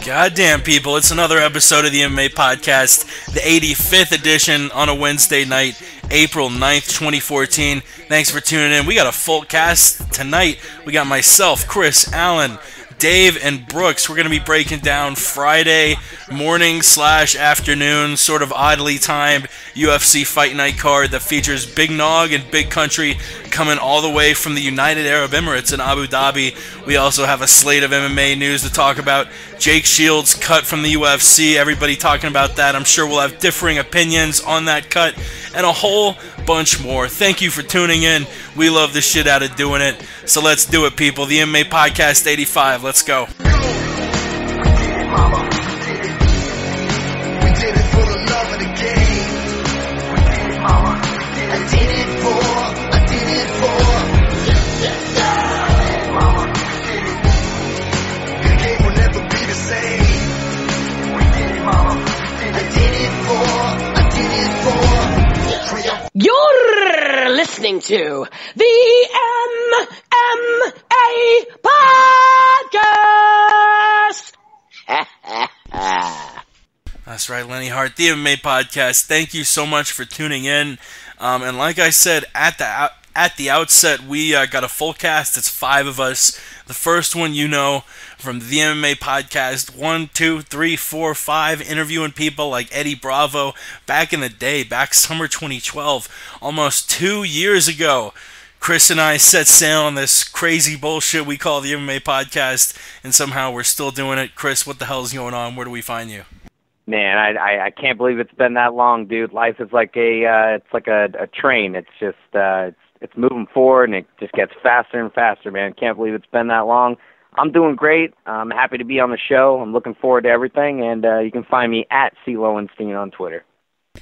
Goddamn, people, it's another episode of the MMA Podcast, the 85th edition on a Wednesday night, April 9th, 2014. Thanks for tuning in. We got a full cast tonight. We got myself, Chris, Allen, Dave, and Brooks. We're going to be breaking down Friday morning / afternoon, sort of oddly timed UFC Fight Night card that features Big Nog and Big Country coming all the way from the United Arab Emirates in Abu Dhabi. We also have a slate of MMA news to talk about. Jake Shields cut from the UFC, everybody talking about that. I'm sure we'll have differing opinions on that cut and a whole bunch more. Thank you for tuning in. We love the shit out of doing it. So let's do it, people. The MMA Podcast 85. Let's go. You're listening to the MMA Podcast. That's right, Lenny Hart, the MMA Podcast. Thank you so much for tuning in. And like I said at the outset, we got a full cast. It's 5 of us. The first one, from the MMA Podcast, 1, 2, 3, 4, 5, interviewing people like Eddie Bravo back in the day, back summer 2012, almost 2 years ago. Chris and I set sail on this crazy bullshit we call the MMA Podcast, and somehow we're still doing it. Chris, what the hell is going on? Where do we find you? Man, I can't believe it's been that long, dude. Life is like a train. It's just it's moving forward, and it just gets faster and faster, man. Can't believe it's been that long. I'm doing great. I'm happy to be on the show. I'm looking forward to everything, and you can find me at C. Lowenstein on Twitter.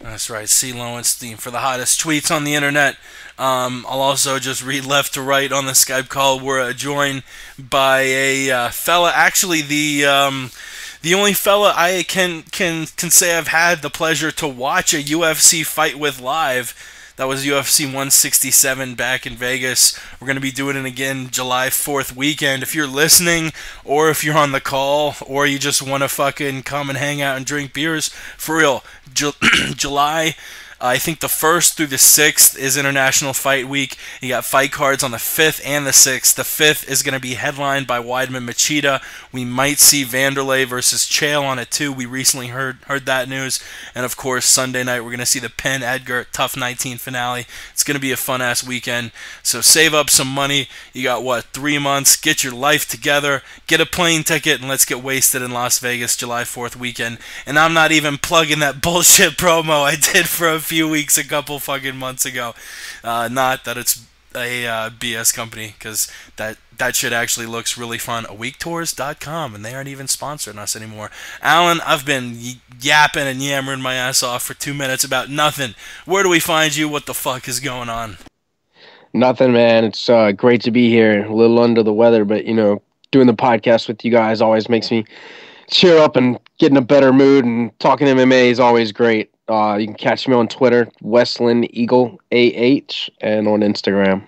That's right, C. Lowenstein for the hottest tweets on the internet. I'll also just read left to right on the Skype call. We're joined by a fella, actually the only fella I can say I've had the pleasure to watch a UFC fight with live. That was UFC 167 back in Vegas. We're going to be doing it again July 4th weekend. If you're listening, or if you're on the call, or you just want to fucking come and hang out and drink beers, for real, July, I think the 1st through the 6th is International Fight Week. You got fight cards on the 5th and the 6th. The 5th is going to be headlined by Weidman Machida. We might see Vanderlei versus Chael on it too. We recently heard that news. And of course, Sunday night we're going to see the Penn Edgar Tough 19 finale. It's going to be a fun-ass weekend. So save up some money. You got, 3 months? Get your life together. Get a plane ticket and let's get wasted in Las Vegas July 4th weekend. And I'm not even plugging that bullshit promo I did for a few weeks, a couple fucking months ago. Not that it's a BS company, because that shit actually looks really fun. aweektours.com, and they aren't even sponsoring us anymore. Alan, I've been yapping and yammering my ass off for 2 minutes about nothing. Where do we find you? What the fuck is going on? Nothing, man. It's great to be here. A little under the weather, but, doing the podcast with you guys always makes me cheer up and get in a better mood, and talking MMA is always great. You can catch me on Twitter, Westland Eagle AH, and on Instagram.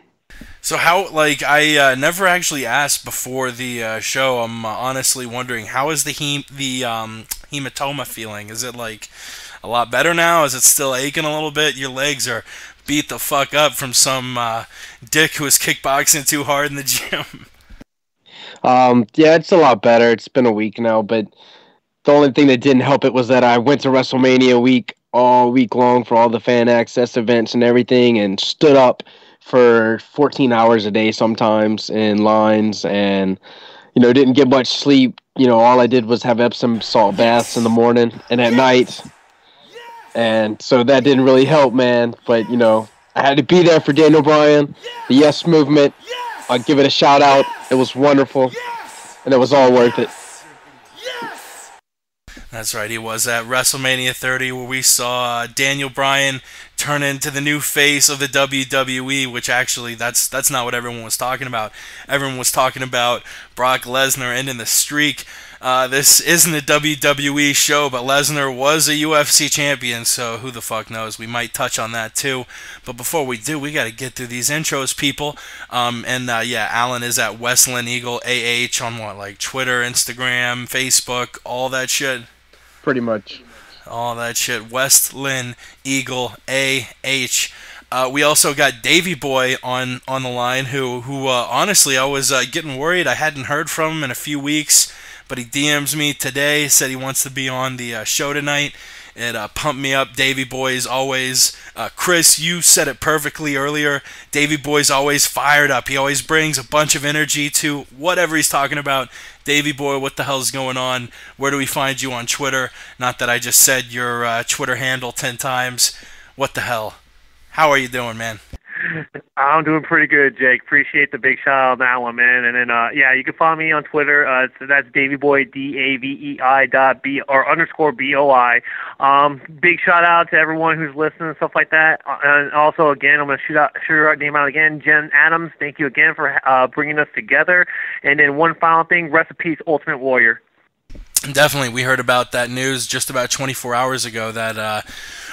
So how, I never actually asked before the show. I'm honestly wondering, how is the hematoma feeling? Is it a lot better now? Is it still aching a little bit? Your legs are beat the fuck up from some dick who was kickboxing too hard in the gym. Yeah, it's a lot better. It's been a week now, but the only thing that didn't help it was that I went to WrestleMania week all week long for all the fan access events and everything, and stood up for 14 hours a day sometimes in lines, and didn't get much sleep. All I did was have Epsom salt baths in the morning and at night, and so that didn't really help, man. But I had to be there for Daniel Bryan, the Yes Movement. I'll give it a shout out. It was wonderful, and it was all worth it. That's right, he was at WrestleMania 30, where we saw Daniel Bryan turn into the new face of the WWE, which actually, that's not what everyone was talking about. Everyone was talking about Brock Lesnar ending the streak. This isn't a WWE show, but Lesnar was a UFC champion, so who the fuck knows? We might touch on that too. But before we do, we got to get through these intros, people. Yeah, Alan is at Westland Eagle AH on what, like Twitter, Instagram, Facebook, all that shit. Pretty much. All that shit. Westland Eagle AH. We also got Davey Boy on the line, who honestly, I was getting worried. I hadn't heard from him in a few weeks, but he DMs me today, said he wants to be on the show tonight. It pumped me up. Davey Boy is always, Chris, you said it perfectly earlier. Davey Boy's always fired up. He always brings a bunch of energy to whatever he's talking about. Davey Boy, what the hell's going on? Where do we find you on Twitter? Not that I just said your Twitter handle 10 times. What the hell? How are you doing, man? I'm doing pretty good, Jake. Appreciate the big shout out on that one, man. And then, you can follow me on Twitter. So that's DaveyBoy, DAVEI.B_BOI. Big shout out to everyone who's listening and stuff like that. And also, again, I'm going to shoot her name out again. Jen Adams, thank you again for bringing us together. And then one final thing, rest in peace, Ultimate Warrior. Definitely, we heard about that news just about 24 hours ago that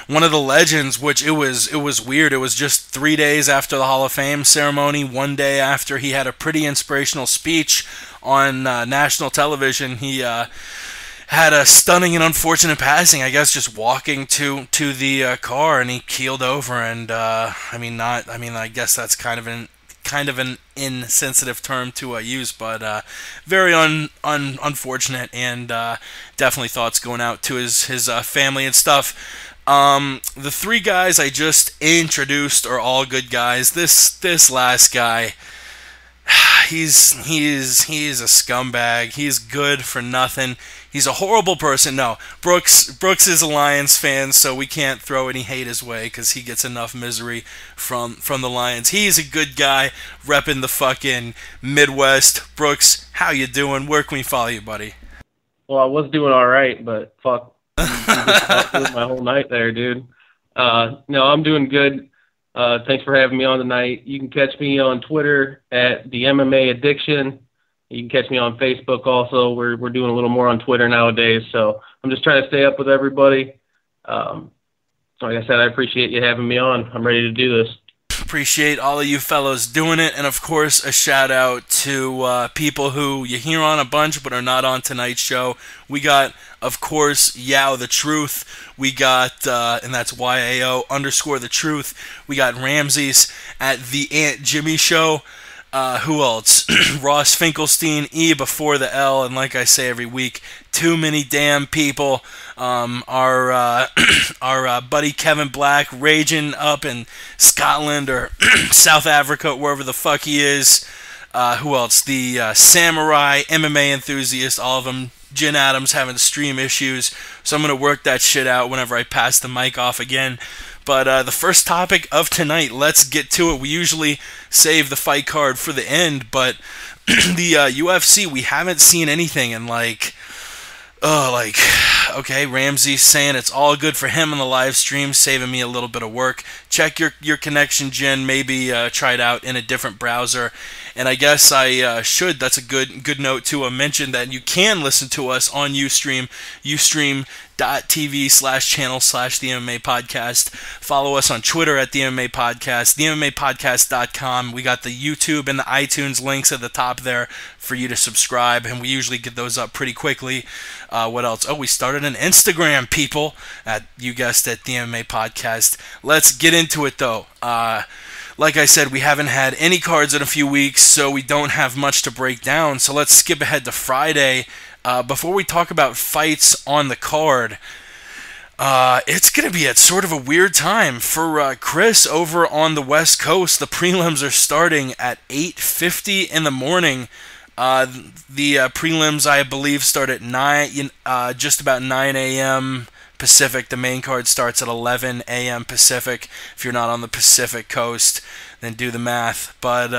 one of the legends, which it was weird. It was just 3 days after the Hall of Fame ceremony, 1 day after he had a pretty inspirational speech on national television. He had a stunning and unfortunate passing. I guess just walking to the car, and he keeled over. And I guess that's kind of an insensitive term to use, but very unfortunate, and definitely thoughts going out to his family and stuff. The three guys I just introduced are all good guys. This last guy, he's a scumbag. He's good for nothing. He's a horrible person. No, Brooks is a Lions fan, so we can't throw any hate his way because he gets enough misery from the Lions. He's a good guy, repping the fucking Midwest. Brooks, how you doing? Where can we follow you, buddy? Well, I was doing all right, but fuck. You just talked through my whole night there, dude. No, I'm doing good. Thanks for having me on tonight. You can catch me on Twitter at the MMA Addiction. You can catch me on Facebook also. We're doing a little more on Twitter nowadays, so I'm just trying to stay up with everybody. Like I said, I appreciate you having me on. I'm ready to do this. Appreciate all of you fellows doing it, and of course a shout out to people who you hear on a bunch but are not on tonight's show. We got, of course, Yao the Truth. We got, and that's YAO_the Truth. We got Ramses at the Aunt Jimmy Show. Who else? Ross Finkelstein, E before the L, and like I say every week, too many damn people. Our buddy Kevin Black, raging up in Scotland or South Africa, wherever the fuck he is. Who else? The Samurai, MMA enthusiast, all of them. Jen Adams having stream issues, so I'm going to work that shit out whenever I pass the mic off again. But the first topic of tonight, let's get to it. We usually save the fight card for the end, but the UFC, we haven't seen anything, and okay, Ramsey's saying it's all good for him on the live stream, saving me a little bit of work. Check your connection, Jen. Maybe try it out in a different browser. And I guess I should. That's a good note to mention that you can listen to us on Ustream, ustream.tv/channel/the MMA Podcast. Follow us on Twitter at the MMA Podcast, themmmapodcast.com. We got the YouTube and the iTunes links at the top there for you to subscribe, and we usually get those up pretty quickly. What else? Oh, we started an Instagram, people. You guessed it, the MMA Podcast. Let's get into it, though. Like I said, we haven't had any cards in a few weeks, so we don't have much to break down. So let's skip ahead to Friday. Before we talk about fights on the card, it's going to be at sort of a weird time for Chris over on the West Coast. The prelims are starting at 8:50 in the morning. The prelims, I believe, start at just about 9 a.m. Pacific. The main card starts at 11 a.m. Pacific. If you're not on the Pacific Coast, then do the math. But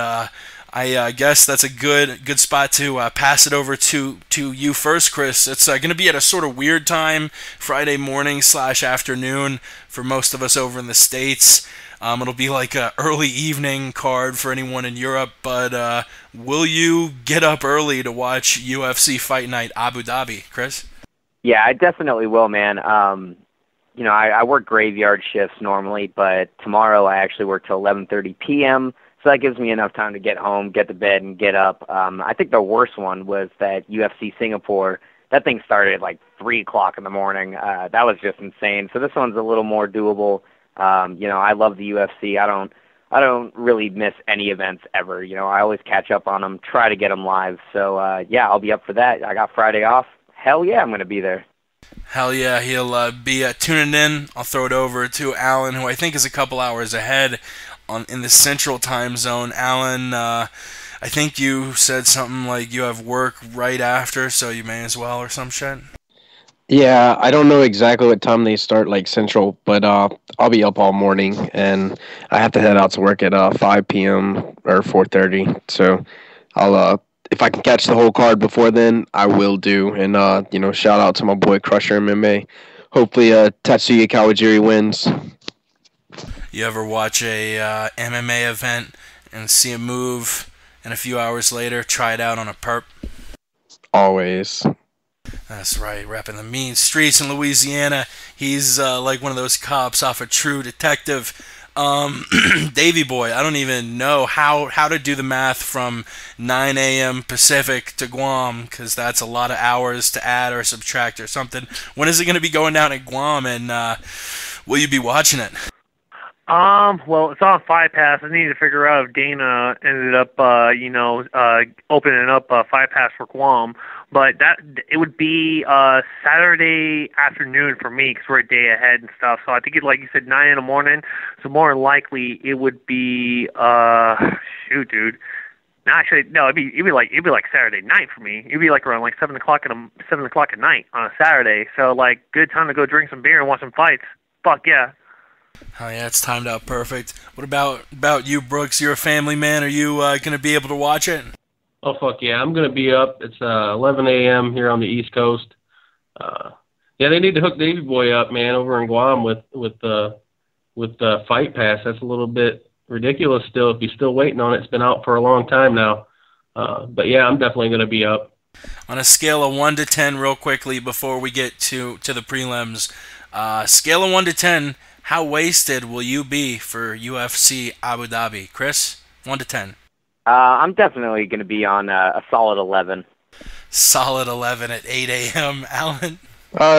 I guess that's a good spot to pass it over to you first, Chris. It's going to be at a sort of weird time, Friday morning / afternoon for most of us over in the States. It'll be like a early evening card for anyone in Europe, but will you get up early to watch UFC Fight Night Abu Dhabi, Chris? Yeah, I definitely will, man. I work graveyard shifts normally, but tomorrow I actually work till 11:30 p.m., so that gives me enough time to get home, get to bed, and get up. I think the worst one was that UFC Singapore. That thing started at like 3 o'clock in the morning. That was just insane. So this one's a little more doable. I love the UFC. I don't really miss any events ever. I always catch up on them, try to get them live. So I'll be up for that. I got Friday off. Hell yeah, I'm going to be there. Hell yeah, he'll be tuning in. I'll throw it over to Alan, who I think is a couple hours ahead in the Central Time Zone. Alan, I think you said something like you have work right after, so you may as well or some shit. Yeah, I don't know exactly what time they start, like Central, but I'll be up all morning, and I have to head out to work at 5 p.m. or 4:30. So I'll if I can catch the whole card before then, I will do. And shout out to my boy Crusher MMA. Hopefully, Tatsuya Kawajiri wins. You ever watch a MMA event and see a move, and a few hours later try it out on a perp? Always. That's right, repping the mean streets in Louisiana. He's like one of those cops off a True Detective. Davey boy, I don't even know how to do the math from 9 a.m. Pacific to Guam, because that's a lot of hours to add or subtract or something. When is it going to be going down at Guam, and will you be watching it? Well, it's on Fight Pass. I need to figure out if Dana ended up, opening up Fight Pass for Guam. But it would be Saturday afternoon for me because we're a day ahead and stuff. So I think like you said, 9 in the morning. So more than likely it would be dude. No, actually, no. It'd be like Saturday night for me. It'd be like around like 7 o'clock at night on a Saturday. So like good time to go drink some beer and watch some fights. Fuck yeah. Oh yeah, it's timed out perfect. What about you, Brooks? You're a family man. Are you gonna be able to watch it? Oh, fuck yeah. I'm going to be up. It's 11 a.m. here on the East Coast. They need to hook Davey Boy up, man, over in Guam with Fight Pass. That's a little bit ridiculous still if he's still waiting on it. It's been out for a long time now. But, yeah, I'm definitely going to be up. On a scale of 1 to 10 real quickly before we get to the prelims, scale of 1 to 10, how wasted will you be for UFC Abu Dhabi? Chris, 1 to 10. I'm definitely going to be on a solid 11. Solid 11 at 8 a.m., Alan?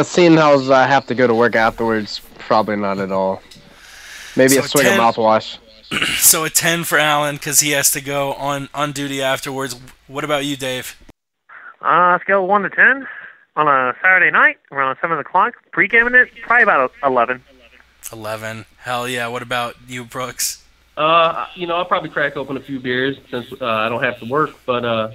Seeing how I have to go to work afterwards, probably not at all. Maybe so a swig of mouthwash. So a 10 for Alan because he has to go on duty afterwards. What about you, Dave? Scale of 1 to 10 on a Saturday night around 7 o'clock. Pre-gaming it, probably about 11. 11. Hell yeah. What about you, Brooks? I'll probably crack open a few beers since I don't have to work. But,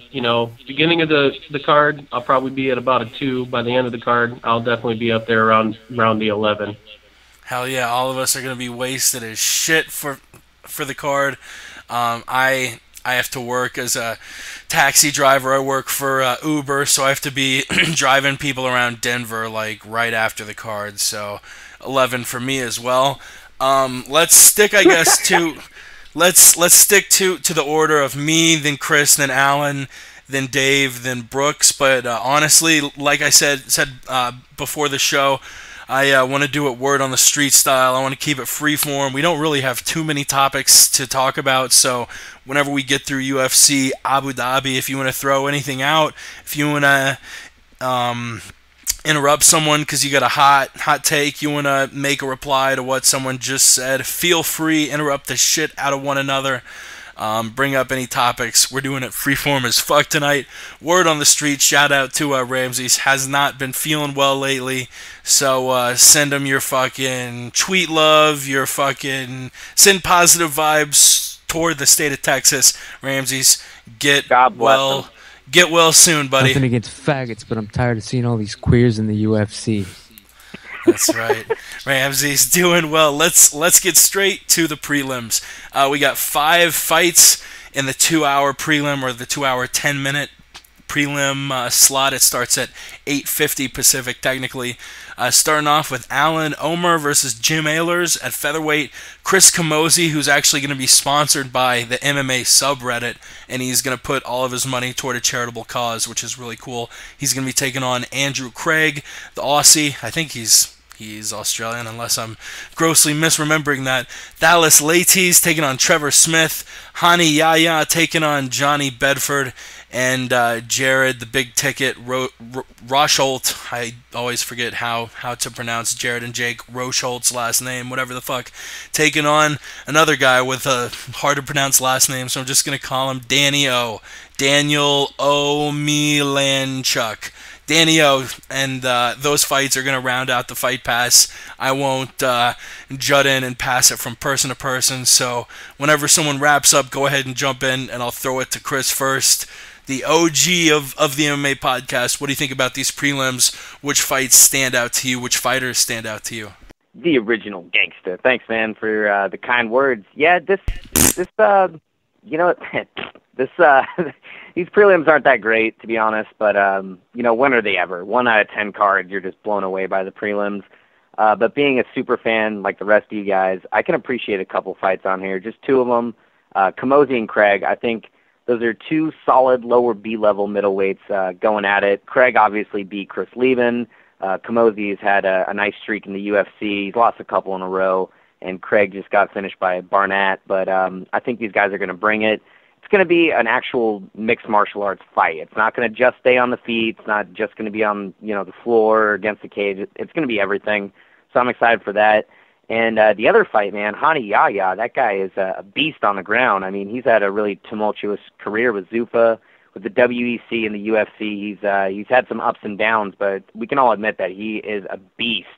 beginning of the card, I'll probably be at about a 2. By the end of the card, I'll definitely be up there around the 11. Hell yeah, all of us are going to be wasted as shit for the card. I have to work as a taxi driver. I work for Uber, so I have to be driving people around Denver like right after the card. So 11 for me as well. Let's stick, I guess, to let's stick to the order of me, then Chris, then Alan, then Dave, then Brooks. But honestly, like I said before the show, I want to do it word on the street style. I want to keep it free form. We don't really have too many topics to talk about, so whenever we get through UFC Abu Dhabi, if you want to throw anything out, if you want to interrupt someone because you got a hot take, you want to make a reply to what someone just said, feel free, interrupt the shit out of one another, bring up any topics. We're doing it freeform as fuck tonight. Word on the street, shout out to Ramses, has not been feeling well lately, so send him your fucking tweet love, your fucking send positive vibes toward the state of Texas. Ramses, get well. Get well soon, buddy. Nothing against faggots, but I'm tired of seeing all these queers in the UFC. That's right. Ramsey's doing well. Let's get straight to the prelims. We got 5 fights in the 2-hour prelim, or the 2-hour 10-minute prelim slot. It starts at 8:50 Pacific, technically. Starting off with Alan Omer versus Jim Ehlers at featherweight. Chris Camozzi, who's actually going to be sponsored by the MMA subreddit, and he's going to put all of his money toward a charitable cause, which is really cool. He's going to be taking on Andrew Craig, the Aussie. I think he's Australian, unless I'm grossly misremembering that. Dallas Latis taking on Trevor Smith. Hani Yahya taking on Johnny Bedford. And Jared, the big ticket, Rosholt. I always forget how to pronounce Jared and Jake Rosholt's last name, whatever the fuck. Taking on another guy with a hard to pronounce last name, so I'm just going to call him Danny O. Daniel O. Milanchuk. Danny O, and those fights are going to round out the Fight Pass. I won't jut in and pass it from person to person, so whenever someone wraps up, go ahead and jump in, and I'll throw it to Chris first. The OG of the MMA podcast, what do you think about these prelims? Which fights stand out to you? Which fighters stand out to you? The original gangster. Thanks, man, for the kind words. Yeah, this you know, these prelims aren't that great, to be honest, but, when are they ever? 1 out of 10 cards, you're just blown away by the prelims. But being a super fan like the rest of you guys, I can appreciate a couple fights on here, just 2 of them. Camozzi and Craig, I think those are 2 solid lower B-level middleweights going at it. Craig obviously beat Chris Leben. Camozzi's had a nice streak in the UFC. He's lost a couple in a row, and Craig just got finished by Barnett. But I think these guys are going to bring it. It's going to be an actual mixed martial arts fight. It's not going to just stay on the feet. It's not just going to be on the floor or against the cage. It's going to be everything. So I'm excited for that. And the other fight, man, Hani Yahya, that guy is a beast on the ground. I mean, he's had a really tumultuous career with Zuffa, with the WEC and the UFC. He's had some ups and downs, but we can all admit that he is a beast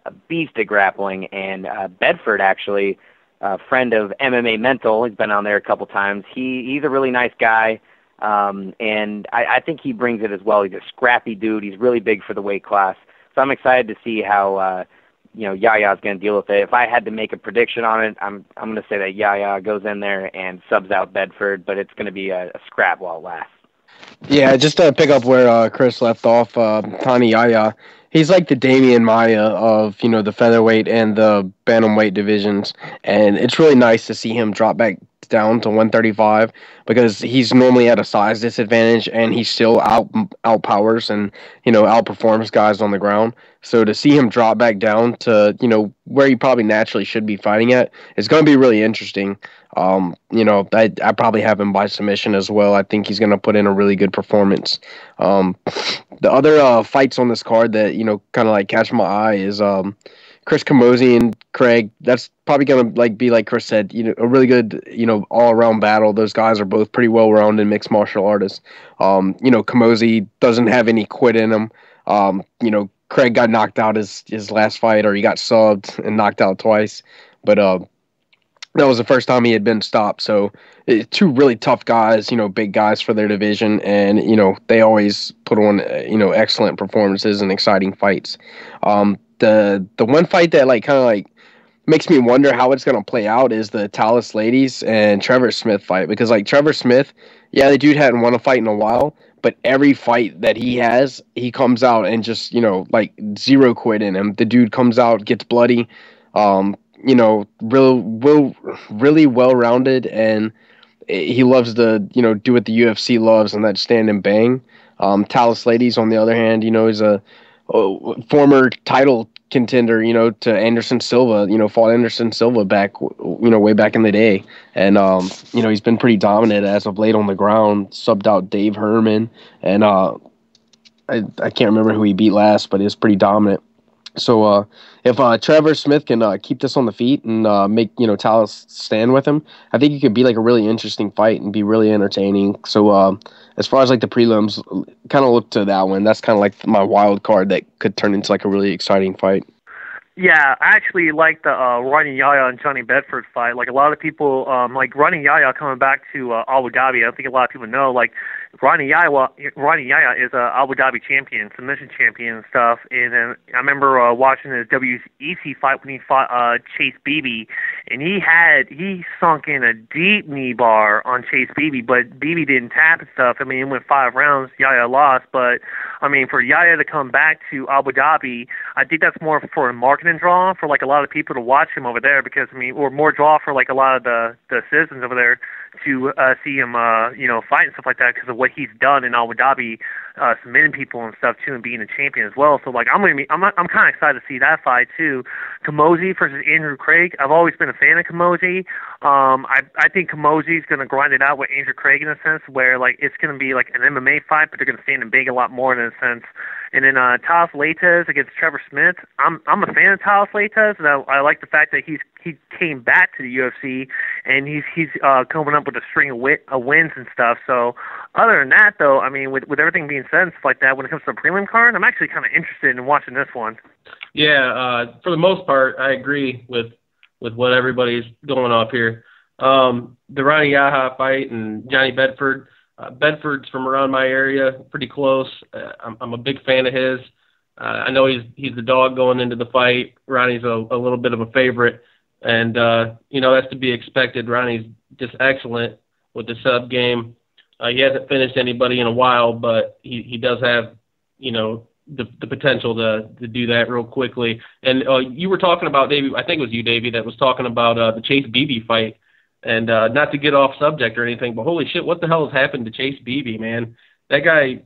at grappling. And Bedford, actually, a friend of MMA Mental, he's been on there a couple times. He's a really nice guy, and I think he brings it as well. He's a scrappy dude. He's really big for the weight class. So I'm excited to see how Yahya's going to deal with it. If I had to make a prediction on it, I'm going to say that Yahya goes in there and subs out Bedford, but it's going to be a scrap while it lasts. Yeah, just to pick up where Chris left off, Hani Yahya, he's like the Damian Maia of, the featherweight and the bantamweight divisions, and it's really nice to see him drop back down to 135 because he's normally at a size disadvantage and he still outpowers and outperforms guys on the ground. So to see him drop back down to where he probably naturally should be fighting at is going to be really interesting. I probably have him by submission as well. I think he's going to put in a really good performance. The other fights on this card that kind of like catch my eye is Chris Camozzi and Craig. That's probably going to be like Chris said, a really good all-around battle. Those guys are both pretty well-rounded mixed martial artists. Camozzi doesn't have any quit in him. Craig got knocked out his last fight, or he got subbed and knocked out twice, but that was the first time he had been stopped. So 2 really tough guys, big guys for their division, and they always put on excellent performances and exciting fights. The one fight that kind of makes me wonder how it's going to play out is the Dallas Ladies and Trevor Smith fight, because Trevor Smith, yeah, the dude hadn't won a fight in a while, but every fight that he has, he comes out and just, zero quit in him. The dude comes out, gets bloody, really well-rounded, and he loves to, do what the UFC loves, and that's stand and bang. Dallas Ladies, on the other hand, is a former title contender, to Anderson Silva, fought Anderson Silva back, way back in the day. And, he's been pretty dominant as of late on the ground, subbed out Dave Herman. And I can't remember who he beat last, but he was pretty dominant. So if Trevor Smith can keep this on the feet and make Dallas stand with him, I think it could be a really interesting fight and be really entertaining. So as far as the prelims, kind of look to that one. That's kind of my wild card that could turn into a really exciting fight. Yeah, I actually like the Ronnie Yahya and Johnny Bedford fight. A lot of people, Ronnie Yahya coming back to Abu Dhabi, I think a lot of people know, Ronnie Yaya is a Abu Dhabi champion, submission champion and stuff. And then I remember watching the WEC fight when he fought Chase Beebe, and he sunk in a deep knee bar on Chase Beebe, but Beebe didn't tap and stuff. I mean, it went 5 rounds. Yaya lost, but I mean, for Yaya to come back to Abu Dhabi, I think that's more for a marketing draw for like a lot of people to watch him over there, because I mean, or more draw for like a lot of the citizens over there to see him, fight and stuff like that, because of what he's done in Abu Dhabi, submitting people and stuff too, and being a champion as well. So like, I'm kind of excited to see that fight too. Kamosi versus Andrew Craig. I've always been a fan of Kamosi. I think Kamosi's going to grind it out with Andrew Craig in a sense, where like it's going to be like an MMA fight, but they're going to stand and big a lot more in a sense. And then Taos Leites against Trevor Smith. I'm a fan of Taos Leites, and I like the fact that he came back to the UFC, and he's coming up with a string of wins and stuff. So other than that, though, I mean, with everything being said and stuff like that, when it comes to the prelim card, I'm actually kind of interested in watching this one. Yeah, for the most part, I agree with what everybody's going off here. The Ronnie Yahya fight and Johnny Bedford. Bedford's from around my area, pretty close. I'm a big fan of his. I know he's the dog going into the fight. Ronnie's a little bit of a favorite, and that's to be expected. Ronnie's just excellent with the sub game. He hasn't finished anybody in a while, but he does have the potential to do that real quickly. And you were talking about, Davey, I think it was you, Davey, that was talking about the Chase Beebe fight. And not to get off subject or anything, but holy shit, what the hell has happened to Chase Beebe, man? That guy,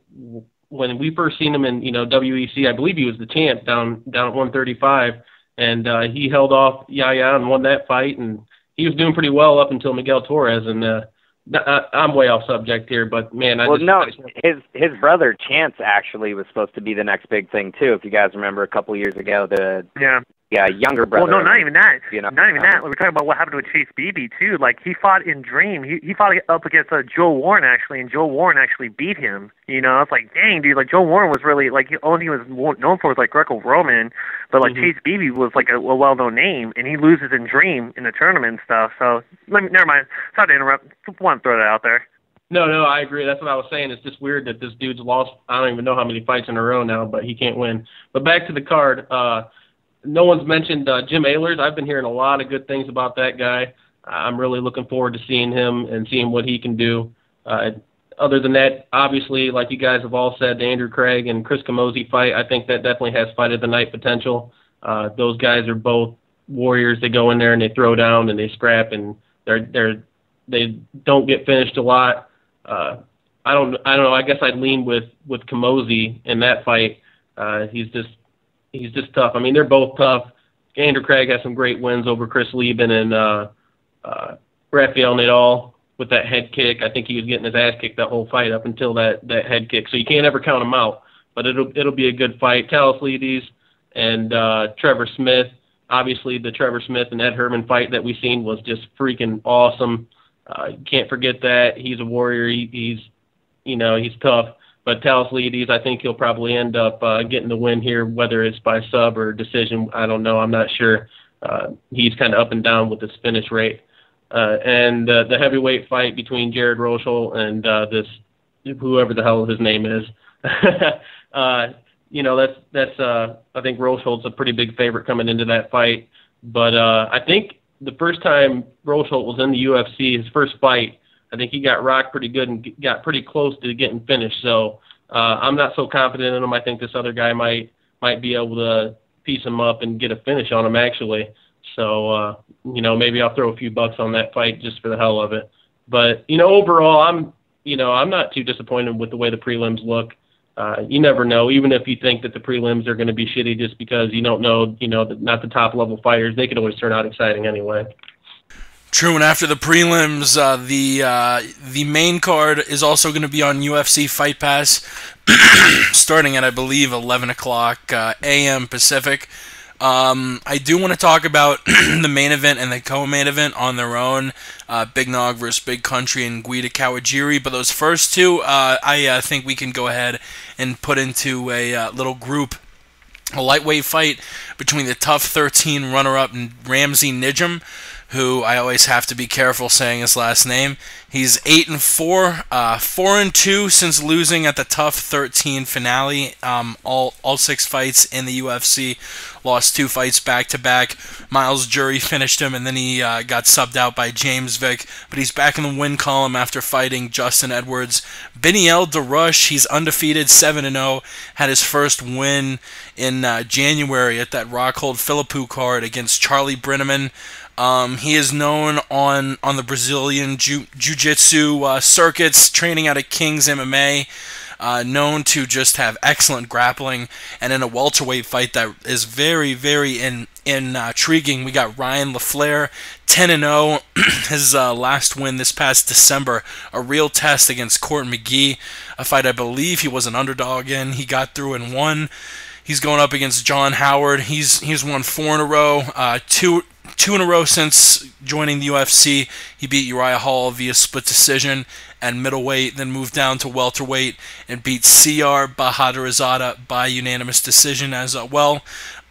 when we first seen him in WEC, I believe he was the champ down at 135, and he held off Yaya and won that fight, and he was doing pretty well up until Miguel Torres. And I'm way off subject here, but man, his brother Chance actually was supposed to be the next big thing too. If you guys remember a couple years ago, younger brother. Well, no, not even that. Not even that. We're talking about what happened with Chase Beebe too. Like he fought in Dream. He fought up against Joe Warren actually, and Joe Warren actually beat him. It's like, dang, dude. Like Joe Warren was really like the only thing he was known for was like Greco-Roman, but like Chase Beebe was like a well-known name, and he loses in Dream in the tournament and stuff. So never mind. Sorry to interrupt. Just want to throw that out there. No, I agree. That's what I was saying. It's just weird that this dude's lost. I don't even know how many fights in a row now, but he can't win. But back to the card. No one's mentioned Jim Ehlers. I've been hearing a lot of good things about that guy. I'm really looking forward to seeing him and seeing what he can do. Other than that, obviously, like you guys have all said, the Andrew Craig and Chris Camozzi fight, I think that definitely has fight of the night potential. Those guys are both warriors. They go in there and they throw down and they scrap, and they don't get finished a lot. I don't know. I guess I'd lean with Camozzi in that fight. He's just tough. I mean, they're both tough. Andrew Craig has some great wins over Chris Lieben and Rafael Nadal with that head kick. I think he was getting his ass kicked that whole fight up until that head kick. So you can't ever count him out. But it'll be a good fight. Talos Leites and Trevor Smith. Obviously, the Trevor Smith and Ed Herman fight that we seen was just freaking awesome. You can't forget that. He's a warrior. He's tough. But Talos Leites, I think he'll probably end up getting the win here, whether it's by sub or decision. I don't know. I'm not sure. He's kind of up and down with his finish rate. And the heavyweight fight between Jared Rochold and this whoever the hell his name is. That's I think Rochold's a pretty big favorite coming into that fight. But I think the first time Rochold was in the UFC, his first fight, I think he got rocked pretty good and got pretty close to getting finished. So I'm not so confident in him. I think this other guy might be able to piece him up and get a finish on him, actually. So, maybe I'll throw a few bucks on that fight just for the hell of it. But, overall, I'm not too disappointed with the way the prelims look. You never know. Even if you think that the prelims are going to be shitty just because you don't know, not the top-level fighters, they could always turn out exciting anyway. True, and after the prelims, the main card is also going to be on UFC Fight Pass, starting at, I believe, 11 o'clock a.m. Pacific. I do want to talk about the main event and the co-main event on their own, Big Nog versus Big Country and Guida Kawajiri, but those first two, I think we can go ahead and put into a little group. A lightweight fight between the TUF 13 runner-up Ramsey Nijam who I always have to be careful saying his last name. He's 8-4, 4-2 since losing at the TUF 13 finale. All 6 fights in the UFC. Lost 2 fights back to back. Miles Jury finished him, and then he got subbed out by James Vick. But he's back in the win column after fighting Justin Edwards. Beniel Darush, he's undefeated, 7-0. Had his first win in January at that Rockhold Philippou card against Charlie Brenneman. He is known on the Brazilian jiu-jitsu circuits, training out of King's MMA, known to just have excellent grappling, and in a welterweight fight that is very, very intriguing, we got Ryan LaFleur, 10-0, his last win this past December, a real test against Court McGee, a fight I believe he was an underdog in. He got through and won. He's going up against John Howard. He's won 4 in a row, two in a row since joining the UFC. He beat Uriah Hall via split decision and middleweight, then moved down to welterweight and beat CR Bahadurizada by unanimous decision as well.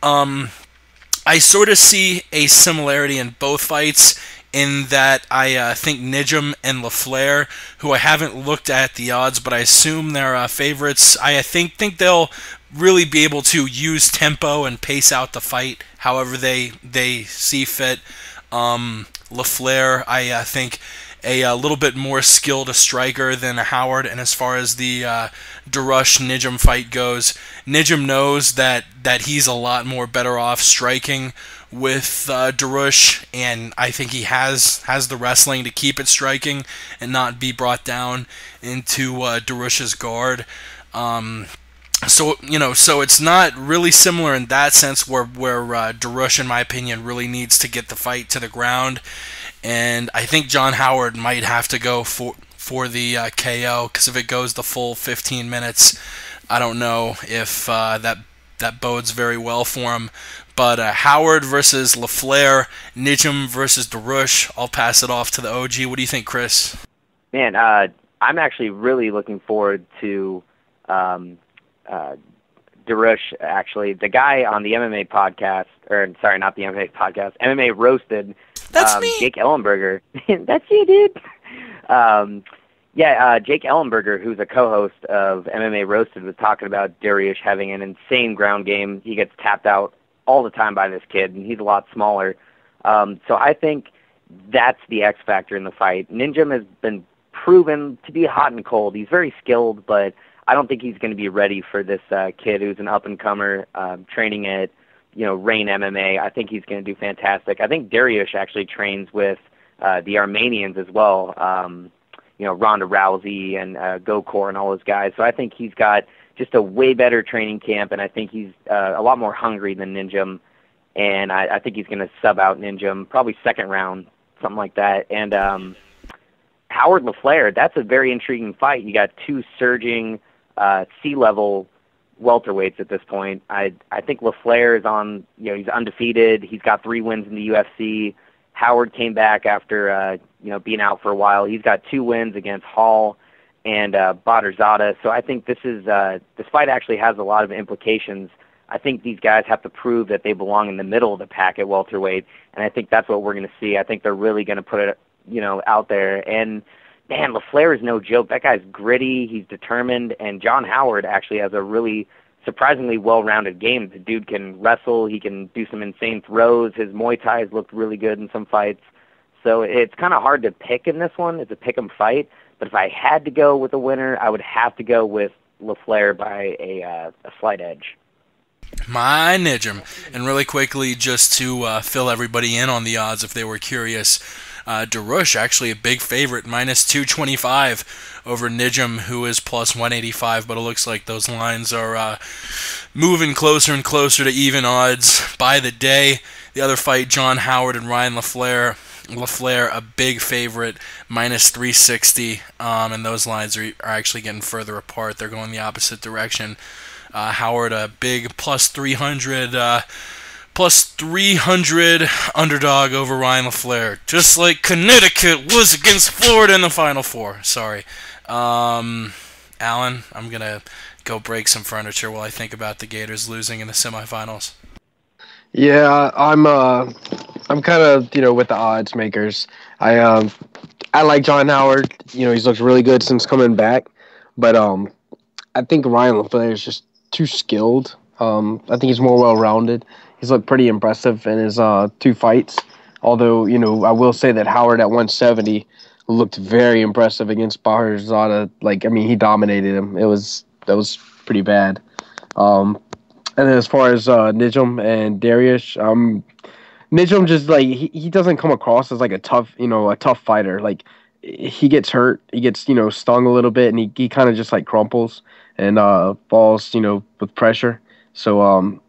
I sort of see a similarity in both fights in that I think Nijum and LaFleur, who I haven't looked at the odds, but I assume they're favorites. I think they'll really be able to use tempo and pace out the fight however they see fit. LaFleur, I think, a little bit more skilled a striker than a Howard, and as far as the Darush-Nijum fight goes, Nijum knows that he's a lot more better off striking with Darush, and I think he has the wrestling to keep it striking and not be brought down into Darush's guard. So it's not really similar in that sense where Darush, in my opinion, really needs to get the fight to the ground. And I think John Howard might have to go for the KO, because if it goes the full 15 minutes, I don't know if that bodes very well for him. But Howard versus LaFleur, Nijum versus Darush, I'll pass it off to the OG. What do you think, Chris? Man, I'm actually really looking forward to Darush, actually. The guy on the MMA podcast, or sorry, not the MMA podcast, MMA Roasted, that's me. Jake Ellenberger. That's you, dude. Jake Ellenberger, who's a co-host of MMA Roasted, was talking about Dariush having an insane ground game. He gets tapped out all the time by this kid, and he's a lot smaller. So I think that's the X factor in the fight. Nijum has been proven to be hot and cold. He's very skilled, but I don't think he's going to be ready for this kid who's an up-and-comer training at Rain MMA. I think he's going to do fantastic. I think Dariush actually trains with the Armenians as well, Ronda Rousey and Gokor and all those guys. So I think he's got just a way better training camp, and I think he's a lot more hungry than Nijum, and I think he's going to sub out Nijum, probably second round, something like that. And Howard LaFleur, that's a very intriguing fight. You got 2 surging C-level welterweights at this point. I think LaFleur is on, he's undefeated. He's got 3 wins in the UFC. Howard came back after, being out for a while. He's got 2 wins against Hall and Bahadurizada. So I think this fight actually has a lot of implications. I think these guys have to prove that they belong in the middle of the pack at welterweight, and I think that's what we're going to see. I think they're really going to put it, out there. And man, LaFleur is no joke. That guy's gritty. He's determined. And John Howard actually has a really surprisingly well-rounded game. The dude can wrestle. He can do some insane throws. His Muay Thai has looked really good in some fights. So it's kind of hard to pick in this one. It's a pick-em fight. But if I had to go with a winner, I would have to go with LaFleur by a slight edge. My Nijum. And really quickly, just to fill everybody in on the odds if they were curious, Darush actually a big favorite, minus 225 over Nijum, who is plus 185, but it looks like those lines are moving closer and closer to even odds by the day. The other fight, John Howard and Ryan LaFleur. LaFleur, a big favorite, minus 360, and those lines are actually getting further apart. They're going the opposite direction. Howard, a big plus 300 underdog over Ryan LaFleur, just like Connecticut was against Florida in the Final Four. Sorry. Alan, I'm going to go break some furniture while I think about the Gators losing in the semifinals. Yeah, I'm kind of with the odds makers. I like John Howard. He's looked really good since coming back, but I think Ryan LaFleur is just too skilled. I think he's more well rounded. He's looked pretty impressive in his two fights. Although I will say that Howard at 170 looked very impressive against Baharzada. He dominated him. That was pretty bad. And then as far as Nijum and Darius, Nijum just he doesn't come across as a tough fighter. He gets hurt, he gets stung a little bit, and he kind of just crumples and falls with pressure. So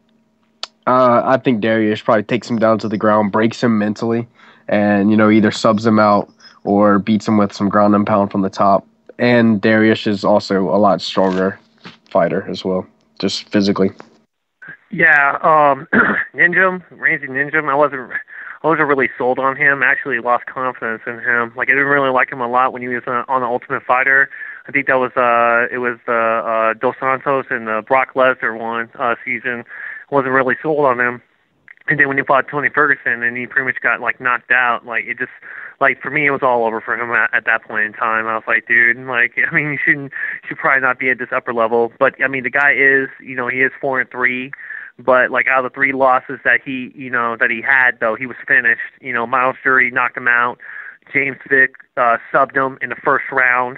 I think Darius probably takes him down to the ground, breaks him mentally, and either subs him out or beats him with some ground and pound from the top. And Darius is also a lot stronger fighter as well, just physically. Yeah, Randy Ninjum, I wasn't really sold on him. I actually lost confidence in him. I didn't really like him a lot when he was on the Ultimate Fighter. I think that was Dos Santos and the Brock Lesnar one season. Wasn't really sold on him. And then when he fought Tony Ferguson and he pretty much got knocked out, it just for me it was all over for him at that point in time. I was like, dude, you should probably not be at this upper level. But the guy is, he is 4-3. But out of the 3 losses that he had, though, he was finished. Miles Jury knocked him out. James Vick subbed him in the first round.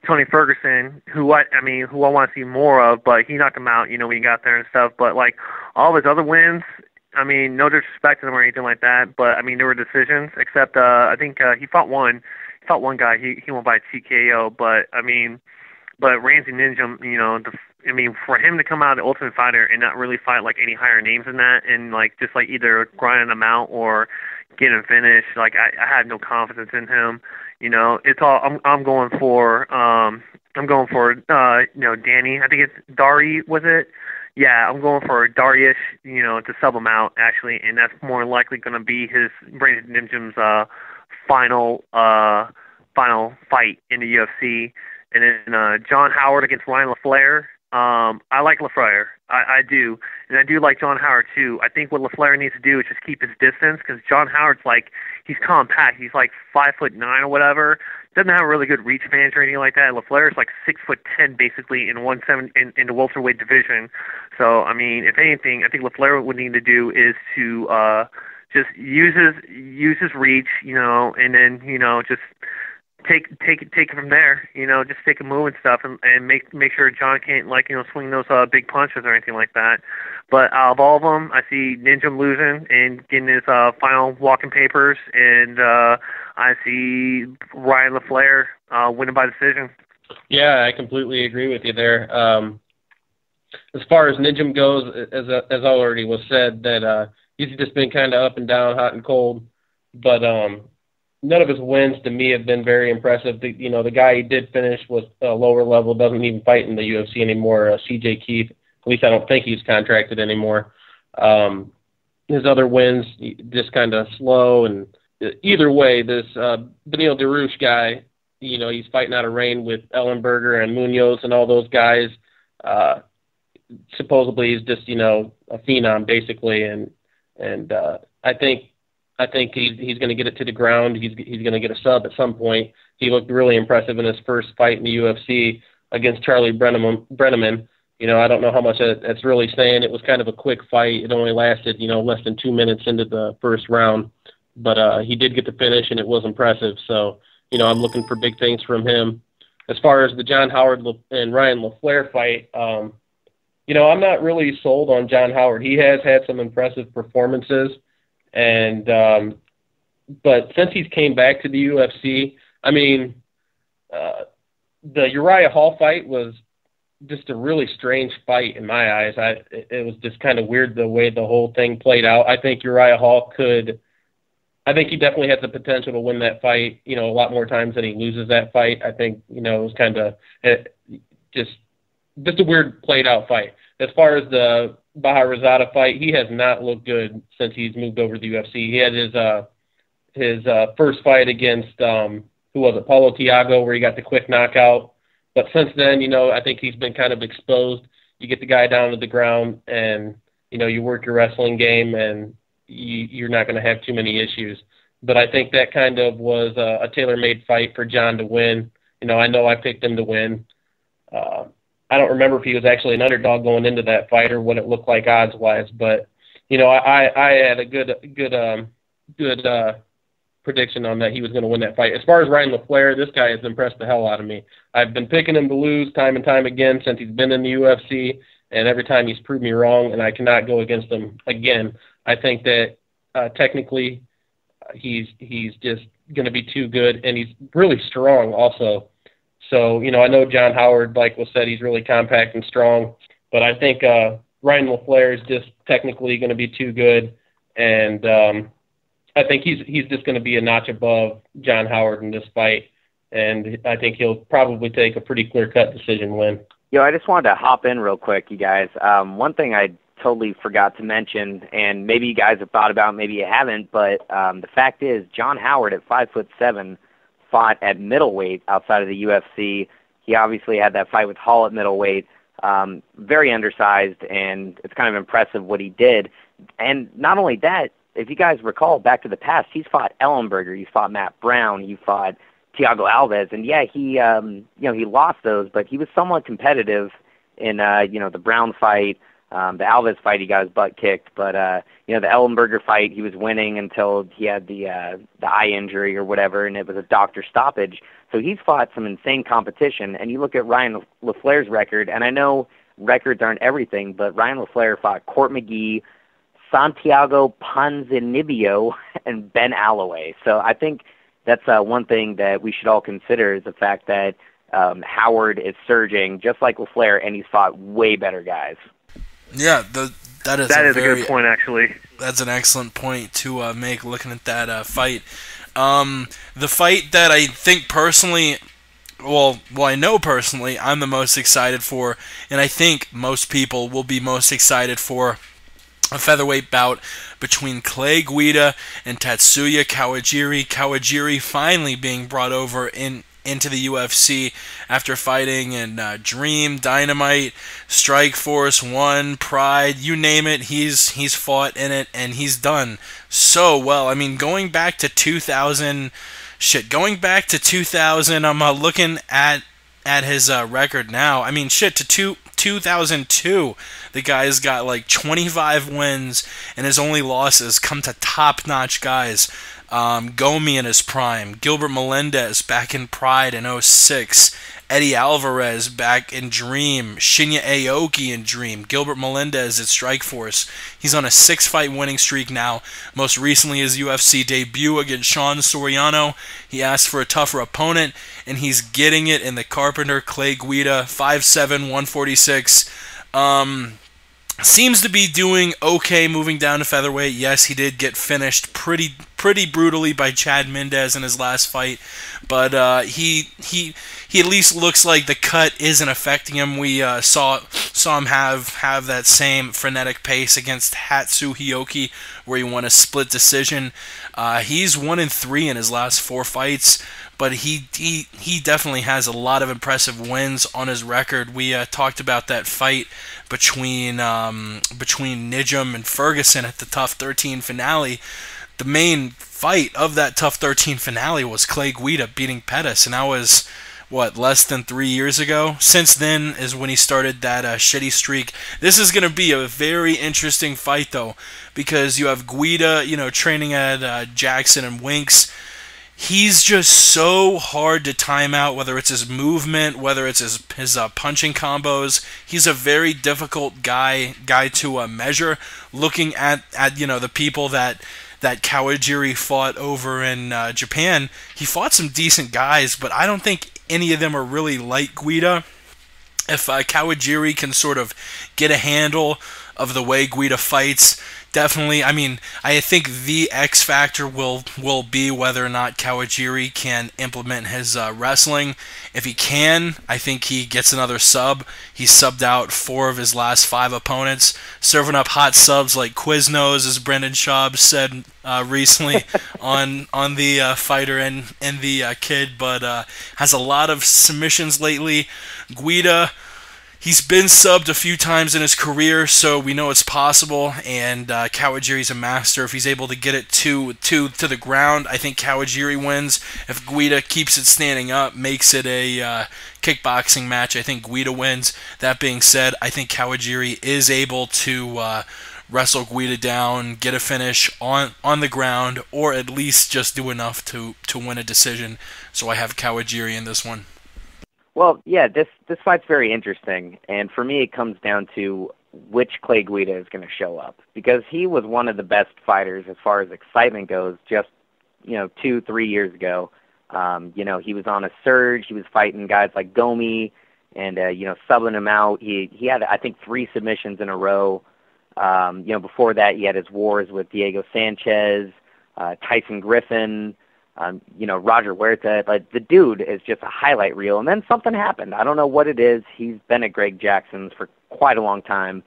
Tony Ferguson, who I want to see more of, but he knocked him out. When he got there and stuff. But all of his other wins, no disrespect to them or anything like that, but there were decisions. Except I think he fought one. He fought one guy. He won by TKO. But Ramsey Ninjum, for him to come out of the Ultimate Fighter and not really fight any higher names than that, and just either grinding them out or getting finished, I had no confidence in him. It's all I'm going for. Danny. I think it's Dari. Was it? Yeah, I'm going for Darius. To sub him out actually, and that's more likely going to be his Brandon Ninjum's final fight in the UFC. And then John Howard against Ryan LaFleur. I like LaFleur. I do. And I do like John Howard, too. I think what LaFleur needs to do is just keep his distance, because John Howard's he's compact. He's 5'9" or whatever. Doesn't have a really good reach advantage or anything like that. LaFleur's 6'10" basically in in the welterweight division. So, if anything, I think LaFleur would need to do is to just use his reach, and then, just take it from there, just take a move and stuff, and make sure John can't swing those big punches or anything like that. But out of all of them, I see Ninjum losing and getting his final walking papers, and I see Ryan LaFleur winning by decision. Yeah, I completely agree with you there. As far as Ninjum goes, as already was said, that he's just been kind of up and down, hot and cold, but none of his wins to me have been very impressive. The guy he did finish was a lower level, doesn't even fight in the UFC anymore, CJ Keith. At least I don't think he's contracted anymore. His other wins just kind of slow. And either way, this Beneil Dariush guy, he's fighting out of rain with Ellenberger and Munoz and all those guys. Supposedly he's just, a phenom basically. And I think he's going to get it to the ground. He's going to get a sub at some point. He looked really impressive in his first fight in the UFC against Charlie Brenneman. I don't know how much that's really saying. It was kind of a quick fight. It only lasted, less than 2 minutes into the first round. But he did get the finish, and it was impressive. So, I'm looking for big things from him. As far as the John Howard and Ryan LaFleur fight, I'm not really sold on John Howard. He has had some impressive performances. And but since he's came back to the UFC, the Uriah Hall fight was just a really strange fight in my eyes. It was just kind of weird the way the whole thing played out. I think Uriah Hall I think he definitely has the potential to win that fight, a lot more times than he loses that fight. I think, it was kind of just a weird played out fight. As far as the Baharazada fight, he has not looked good since he's moved over to the UFC. He had his first fight against, who was it, Paulo Thiago, where he got the quick knockout. But since then, I think he's been kind of exposed. You get the guy down to the ground, and you work your wrestling game and you're not going to have too many issues. But I think that kind of was a tailor-made fight for John to win. I know I picked him to win. I don't remember if he was actually an underdog going into that fight or what it looked like odds-wise, but I had a good prediction on that he was going to win that fight. As far as Ryan LaFleur, this guy has impressed the hell out of me. I've been picking him to lose time and time again since he's been in the UFC, and every time he's proved me wrong, and I cannot go against him again. I think that technically he's just going to be too good, and he's really strong also. So, I know John Howard, like was said, he's really compact and strong, but I think Ryan LaFleur is just technically going to be too good, and I think he's just going to be a notch above John Howard in this fight, and I think he'll probably take a pretty clear-cut decision win. I just wanted to hop in real quick, you guys. One thing I totally forgot to mention, and maybe you guys have thought about, maybe you haven't, but the fact is John Howard at 5'7" fought at middleweight outside of the UFC. He obviously had that fight with Hall at middleweight, very undersized, and it's kind of impressive what he did. And not only that, if you guys recall back to the past, he's fought Ellenberger, he's fought Matt Brown, he fought Thiago Alves, and yeah, he lost those, but he was somewhat competitive in the Brown fight. The Alves fight, he got his butt kicked, but the Ellenberger fight, he was winning until he had the eye injury or whatever, and it was a doctor stoppage. So he's fought some insane competition, and you look at Ryan LaFleur's record, and I know records aren't everything, but Ryan LaFleur fought Court McGee, Santiago Ponzinibbio, and Ben Alloway. So I think that's one thing that we should all consider is the fact that Howard is surging just like LaFleur, and he's fought way better guys. Yeah, that is a good point, actually. That's an excellent point to make looking at that fight. The fight that I think personally, I know personally, I'm the most excited for, and I think most people will be most excited for, a featherweight bout between Clay Guida and Tatsuya Kawajiri. Kawajiri finally being brought over into the UFC after fighting in Dream, Dynamite, Strikeforce, One, Pride, you name it, he's fought in it, and he's done so well. I mean, going back to 2000, I'm looking at his record now. I mean, to 2002, the guy's got like 25 wins, and his only losses come to top-notch guys. Gomi in his prime, Gilbert Melendez back in Pride in 06, Eddie Alvarez back in Dream, Shinya Aoki in Dream, Gilbert Melendez at Strikeforce. He's on a 6-fight winning streak now. Most recently his UFC debut against Sean Soriano. He asked for a tougher opponent, and he's getting it in the Carpenter Clay Guida, 5'7", 146. Seems to be doing okay moving down to featherweight. Yes, he did get finished pretty brutally by Chad Mendez in his last fight, but he at least looks like the cut isn't affecting him. We saw him have that same frenetic pace against Hatsu Hioki, where he won a split decision. He's 1-3 in his last 4 fights. But he definitely has a lot of impressive wins on his record. We talked about that fight between Nijam and Ferguson at the Tough 13 finale. The main fight of that Tough 13 finale was Clay Guida beating Pettis, and that was, less than 3 years ago? Since then is when he started that shitty streak. This is going to be a very interesting fight, though, because you have Guida, training at Jackson and Winks. He's just so hard to time out, whether it's his movement, whether it's his punching combos. He's a very difficult guy to measure. Looking at the people that Kawajiri fought over in Japan, he fought some decent guys, but I don't think any of them are really like Guida. If Kawajiri can sort of get a handle of the way Guida fights, definitely. I mean, I think the X factor will be whether or not Kawajiri can implement his wrestling. If he can, I think he gets another sub. He subbed out 4 of his last 5 opponents, serving up hot subs like Quiznos, as Brendan Schaub said recently on the Fighter and the Kid, but has a lot of submissions lately. Guida, He's been subbed a few times in his career, so we know it's possible, and Kawajiri's a master. If he's able to get it to the ground, I think Kawajiri wins. If Guida keeps it standing up, makes it a kickboxing match, I think Guida wins. That being said, I think Kawajiri is able to wrestle Guida down, get a finish on the ground, or at least just do enough to win a decision. So I have Kawajiri in this one. Well, yeah, this fight's very interesting, and for me it comes down to which Clay Guida is going to show up, because he was one of the best fighters as far as excitement goes just 2-3 years ago. He was on a surge. He was fighting guys like Gomi and subbing him out. He had, I think, 3 submissions in a row. Before that he had his wars with Diego Sanchez, Tyson Griffin, Roger Huerta. Like, the dude is just a highlight reel. And then something happened. I don't know what it is. He's been at Greg Jackson's for quite a long time.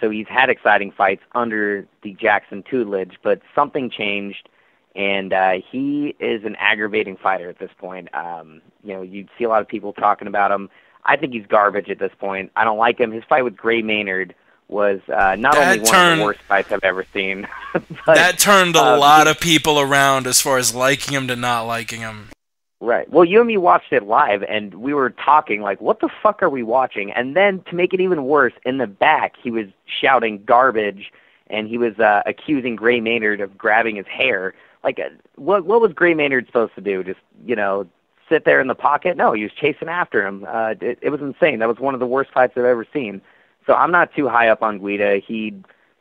So he's had exciting fights under the Jackson tutelage, but something changed, and he is an aggravating fighter at this point. You'd see a lot of people talking about him. I think he's garbage at this point. I don't like him. His fight with Gray Maynard was not only one of the worst fights I've ever seen. But, that turned a lot of people around as far as liking him to not liking him. Right. Well, you and me watched it live, and we were talking like, what the fuck are we watching? And then, to make it even worse, in the back, he was shouting garbage, and he was accusing Gray Maynard of grabbing his hair. Like, what was Gray Maynard supposed to do? Just, sit there in the pocket? No, he was chasing after him. It was insane. That was one of the worst fights I've ever seen. So I'm not too high up on Guida. He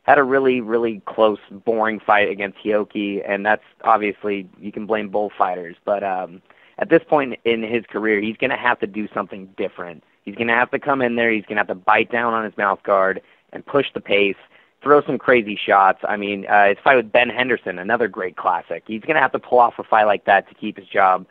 had a really, really close, boring fight against Hioki, and that's obviously, you can blame both fighters. But at this point in his career, he's going to have to do something different. He's going to have to come in there. He's going to have to bite down on his mouth guard and push the pace, throw some crazy shots. I mean, his fight with Ben Henderson, another great classic. He's going to have to pull off a fight like that to keep his job.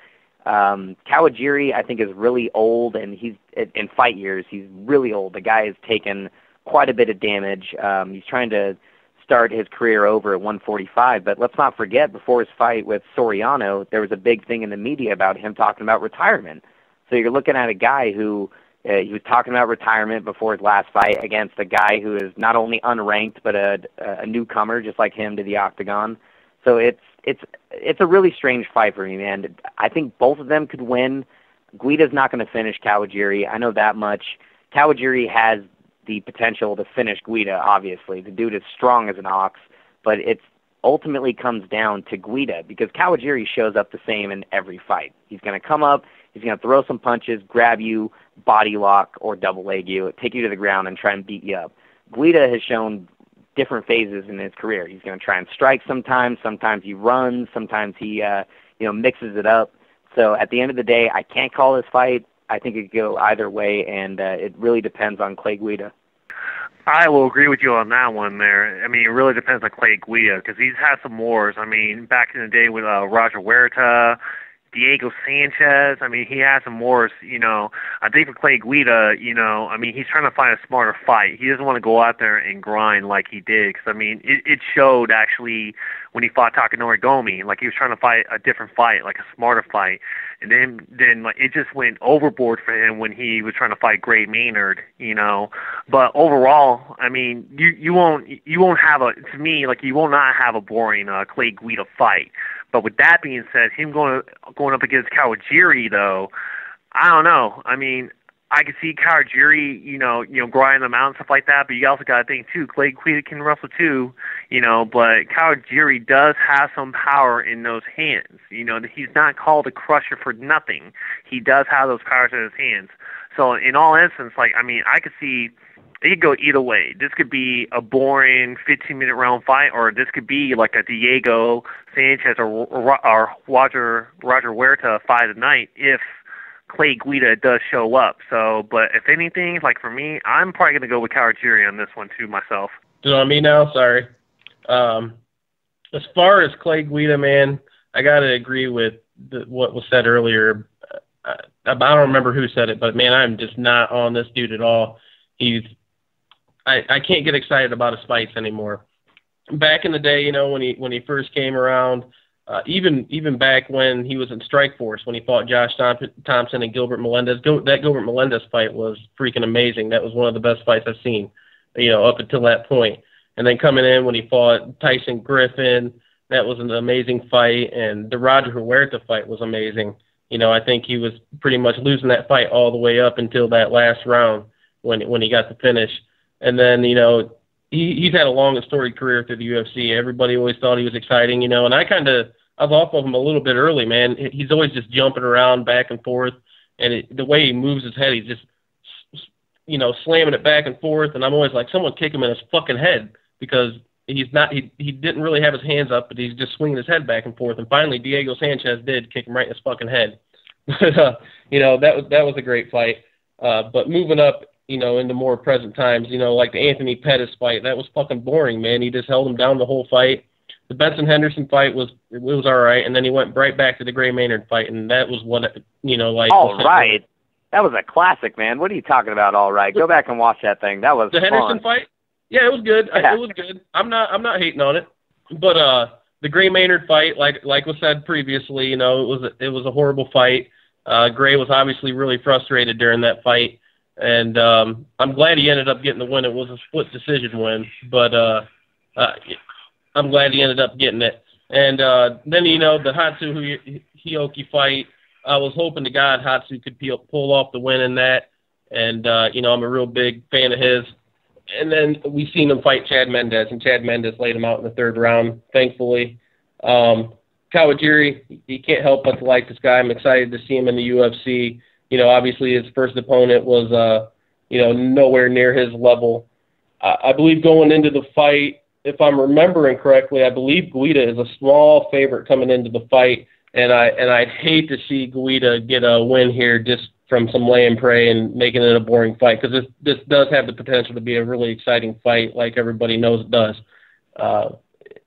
Kawajiri, I think, is really old, and he's in fight years. He's really old. The guy has taken quite a bit of damage. He's trying to start his career over at 145, but let's not forget, before his fight with Soriano, there was a big thing in the media about him talking about retirement. So you're looking at a guy who he was talking about retirement before his last fight against a guy who is not only unranked but a newcomer just like him to the octagon. So it's a really strange fight for me, man. I think both of them could win. Guida's not going to finish Kawajiri. I know that much. Kawajiri has the potential to finish Guida, obviously. The dude is strong as an ox, but it ultimately comes down to Guida, because Kawajiri shows up the same in every fight. He's going to come up, he's going to throw some punches, grab you, body lock, or double leg you, take you to the ground and try and beat you up. Guida has shown different phases in his career. He's going to try and strike sometimes he runs, sometimes he mixes it up. So at the end of the day, I can't call this fight. I think it could go either way, and it really depends on Clay Guida. I will agree with you on that one there. I mean, it really depends on Clay Guida, because he's had some wars. I mean, back in the day with Roger Huerta, Diego Sanchez, I mean, he has some wars, I think for Clay Guida, I mean, he's trying to find a smarter fight. He doesn't want to go out there and grind like he did, because, I mean, it showed actually when he fought Takanori Gomi. Like, he was trying to fight a different fight, like a smarter fight. And then like, it just went overboard for him when he was trying to fight Gray Maynard, But overall, I mean, you won't have you will not have a boring Clay Guida fight. But with that being said, him going up against Kawajiri, though, I don't know. I mean, I could see Kawajiri, grinding them out and stuff like that. But you also got to think too, Clay Guida can wrestle too, But Kawajiri does have some power in those hands. He's not called a crusher for nothing. He does have those powers in his hands. So in all instances, like, I mean, I could see it could go either way. This could be a boring 15-minute round fight, or this could be like a Diego Sanchez or Roger Huerta fight of the night if Clay Guida does show up. So, but if anything, like for me, I'm probably going to go with Kawajiri on this one too myself. Is it on me now? Sorry. As far as Clay Guida, man, I got to agree with what was said earlier. I don't remember who said it, but man, I'm just not on this dude at all. I can't get excited about his fights anymore. Back in the day, when he first came around, Even back when he was in Strikeforce, when he fought Josh Thompson and Gilbert Melendez, that Gilbert Melendez fight was freaking amazing. That was one of the best fights I've seen, up until that point. And then coming in when he fought Tyson Griffin, that was an amazing fight. And the Roger Huerta fight was amazing. I think he was pretty much losing that fight all the way up until that last round when he got the finish. And then, he's had a long and storied career through the UFC. Everybody always thought he was exciting, and I was off of him a little bit early, man. He's always just jumping around back and forth, and the way he moves his head, he's just, slamming it back and forth, and I'm always like, someone kick him in his fucking head, because he didn't really have his hands up, but he's just swinging his head back and forth, and finally Diego Sanchez did kick him right in his fucking head. But, that was a great fight. But moving up, into more present times, like the Anthony Pettis fight, that was fucking boring, man. He just held him down the whole fight. The Benson Henderson fight was all right, and then he went right back to the Gray Maynard fight, and that was what, like... All right. That was a classic, man. What are you talking about, all right? Go back and watch that thing. That was the fun. Henderson fight? Yeah, it was good. Yeah. It was good. I'm not hating on it. But the Gray Maynard fight, like was said previously, it was a horrible fight. Gray was obviously really frustrated during that fight, and I'm glad he ended up getting the win. It was a split decision win, but I'm glad he ended up getting it. And then, the Hatsu Hioki fight, I was hoping to God Hatsu could pull off the win in that. And, I'm a real big fan of his. And then we seen him fight Chad Mendes, and Chad Mendes laid him out in the third round, thankfully. Kawajiri, you can't help but to like this guy. I'm excited to see him in the UFC. Obviously his first opponent was, nowhere near his level. I believe going into the fight, if I'm remembering correctly, I believe Guida is a small favorite coming into the fight, and I'd hate to see Guida get a win here just from some lay and pray and making it a boring fight, because this does have the potential to be a really exciting fight, like everybody knows it does.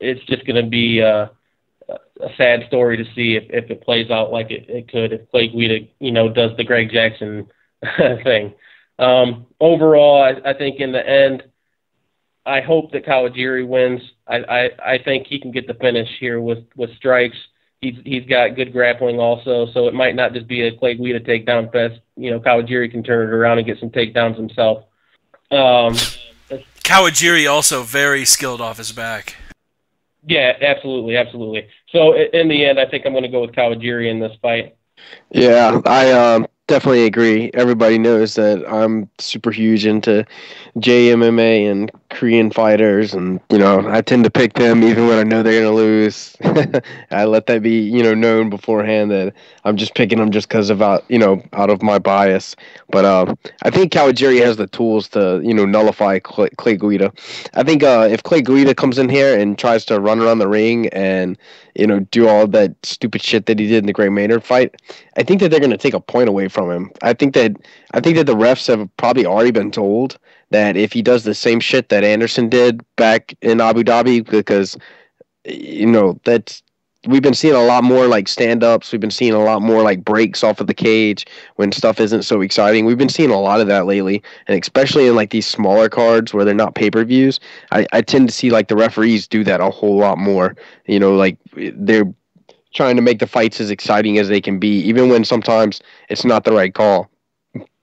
It's just going to be a sad story to see if it plays out like it could, if Clay Guida, does the Greg Jackson thing. Overall, I think in the end, I hope that Kawajiri wins. I think he can get the finish here with strikes. He's got good grappling also, so it might not just be a Clay Guida takedown fest. Kawajiri can turn it around and get some takedowns himself. Kawajiri also very skilled off his back. Yeah, absolutely. So in the end, I think I'm going to go with Kawajiri in this fight. Yeah, I definitely agree. Everybody knows that I'm super huge into JMMA and Korean fighters, and I tend to pick them even when I know they're gonna lose. I let that be known beforehand that I'm just picking them just because of out of my bias. But I think Kawajiri has the tools to nullify Clay Guida. I think if Clay Guida comes in here and tries to run around the ring and do all that stupid shit that he did in the Gray Maynard fight, I think that they're going to take a point away from him. I think that the refs have probably already been told that if he does the same shit that Anderson did back in Abu Dhabi, because that's, we've been seeing a lot more like stand-ups, we've been seeing a lot more like breaks off of the cage when stuff isn't so exciting. We've been seeing a lot of that lately, and especially in like these smaller cards where they're not pay-per-views, I tend to see like the referees do that a whole lot more. Like they're trying to make the fights as exciting as they can be, even when sometimes it's not the right call.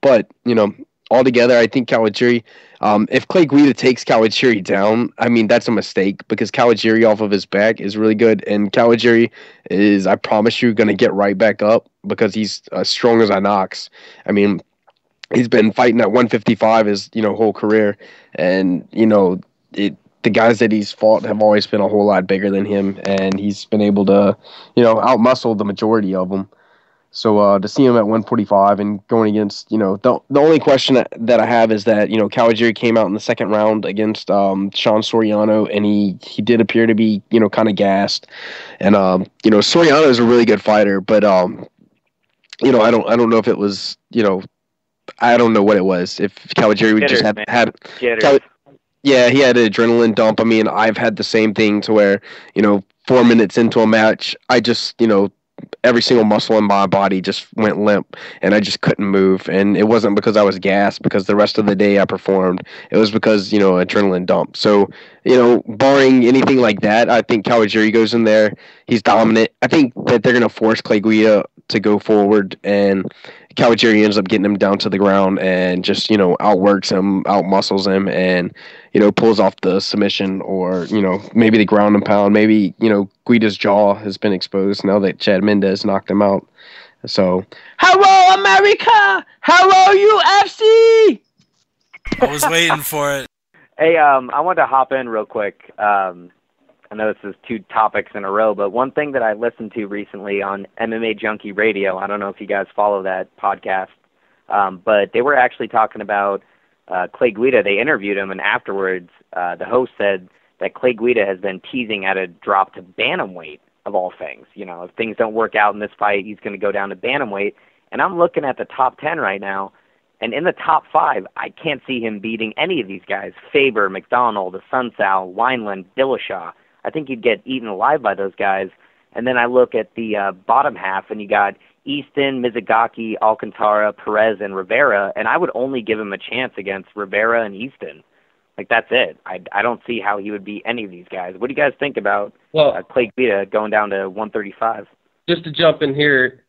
But, altogether, I think Kawajiri, if Clay Guida takes Kawajiri down, I mean, that's a mistake, because Kawajiri off of his back is really good, and Kawajiri is, I promise you, going to get right back up, because he's as strong as an ox. I mean, he's been fighting at 155 his, whole career, and, the guys that he's fought have always been a whole lot bigger than him, and he's been able to, outmuscle the majority of them. So to see him at 145 and going against, the only question that I have is that, Kawajiri came out in the second round against Sean Soriano, and he did appear to be, kind of gassed. And, Soriano is a really good fighter, but, I don't know if it was, I don't know what it was. If Kawajiri just had yeah, he had an adrenaline dump. I mean, I've had the same thing to where, 4 minutes into a match, I just, every single muscle in my body just went limp, and I just couldn't move. And it wasn't because I was gassed, because the rest of the day I performed. It was because, adrenaline dump. So, barring anything like that, I think Kawajiri goes in there. He's dominant. I think that they're going to force Clay Guida to go forward, and Kawajiri ends up getting him down to the ground and just, outworks him, outmuscles him, and, pulls off the submission, or, maybe the ground and pound. Maybe, Guida's jaw has been exposed now that Chad Mendez knocked him out. So, hello, America! Hello, UFC! I was waiting for it. Hey, I wanted to hop in real quick. I know this is 2 topics in a row, but one thing that I listened to recently on MMA Junkie Radio, I don't know if you guys follow that podcast, but they were actually talking about Clay Guida. They interviewed him, and afterwards the host said that Clay Guida has been teasing at a drop to bantamweight, of all things. If things don't work out in this fight, he's going to go down to bantamweight. And I'm looking at the top 10 right now, and in the top 5, I can't see him beating any of these guys. Faber, McDonald, Asuncao, Wineland, Dillashaw. I think he'd get eaten alive by those guys. And then I look at the bottom half, and you got Easton, Mizugaki, Alcantara, Perez, and Rivera, and I would only give him a chance against Rivera and Easton. That's it. I don't see how he would beat any of these guys. What do you guys think about Clay Guida going down to 135? Just to jump in here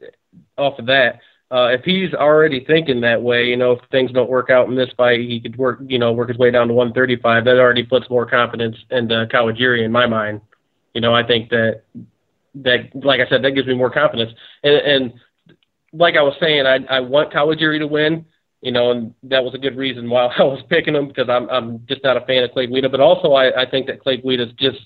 off of that, if he's already thinking that way, if things don't work out in this fight, he could work his way down to 135. That already puts more confidence into Kawajiri in my mind. I think that, like I said, that gives me more confidence. And like I was saying, I want Kawajiri to win, and that was a good reason why I was picking him, because I'm just not a fan of Clay Guida. But also I think that Clay Guida is just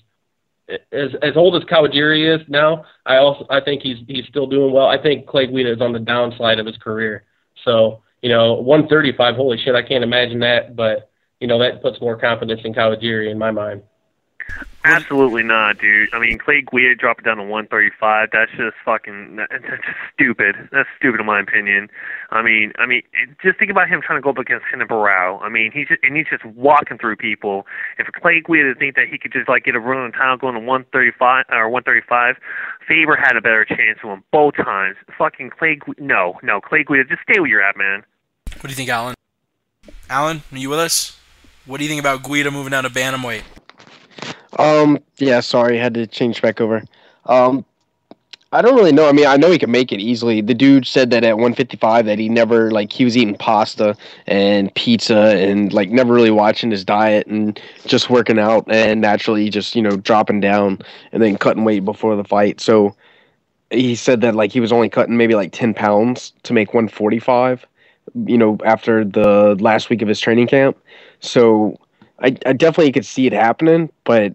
as old as Kawajiri is now. I think he's still doing well. I think Clay Guida is on the downside of his career. So 135, holy shit, I can't imagine that. But that puts more confidence in Kawajiri in my mind. Absolutely not, dude. I mean, Clay Guida dropped it down to 135. That's just that's just stupid. That's stupid in my opinion. I mean, just think about him trying to go up against Renan Barão. I mean, he's just walking through people. If Clay Guida think that he could just get a run on time going to 135 or 135, Faber had a better chance to him both times. Fucking Clay Guida, just stay where you're at, man. What do you think, Alan? Alan, are you with us? What do you think about Guida moving down to bantamweight? Yeah, sorry, had to change back over. I don't really know. I mean, I know he can make it easily. The dude said that at 155 that he never, he was eating pasta and pizza and, never really watching his diet and just working out and naturally just, dropping down and then cutting weight before the fight. So he said that, he was only cutting maybe, 10 pounds to make 145, after the last week of his training camp. So I definitely could see it happening, but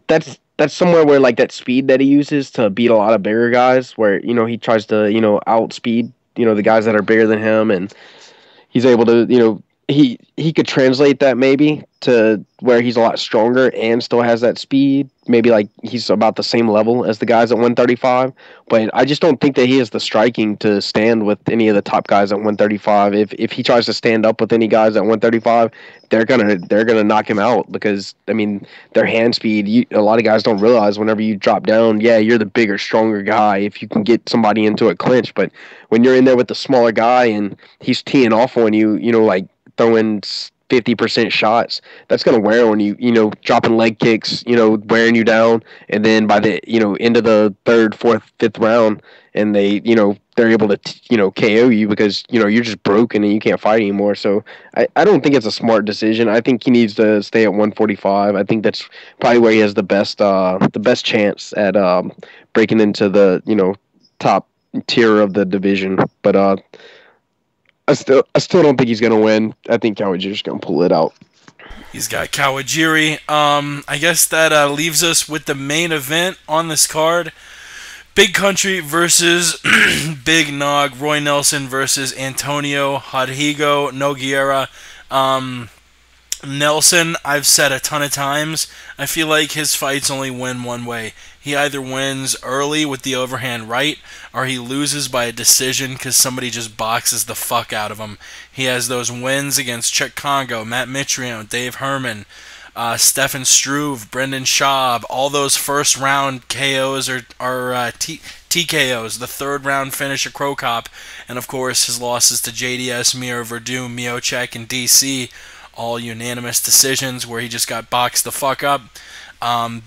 that's somewhere where that speed that he uses to beat a lot of bigger guys, where he tries to outspeed the guys that are bigger than him, and he's able to he could translate that maybe to where he's a lot stronger and still has that speed. Maybe he's about the same level as the guys at 135, but I just don't think that he has the striking to stand with any of the top guys at 135. If he tries to stand up with any guys at 135, they're gonna knock him out, because I mean their hand speed. A lot of guys don't realize whenever you drop down, yeah, you're the bigger, stronger guy if you can get somebody into a clinch. But when you're in there with the smaller guy and he's teeing off on you, throwing 50% shots, that's going to wear on you, dropping leg kicks, wearing you down. And then by the, end of the third, fourth, fifth round, and they, they're able to, KO you because, you're just broken and you can't fight anymore. So I don't think it's a smart decision. I think he needs to stay at 145. I think that's probably where he has the best chance at breaking into the, top tier of the division. But, I still don't think he's going to win. I think Kawajiri's going to pull it out. He's got Kawajiri. I guess that leaves us with the main event on this card. Big Country versus Big Nog. Roy Nelson versus Antonio Rodrigo Nogueira. Nelson, I've said a ton of times, I feel like his fights only win one way. He either wins early with the overhand right, or he loses by a decision because somebody just boxes the fuck out of him. He has those wins against Czech Congo, Matt Mitrione, Dave Herman, Stefan Struve, Brendan Schaub, all those first round KOs are TKOs, the third round finish at Crow Cop, and of course his losses to JDS, Mir, Verdum, Miocic, and DC, all unanimous decisions where he just got boxed the fuck up.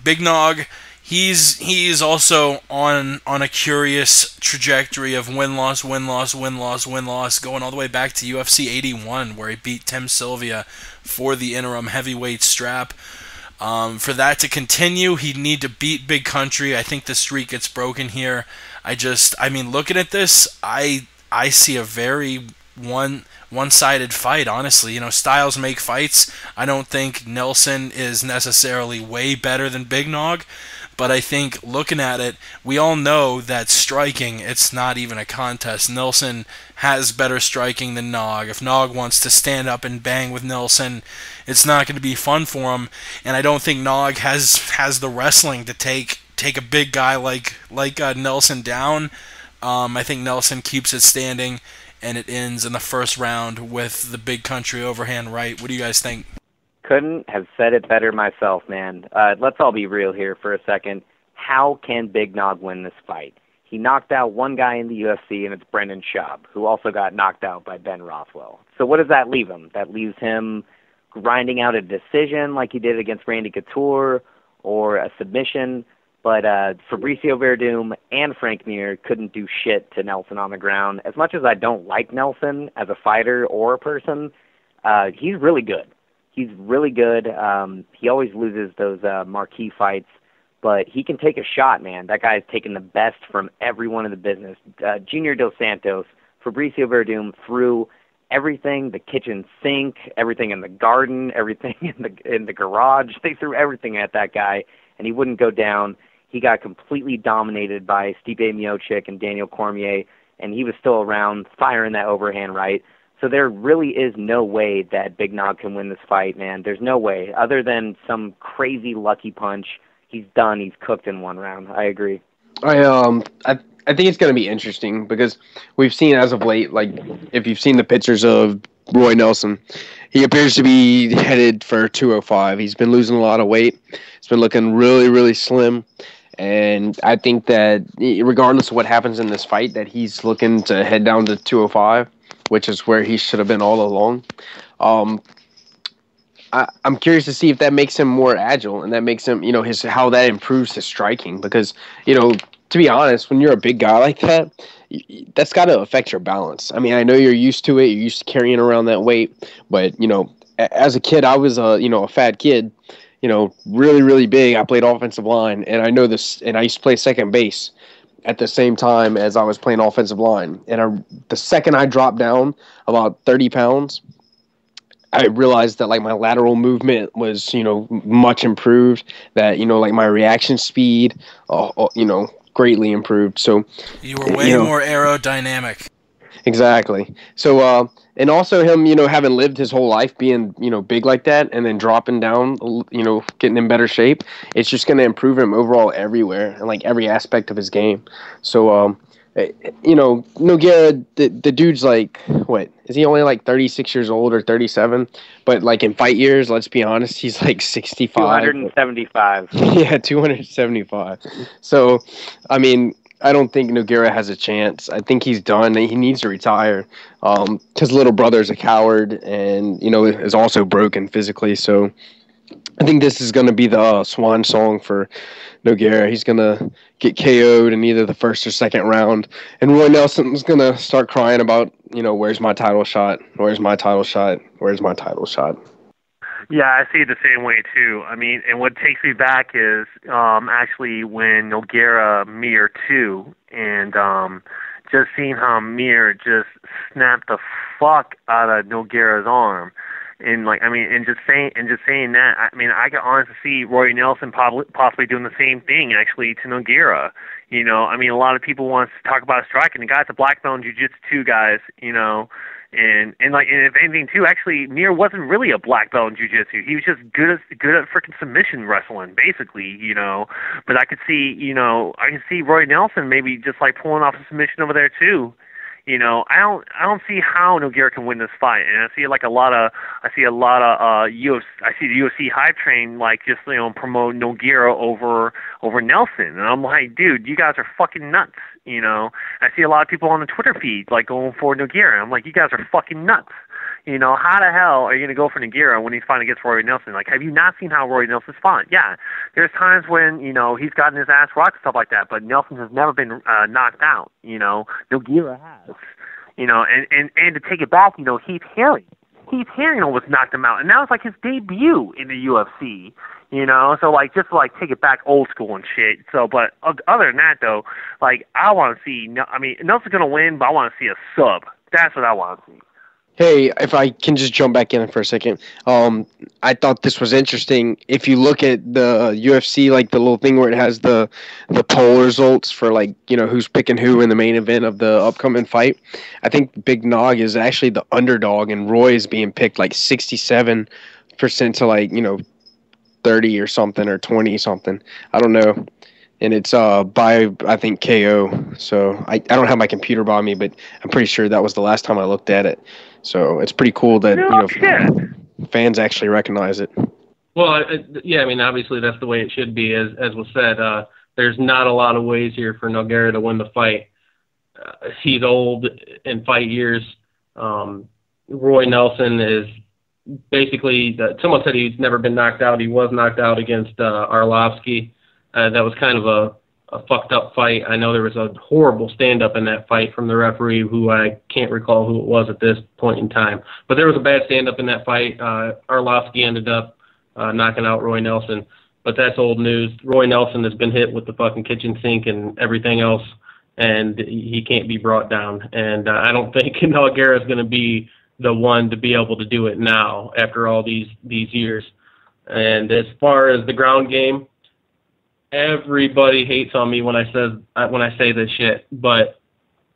Big Nog, he's also on a curious trajectory of win-loss, win-loss, win-loss, win-loss, going all the way back to UFC 81, where he beat Tim Sylvia for the interim heavyweight strap. For that to continue, he'd need to beat Big Country. I think the streak gets broken here. Looking at this, I see a very one-sided fight, honestly. Styles make fights. I don't think Nelson is necessarily way better than Big Nog, but I think looking at it, we all know that striking, it's not even a contest. Nelson has better striking than Nog. If Nog wants to stand up and bang with Nelson, it's not going to be fun for him, and I don't think Nog has the wrestling to take a big guy like Nelson down. I think Nelson keeps it standing, and it ends in the first round with the Big Country overhand right. What do you guys think? Couldn't have said it better myself, man. Let's all be real here for a second. How can Big Nog win this fight? He knocked out one guy in the UFC, and it's Brendan Schaub, who also got knocked out by Ben Rothwell. So what does that leave him? That leaves him grinding out a decision like he did against Randy Couture, or a submission. But Fabricio Verdum and Frank Mir couldn't do shit to Nelson on the ground. As much as I don't like Nelson as a fighter or a person, he's really good. He's really good. He always loses those marquee fights, but he can take a shot, man. That guy's taken the best from everyone in the business. Junior Dos Santos, Fabricio Verdum threw everything, the kitchen sink, everything in the garden, everything in the garage. They threw everything at that guy, and he wouldn't go down. He got completely dominated by Stipe Miocic and Daniel Cormier, and he was still around firing that overhand right. So there really is no way that Big Nog can win this fight, man. There's no way. Other than some crazy lucky punch, he's done. He's cooked in one round. I agree. I think it's going to be interesting because we've seen as of late, like if you've seen the pictures of Roy Nelson, he appears to be headed for 205. He's been losing a lot of weight. He's been looking really, really slim. And I think that regardless of what happens in this fight, that he's looking to head down to 205, which is where he should have been all along. I'm curious to see if that makes him more agile and that makes him, how that improves his striking. Because, to be honest, when you're a big guy like that, that's got to affect your balance. I mean, I know you're used to it. You're used to carrying around that weight. But, as a kid, I was a fat kid. Really, really big. I played offensive line, and I know this, and I used to play second base at the same time as I was playing offensive line. And the second I dropped down about 30 pounds, I realized that, like, my lateral movement was, much improved, that, like, my reaction speed, greatly improved. So you were way more aerodynamic. Exactly. So, and also him, having lived his whole life being, big like that and then dropping down, getting in better shape, it's just going to improve him overall everywhere and like every aspect of his game. So, Nogueira, the dude's like, what, is he only like 36 years old or 37? But like in fight years, let's be honest, he's like 65. 275. Yeah, 275. So, I mean, I don't think Nogueira has a chance. I think he's done. He needs to retire. His little brother's a coward and, is also broken physically. So I think this is going to be the swan song for Nogueira. He's going to get KO'd in either the first or second round. And Roy Nelson's going to start crying about, where's my title shot? Where's my title shot? Where's my title shot? Yeah, I see it the same way too. I mean, and what takes me back is actually when Nogueira Mir 2, and just seeing how Mir just snapped the fuck out of Nogueira's arm, and just saying that, I mean, I can honestly see Roy Nelson possibly doing the same thing actually to Nogueira. I mean, a lot of people want to talk about striking. The guy's a black belt in jiu-jitsu too, guys. And if anything too, actually Mir wasn't really a black belt in jiu-jitsu. He was just good at freaking submission wrestling, basically, But I could see, Roy Nelson maybe just like pulling off a submission over there too. I don't see how Nogueira can win this fight, and I see the UFC hype train just promote Nogueira over Nelson, and I'm like, dude, you guys are fucking nuts. I see a lot of people on the Twitter feed going for Nogueira. I'm like, you guys are fucking nuts. How the hell are you going to go for Nogueira when he's fighting against Roy Nelson? Have you not seen how Roy Nelson's fought? Yeah, there's times when, he's gotten his ass rocked and stuff like that, but Nelson has never been knocked out. Nogueira has. And to take it back, Heath Herring almost knocked him out, and that was his debut in the UFC. So just to take it back old school and shit. So, but other than that though, I want to see. Nelson's gonna win, but I want to see a sub. That's what I want to see. Hey, if I can just jump back in for a second. I thought this was interesting. If you look at the UFC, the little thing where it has the poll results for who's picking who in the main event of the upcoming fight, I think Big Nog is actually the underdog, and Roy is being picked 67% to 30 or something, or 20 something. I don't know. And it's by, I think, KO. So I don't have my computer by me, but I'm pretty sure that was the last time I looked at it. So it's pretty cool that fans actually recognize it. Well, yeah, obviously that's the way it should be. As was said, there's not a lot of ways here for Nogueira to win the fight. He's old in fight years. Roy Nelson is basically, someone said he's never been knocked out. He was knocked out against Arlovsky. That was kind of a fucked up fight. I know there was a horrible stand-up in that fight from the referee, who I can't recall who it was at this point in time. But there was a bad stand-up in that fight. Arlovsky ended up knocking out Roy Nelson. But that's old news. Roy Nelson has been hit with the fucking kitchen sink and everything else, and he can't be brought down. And I don't think Nogueira is going to be the one to be able to do it now after all these years. And as far as the ground game, everybody hates on me when I say this shit, but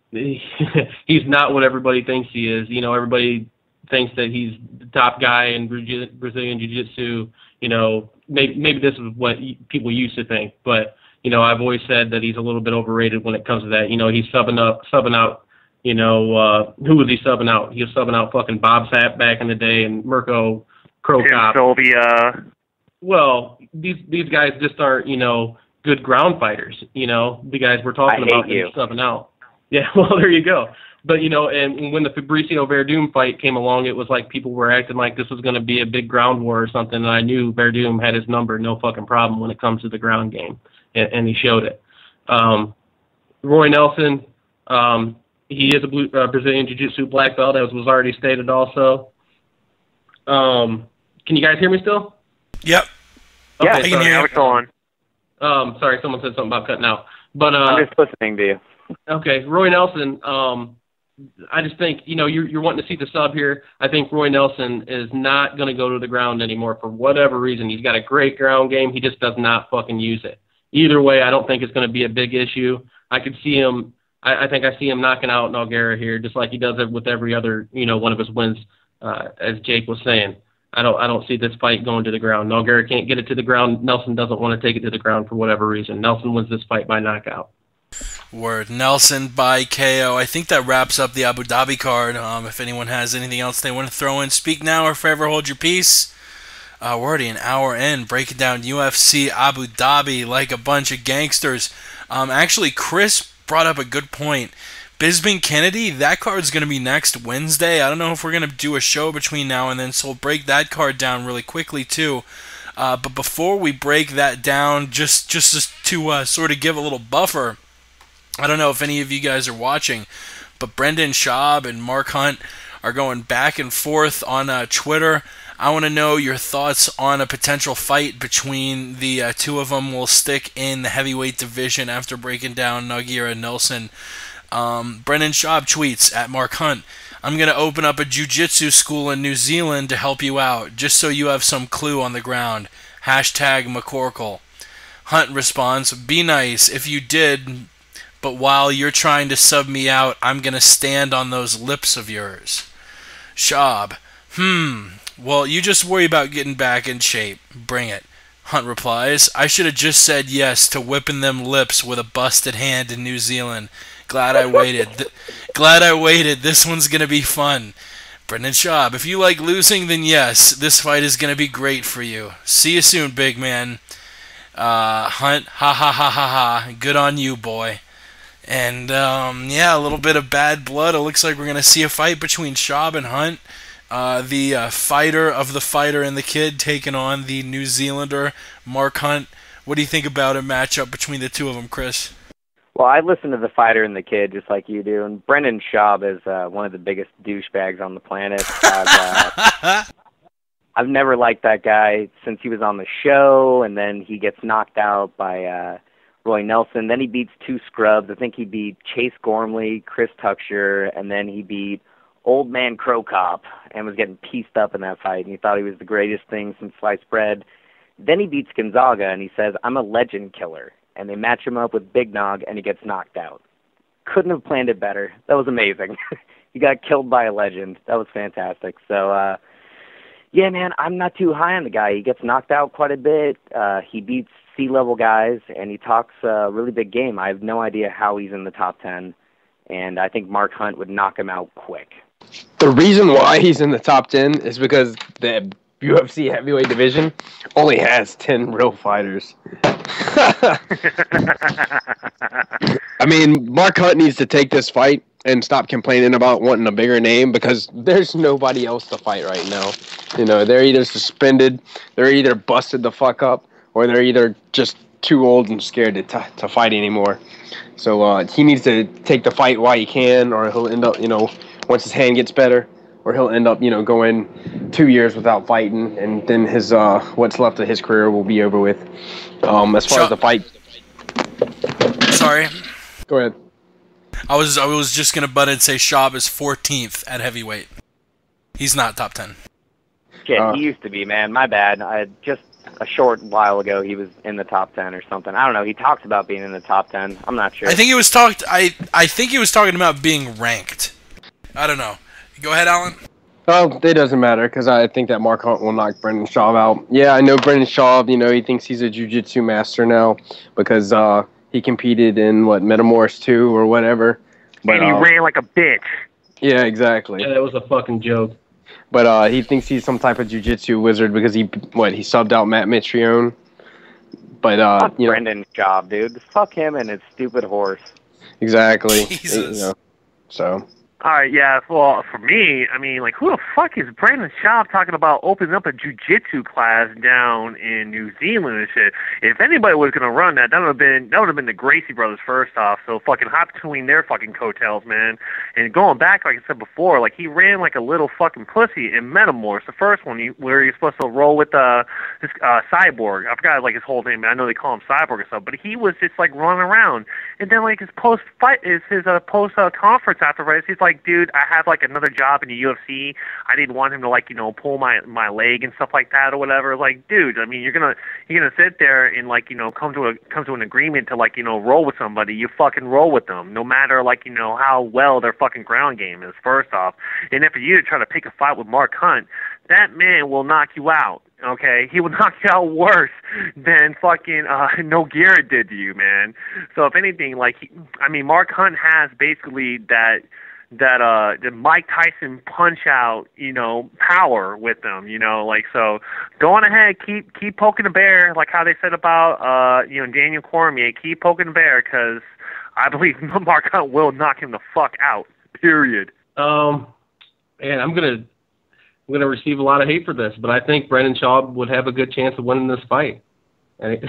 he's not what everybody thinks he is. Everybody thinks that he's the top guy in Brazilian Jiu-Jitsu. Maybe this is what people used to think, but I've always said that he's a little bit overrated when it comes to that. He's subbing out. Who was he subbing out? He was subbing out fucking Bob Sapp back in the day, and Mirko Krokop. Sylvia. Well, these guys just aren't, good ground fighters. The guys we're talking about subbing out. Yeah, well, there you go. But, and when the Fabricio-Verdum fight came along, it was people were acting like this was going to be a big ground war or something, and I knew Verdum had his number, no fucking problem when it comes to the ground game, and he showed it. Roy Nelson, he is a Brazilian Jiu-Jitsu black belt, as was already stated also. Can you guys hear me still? Yep. Okay, I can hear you. Go on. Sorry, someone said something about cutting out. But I'm just listening to you. Okay, Roy Nelson. I just think you're wanting to see the sub here. I think Roy Nelson is not going to go to the ground anymore for whatever reason. He's got a great ground game. He just does not fucking use it. Either way, I don't think it's going to be a big issue. I could see him. I think I see him knocking out Nogueira here, just like he does it with every other one of his wins. As Jake was saying. I don't see this fight going to the ground. Nogueira can't get it to the ground. Nelson doesn't want to take it to the ground for whatever reason. Nelson wins this fight by knockout. Word. Nelson by KO. I think that wraps up the Abu Dhabi card. If anyone has anything else they want to throw in, speak now or forever hold your peace. We're already an hour in, breaking down UFC Abu Dhabi like a bunch of gangsters. Actually, Chris brought up a good point. Bisping Kennedy, that card's going to be next Wednesday. I don't know if we're going to do a show between now and then, so we'll break that card down really quickly too. But before we break that down, just to sort of give a little buffer, I don't know if any of you guys are watching, but Brendan Schaub and Mark Hunt are going back and forth on Twitter. I want to know your thoughts on a potential fight between the two of them. We'll stick in the heavyweight division after breaking down Nogueira and Nelson. Brendan Schaub tweets at Mark Hunt, I'm going to open up a jiu-jitsu school in New Zealand to help you out, just so you have some clue on the ground. Hashtag McCorkle. Hunt responds, be nice if you did, but while you're trying to sub me out, I'm going to stand on those lips of yours. Schaub, well, you just worry about getting back in shape. Bring it. Hunt replies, I should have just said yes to whipping them lips with a busted hand in New Zealand. Glad I waited. Glad I waited. This one's going to be fun. Brendan Schaub, if you like losing, then yes, this fight is going to be great for you. See you soon, big man. Hunt, ha ha ha ha ha. Good on you, boy. And, yeah, a little bit of bad blood. It looks like we're going to see a fight between Schaub and Hunt. The fighter of the fighter and the kid taking on the New Zealander, Mark Hunt. What do you think about a matchup between the two of them, Chris? Well, I listen to the fighter and the kid just like you do, and Brendan Schaub is one of the biggest douchebags on the planet. I've never liked that guy since he was on the show, and then he gets knocked out by Roy Nelson. Then he beats two scrubs. I think he beat Chase Gormley, Chris Tucksher, and then he beat Old Man Crow Cop and was getting pieced up in that fight, and he thought he was the greatest thing since sliced bread. Then he beats Gonzaga, and he says, I'm a legend killer. And they match him up with Big Nog, and he gets knocked out. Couldn't have planned it better. That was amazing. He got killed by a legend. That was fantastic. So, yeah, man, I'm not too high on the guy. He gets knocked out quite a bit. He beats C-level guys, and he talks a really big game. I have no idea how he's in the top 10, and I think Mark Hunt would knock him out quick. The reason why he's in the top 10 is because the UFC heavyweight division only has 10 real fighters. I mean, Mark Hunt needs to take this fight and stop complaining about wanting a bigger name because there's nobody else to fight right now. You know, they're either suspended, they're either busted the fuck up, or they're either just too old and scared to fight anymore. So he needs to take the fight while he can, or he'll end up, once his hand gets better, or he'll end up, going 2 years without fighting, and then his what's left of his career will be over with. As far as the fight. Sorry. Go ahead. I was just gonna butt in and say Schaub is 14th at heavyweight. He's not top 10. Shit, he used to be, man. My bad. Just a short while ago, he was in the top 10 or something. I don't know. He talks about being in the top 10. I'm not sure. I think he was talking about being ranked. I don't know. Go ahead, Alan. Oh, it doesn't matter because I think that Mark Hunt will knock Brendan Schaub out. Yeah, I know Brendan Schaub, he thinks he's a jiu-jitsu master now because he competed in, Metamoris 2 or whatever. But, and he ran like a bitch. Yeah, exactly. Yeah, that was a fucking joke. But he thinks he's some type of jiu-jitsu wizard because he subbed out Matt Mitrione. But, fuck Brendan Schaub, dude. Fuck him and his stupid horse. Exactly. Jesus. So... All right, yeah, well, for me, I mean, who the fuck is Brendan Schaub talking about opening up a jiu-jitsu class down in New Zealand and shit? If anybody was going to run that would have been the Gracie brothers first off, so fucking hop between their fucking coattails, man. And going back, like I said before, he ran like a little fucking pussy in Metamoris, the first one, where you're supposed to roll with this Cyborg. I forgot, his whole name, I know they call him Cyborg or something, but he was just, running around. And then, his post-fight, his post-conference afterwards, he's like, dude, I have another job in the UFC. I didn't want him to pull my leg and stuff like that or whatever. Dude, I mean, you're gonna sit there and come to an agreement to roll with somebody. You fucking roll with them, no matter how well their fucking ground game is. First off, and then for you to try to pick a fight with Mark Hunt, that man will knock you out. Okay, he will knock you out worse than fucking Nogueira did to you, man. So if anything, Mark Hunt has basically that the Mike Tyson punch out, power with them, so go on ahead, keep poking the bear, like how they said about Daniel Cormier, keep poking the bear, because I believe Mark Hunt will knock him the fuck out. Period. And I'm gonna receive a lot of hate for this, but I think Brendan Schaub would have a good chance of winning this fight. No way.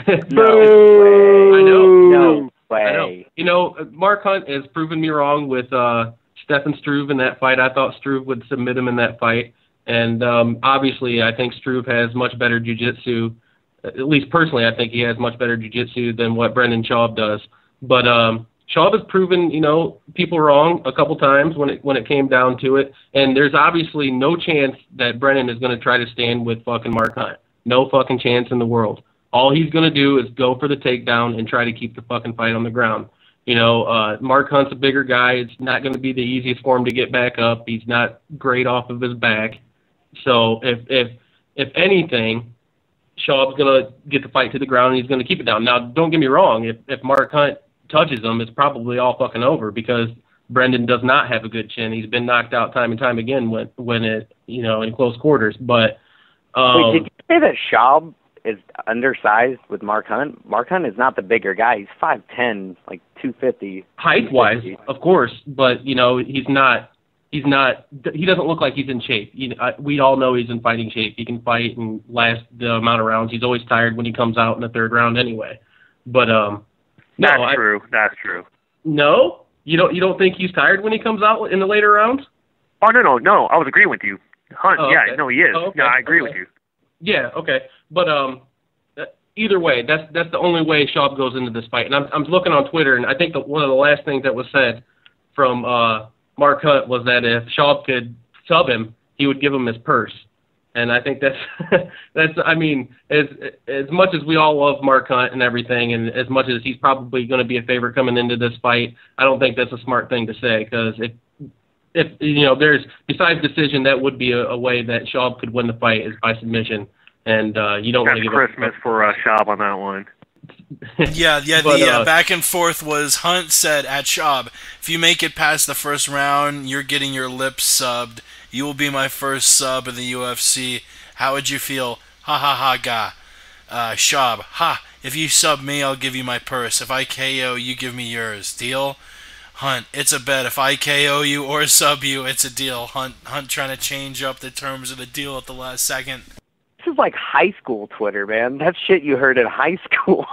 No way. I know. Mark Hunt has proven me wrong with Stefan Struve in that fight. I thought Struve would submit him in that fight. And obviously, I think Struve has much better jiu-jitsu. At least personally, I think he has much better jiu-jitsu than what Brendan Schaub does. But Schaub has proven, people wrong a couple times when it came down to it. And there's obviously no chance that Brendan is going to try to stand with fucking Mark Hunt. No fucking chance in the world. All he's going to do is go for the takedown and try to keep the fucking fight on the ground. Mark Hunt's a bigger guy. It's not going to be the easiest for him to get back up. He's not great off of his back. So if anything, Schaub's going to get the fight to the ground and he's going to keep it down. Now, don't get me wrong. If Mark Hunt touches him, it's probably all fucking over because Brendan does not have a good chin. He's been knocked out time and time again when it, in close quarters. But wait, did you say that Schaub is undersized with Mark Hunt? Mark Hunt is not the bigger guy. He's 5'10", like 250. Height-wise, of course, but he's not. He doesn't look like he's in shape. We all know he's in fighting shape. He can fight and last the amount of rounds. He's always tired when he comes out in the third round anyway. But That's true. That's true. No, you don't think he's tired when he comes out in the later rounds? Oh no. I was agreeing with you. Hunt, Oh, yeah, okay. no, he is. Oh, okay. No, I agree Okay. with you. Yeah, okay, but either way, that's the only way Schaub goes into this fight. And I'm looking on Twitter, and I think that one of the last things that was said from Mark Hunt was that if Schaub could sub him, he would give him his purse. And I think that's I mean, as much as we all love Mark Hunt and everything, and as much as he's probably going to be a favorite coming into this fight, I don't think that's a smart thing to say because if there's besides decision, that would be a way that Schaub could win the fight is by submission, and you don't want to That's give Christmas up. for Schaub on that one. Yeah, But, the back and forth was Hunt said at Schaub, if you make it past the first round, you're getting your lips subbed. You will be my first sub in the UFC. How would you feel? Ha ha ha ga. Schaub, ha, if you sub me, I'll give you my purse. If I KO, you give me yours. Deal? Hunt, it's a bet. If I KO you or sub you, it's a deal. Hunt trying to change up the terms of the deal at the last second. This is like high school Twitter, man. That's shit you heard in high school.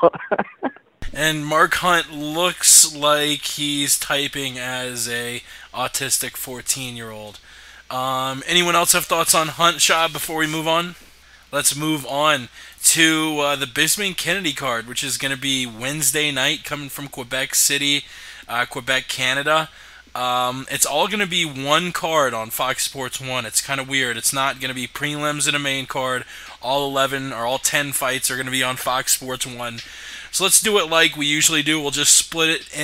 And Mark Hunt looks like he's typing as a autistic 14-year-old. Anyone else have thoughts on Hunt, Schaub, before we move on? Let's move on to the Bisping Kennedy card, which is going to be Wednesday night coming from Quebec City, Quebec, Canada. It's all going to be one card on Fox Sports 1. It's kind of weird. It's not going to be prelims and a main card. All 11 or all 10 fights are going to be on Fox Sports 1. So let's do it like we usually do. We'll just split it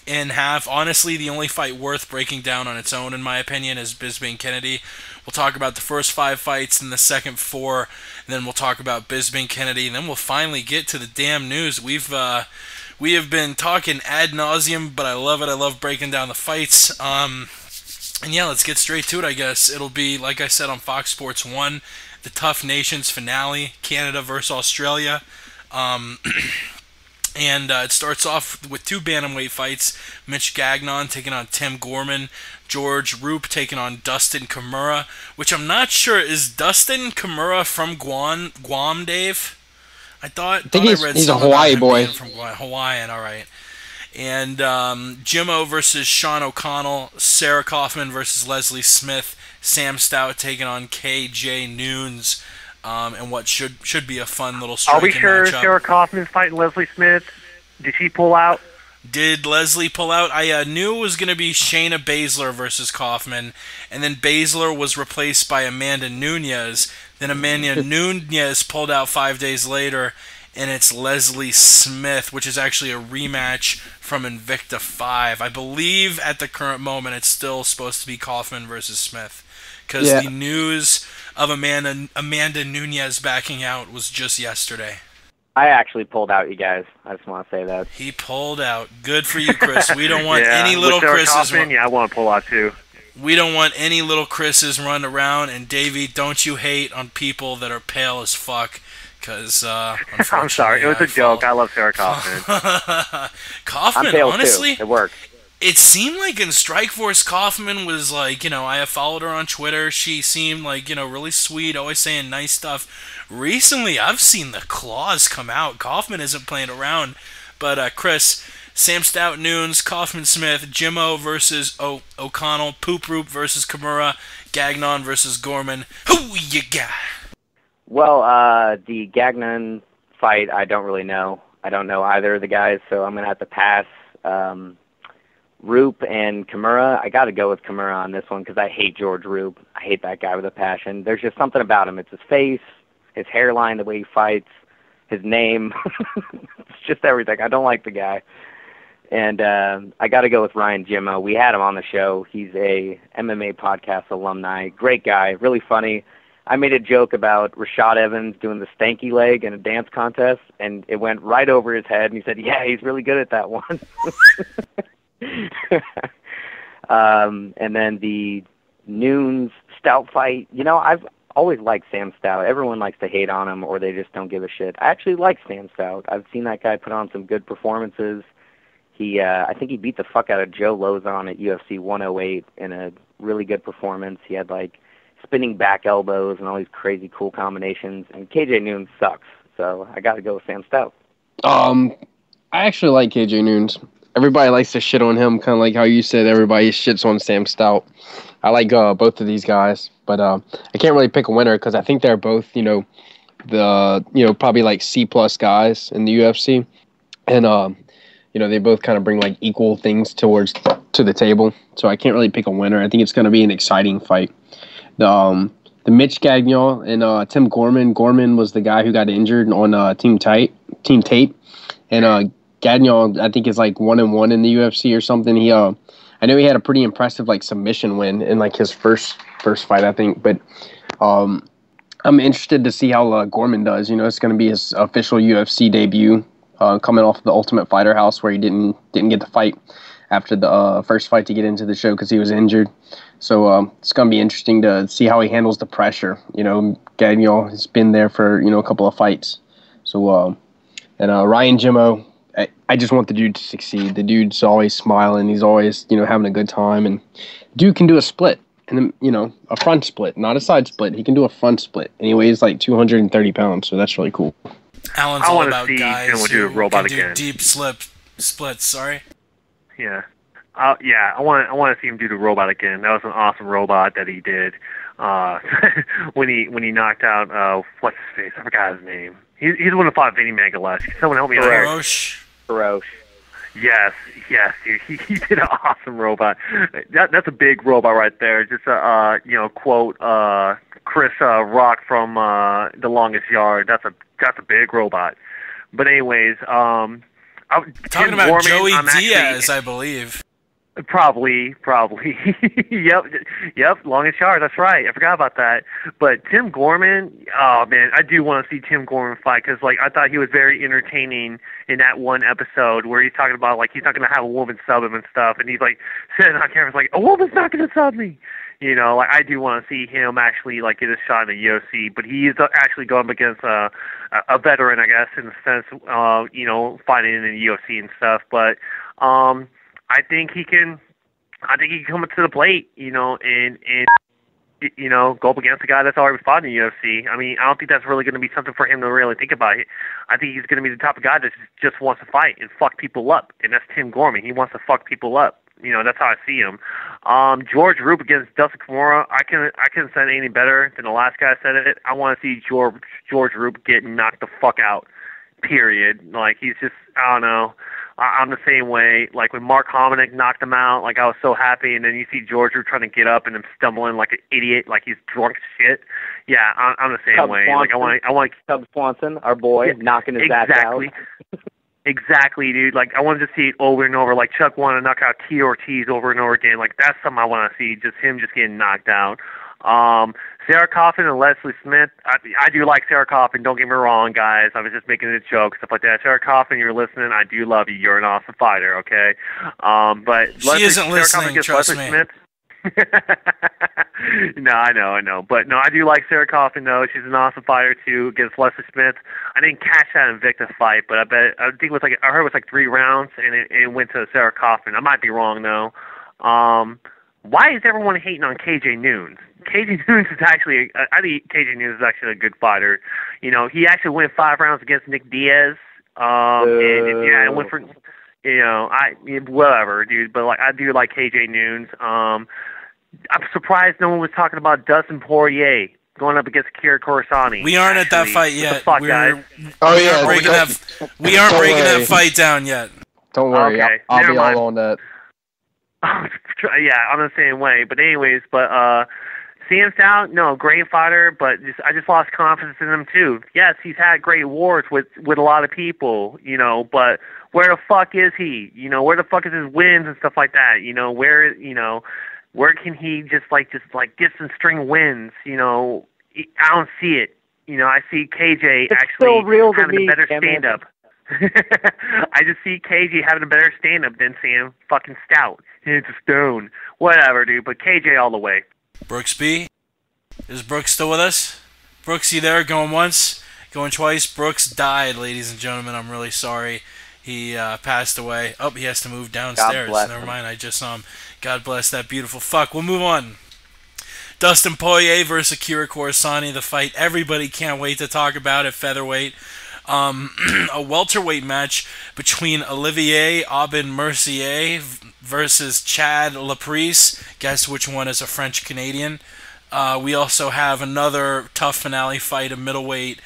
in half. Honestly, the only fight worth breaking down on its own, in my opinion, is Bisping Kennedy. We'll talk about the first 5 fights and the second 4, and then we'll talk about Bisping Kennedy, and then we'll finally get to the damn news. We have been talking ad nauseum, but I love it. I love breaking down the fights. And yeah, let's get straight to it, I guess. It'll be, like I said, on Fox Sports 1, the Tough Nations finale, Canada versus Australia. And it starts off with 2 bantamweight fights. Mitch Gagnon taking on Tim Gorman. George Roop taking on Dustin Kimura, which I'm not sure. Is Dustin Kimura from Guam, Dave? I think he's a Hawaii boy. From Hawaiian, all right. And Jimmo versus Sean O'Connell. Sarah Kaufman versus Leslie Smith. Sam Stout taking on KJ Nunes. And what should be a fun little striking Are we sure matchup. Sarah Kaufman's fighting Leslie Smith? Did she pull out? Did Leslie pull out? I knew it was going to be Shayna Baszler versus Kaufman, and then Baszler was replaced by Amanda Nunes. Then Amanda Nunes pulled out 5 days later, and it's Leslie Smith, which is actually a rematch from Invicta 5. I believe at the current moment it's still supposed to be Kaufman versus Smith, because the news of Amanda Nunes backing out was just yesterday. I actually pulled out, you guys. I just want to say that. He pulled out. Good for you, Chris. We don't want any with little Sarah Chris's. Kaufman, yeah, I want to pull out too. We don't want any little Chris's running around. And Davey, don't you hate on people that are pale as fuck? Because I'm sorry, it was a joke. I love Sarah Kaufman. Kaufman, I'm pale honestly, too. It worked. it seemed like in Strikeforce, Kaufman was like, I have followed her on Twitter. She seemed like, really sweet, always saying nice stuff. Recently, I've seen the claws come out. Kaufman isn't playing around. But, Chris, Sam Stout Nunes, Kaufman Smith, Jimmo versus O'Connell, Poop Roop versus Kimura, Gagnon versus Gorman. Who you got? Well, the Gagnon fight, I don't really know. I don't know either of the guys, so I'm going to have to pass. Roop and Kimura, I got to go with Kimura on this one because I hate George Roop. I hate that guy with a passion. There's just something about him. It's his face, his hairline, the way he fights, his name. It's just everything. I don't like the guy. And I got to go with Ryan Jimmo. We had him on the show. He's a MMA Podcast alumni. Great guy, really funny. I made a joke about Rashad Evans doing the stanky leg in a dance contest, and it went right over his head, and he said, yeah, he's really good at that one. And then the Noons Stout fight, I've always liked Sam Stout. Everyone likes to hate on him, or they just don't give a shit. I actually like Sam Stout. I've seen that guy put on some good performances. I think he beat the fuck out of Joe Lozon at UFC 108 in a really good performance. He had spinning back elbows and all these crazy cool combinations. And KJ Noons sucks, so I got to go with Sam Stout. I actually like KJ Noons. Everybody likes to shit on him, kind of like how you said everybody shits on Sam Stout. I like both of these guys, but I can't really pick a winner because I think they're both, probably C+ guys in the UFC, and they both kind of bring equal things to the table. So I can't really pick a winner. I think it's going to be an exciting fight. The Mitch Gagnon and Tim Gorman. Gorman was the guy who got injured on Team Tape, and Gagnon I think is 1-1 in the UFC or something. I know he had a pretty impressive submission win in his first fight, I think, but I'm interested to see how Gorman does. It's going to be his official UFC debut. Coming off of the Ultimate Fighter house where he didn't get to fight after the first fight to get into the show because he was injured. So it's going to be interesting to see how he handles the pressure. Gagnon has been there for, a couple of fights. So, Ryan Jimmo, I just want the dude to succeed. The dude's always smiling. He's always, having a good time. And dude can do a split. And, a front split, not a side split. He can do a front split. And he weighs 230 pounds, so that's really cool. Alan's all about guys who can do deep splits. Sorry. Yeah. I want to see him do the robot again. That was an awesome robot that he did. When he knocked out what's his face? I forgot his name. He's the one who fought Vinny Magalesh. Can someone help me out here? Hirosh. Yes, dude. He did an awesome robot. That's a big robot right there. Just quote Chris Rock from The Longest Yard. That's a big robot. But anyways, I'm talking about Joey Diaz, I believe. Probably. Yep, Longest Yard, that's right. I forgot about that. But Tim Gorman, oh man, I do want to see Tim Gorman fight because I thought he was very entertaining in that one episode where he's talking about he's not going to have a woman sub him and stuff, and he's sitting on camera a woman's not going to sub me. I do want to see him actually get a shot in the UFC, but he is actually going up against a veteran, I guess, in the sense, fighting in the UFC and stuff. But I think he can come up to the plate, and go up against a guy that's already fought in the UFC. I mean, I don't think that's really going to be something for him to really think about. I think he's going to be the type of guy that just wants to fight and fuck people up, and that's Tim Gorman. He wants to fuck people up. That's how I see him. George Roop against Dustin Kimura, I couldn't say it any better than the last guy said it. I want to see George Roop get knocked the fuck out, period. He's just, I don't know. I'm the same way. When Mark Hominick knocked him out, I was so happy, and then you see George Roop trying to get up and him stumbling like an idiot, like he's drunk as shit. Yeah, I'm the same way. Swanson, I want Cub Swanson, our boy, knocking his back out. Exactly, dude. I wanted to see it over and over. Chuck wanted to knock out T. Ortiz over and over again. That's something I want to see. Just him getting knocked out. Sarah Coffin and Leslie Smith. I do like Sarah Coffin. Don't get me wrong, guys. I was just making a joke, stuff like that. Sarah Coffin, you're listening. I do love you. You're an awesome fighter, okay? But she isn't listening. Trust me. Smith. No, I know. But no, I do like Sarah Coffin, though. She's an awesome fighter, too, against Leslie Smith. I didn't catch that Invicta fight, but I think it was I heard it was 3 rounds, and it went to Sarah Coffin. I might be wrong, though. Why is everyone hating on KJ Noons? KJ Noons is actually, I think KJ Noons is actually a good fighter. He actually went 5 rounds against Nick Diaz. It went for, whatever, dude. But I do like KJ Noons. I'm surprised no one was talking about Dustin Poirier going up against Kira Corsani. We aren't at that fight yet. Guys. We aren't breaking that fight down yet. Don't worry, okay. I'll be all on that. Yeah, I'm the same way. But anyways, Sam Stout, no, great fighter, but I just lost confidence in him too. Yes, he's had great wars with a lot of people, but where the fuck is he? Where the fuck is his wins and stuff like that? Where can he just get some string wins? I don't see it. I see KJ It's actually still real to having me, a better damn it. stand-up. I just see KJ having a better stand-up than Sam fucking Stout. It's a stone. Whatever, dude, but KJ all the way. Brooks B? Is Brooks still with us? Brooks, you there? Going once? Going twice? Brooks died, ladies and gentlemen. I'm really sorry. He passed away. Oh, he has to move downstairs. God bless Never him. mind, I just saw him. God bless that beautiful fuck. We'll move on. Dustin Poirier versus Akira Corsani, the fight everybody can't wait to talk about at featherweight. A welterweight match between Olivier Aubin-Mercier versus Chad Laprise. Guess which one is a French-Canadian. We also have another tough finale fight, a middleweight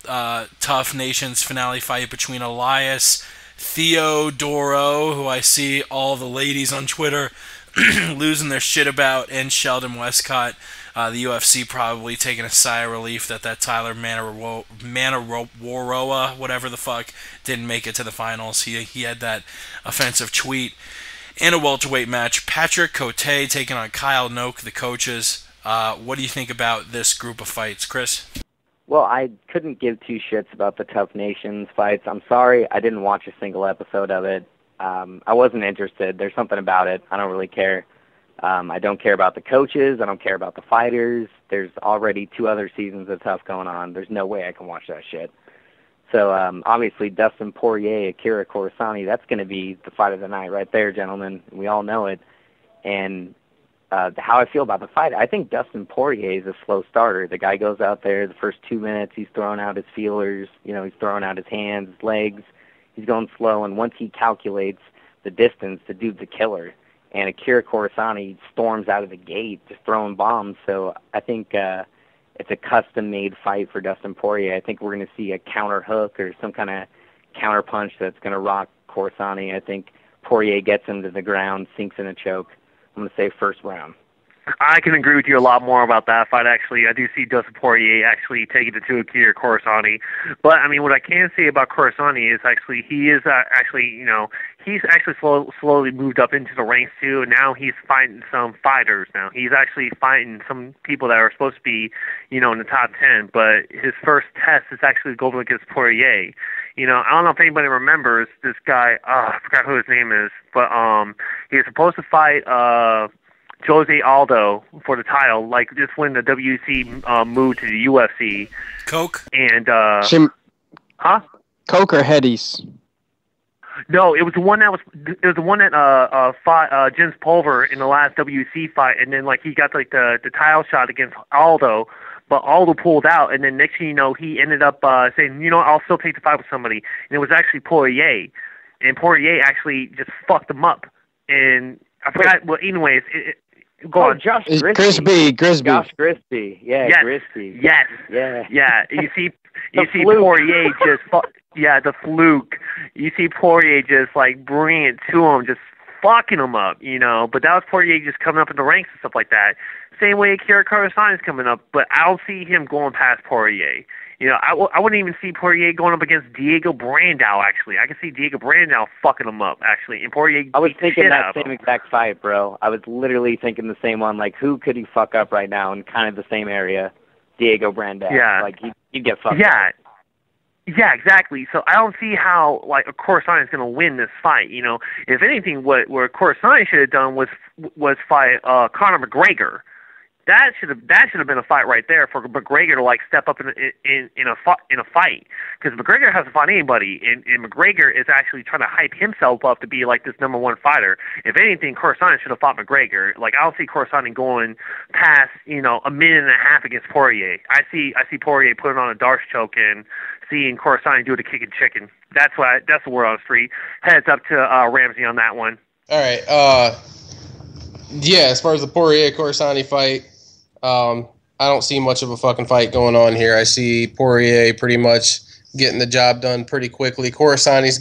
tough nations finale fight between Elias Theodoro, who I see all the ladies on Twitter losing their shit about, and Sheldon Westcott. The UFC probably taking a sigh of relief that Tyler Manarwaroa, whatever the fuck, didn't make it to the finals. He had that offensive tweet. In a welterweight match, Patrick Cote taking on Kyle Noak, the coaches. What do you think about this group of fights, Chris? Well, I couldn't give two shits about the Tough Nations fights. I'm sorry, I didn't watch a single episode of it. I wasn't interested. There's something about it. I don't really care. I don't care about the coaches. I don't care about the fighters. There's already 2 other seasons of Tough going on. There's no way I can watch that shit. So, obviously, Dustin Poirier, Akira Corsani, that's going to be the fight of the night right there, gentlemen. We all know it. And how I feel about the fight, I think Dustin Poirier is a slow starter. The guy goes out there, the first 2 minutes, he's throwing out his feelers. He's throwing out his hands, his legs. He's going slow, and once he calculates the distance, the dude's a killer. And Akira Corsani storms out of the gate just throwing bombs. So I think it's a custom-made fight for Dustin Poirier. I think we're going to see a counter hook or some kind of counter punch that's going to rock Corsani. I think Poirier gets him to the ground, sinks in a choke. I'm going to say first round. I can agree with you a lot more about that fight, actually. I do see Dustin Poirier actually taking it to Akira Corsani. But, I mean, what I can say about Corsani is actually he is he's actually slowly moved up into the ranks, too, and now he's fighting some fighters now. He's actually fighting some people that are supposed to be, in the top 10, but his first test is actually going against Poirier. I don't know if anybody remembers this guy. I forgot who his name is, but he was supposed to fight Jose Aldo for the title, just when the WC moved to the UFC. Coke? And Huh? Coke or Heddies? No, it was the one that fought Jens Pulver in the last WC fight, and then he got the title shot against Aldo, but Aldo pulled out, and then next thing you know, he ended up saying, I'll still take the fight with somebody, and it was actually Poirier, and Poirier actually just fucked him up, and I forgot. Well, anyways, go on. Josh Grisby. Josh Grisby. Yeah, yes. Grisby. Yes. Yeah. Yeah. You see fluke. Poirier just the fluke. You see Poirier just bringing it to him, just fucking him up, But that was Poirier just coming up in the ranks and stuff like that. Same way Akira Corsani is coming up, but I don't see him going past Poirier. I wouldn't even see Poirier going up against Diego Brandao, actually. I can see Diego Brandao fucking him up, actually. And Poirier I was beat thinking shit that out of same him. exact fight, bro. I was literally thinking the same one. Who could he fuck up right now in kind of the same area? Diego Brandao. Yeah. He'd get fucked Yeah. up. Yeah, exactly. So I don't see how Corsani is going to win this fight. If anything, what Corsani should have done was fight Conor McGregor. That should have been a fight right there for McGregor to step up in a fight, because McGregor hasn't fought anybody, and McGregor is actually trying to hype himself up to be this number one fighter. If anything, Corsani should have fought McGregor. I don't see Corsani going past a minute and a half against Poirier. I see Poirier putting on a Darce choke and seeing Corsani do the kicking chicken. That's the word on the street. Heads up to Ramsey on that one. All right. Yeah, as far as the Poirier-Corsani fight, I don't see much of a fucking fight going on here. I see Poirier pretty much getting the job done pretty quickly. Corsani's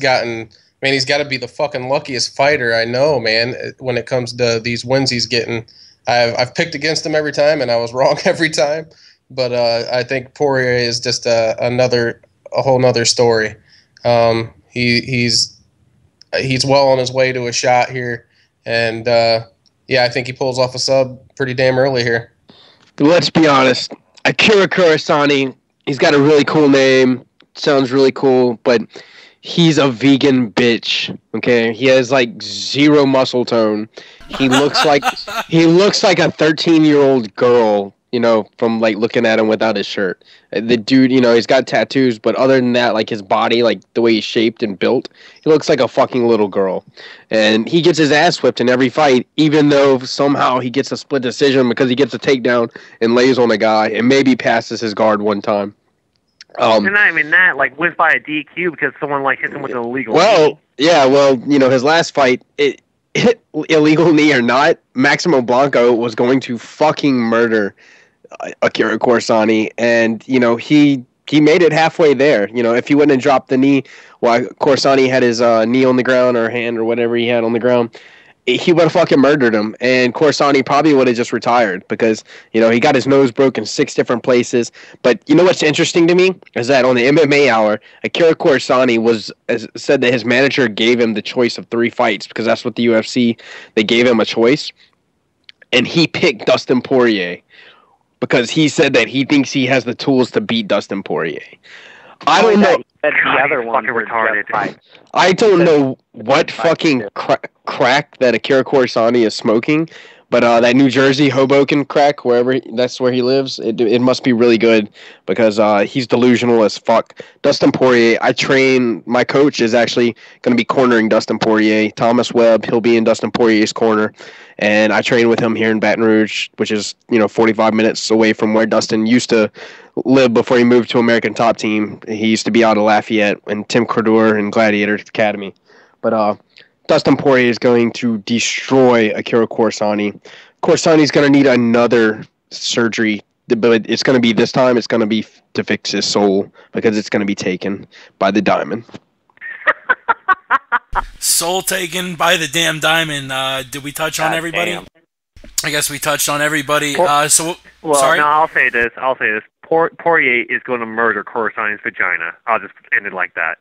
he's got to be the fucking luckiest fighter I know, man, when it comes to these wins he's getting. I've picked against him every time, and I was wrong every time. But I think Poirier is just a whole nother story. He's well on his way to a shot here, and I think he pulls off a sub pretty damn early here. Let's be honest. Akira Kurosani, he's got a really cool name. Sounds really cool, but he's a vegan bitch. Okay, he has like zero muscle tone. He looks like a 13-year-old girl. From like looking at him without his shirt. The dude, he's got tattoos, but other than that, like his body, like the way he's shaped and built, he looks like a fucking little girl. And he gets his ass whipped in every fight, even though somehow he gets a split decision because he gets a takedown and lays on a guy and maybe passes his guard one time. And not even that, like wins by a DQ because someone like hits him with an illegal knee. His last fight, illegal knee or not, Maximo Blanco was going to fucking murder Akira Corsani, and he made it halfway there. If he wouldn't have dropped the knee while Corsani had his knee on the ground or hand or whatever he had on the ground, he would have fucking murdered him, and Corsani probably would have just retired because he got his nose broken 6 different places. But what's interesting to me is that on the MMA Hour, Akira Corsani said that his manager gave him the choice of 3 fights because that's what the UFC, they gave him a choice, and he picked Dustin Poirier because he said that he thinks he has the tools to beat Dustin Poirier. I don't know. The other one fucking retarded. I don't know what fucking crack that Akira Corsani is smoking, but that New Jersey Hoboken crack, that's where he lives, it must be really good because he's delusional as fuck. Dustin Poirier, my coach is actually going to be cornering Dustin Poirier. Thomas Webb, he'll be in Dustin Poirier's corner, and I train with him here in Baton Rouge, which is 45 minutes away from where Dustin used to live before he moved to American Top Team. He used to be out of Lafayette and Tim Credeur and Gladiator Academy. But Dustin Poirier is going to destroy Akira Corsani. Corsani's going to need another surgery, but it's going to be this time. It's going to be to fix his soul because it's going to be taken by the diamond. Soul taken by the damn diamond. Did we touch on everybody? Damn. I guess we touched on everybody. Sorry. No, I'll say this. Poirier is going to murder Corsani's vagina. I'll just end it like that.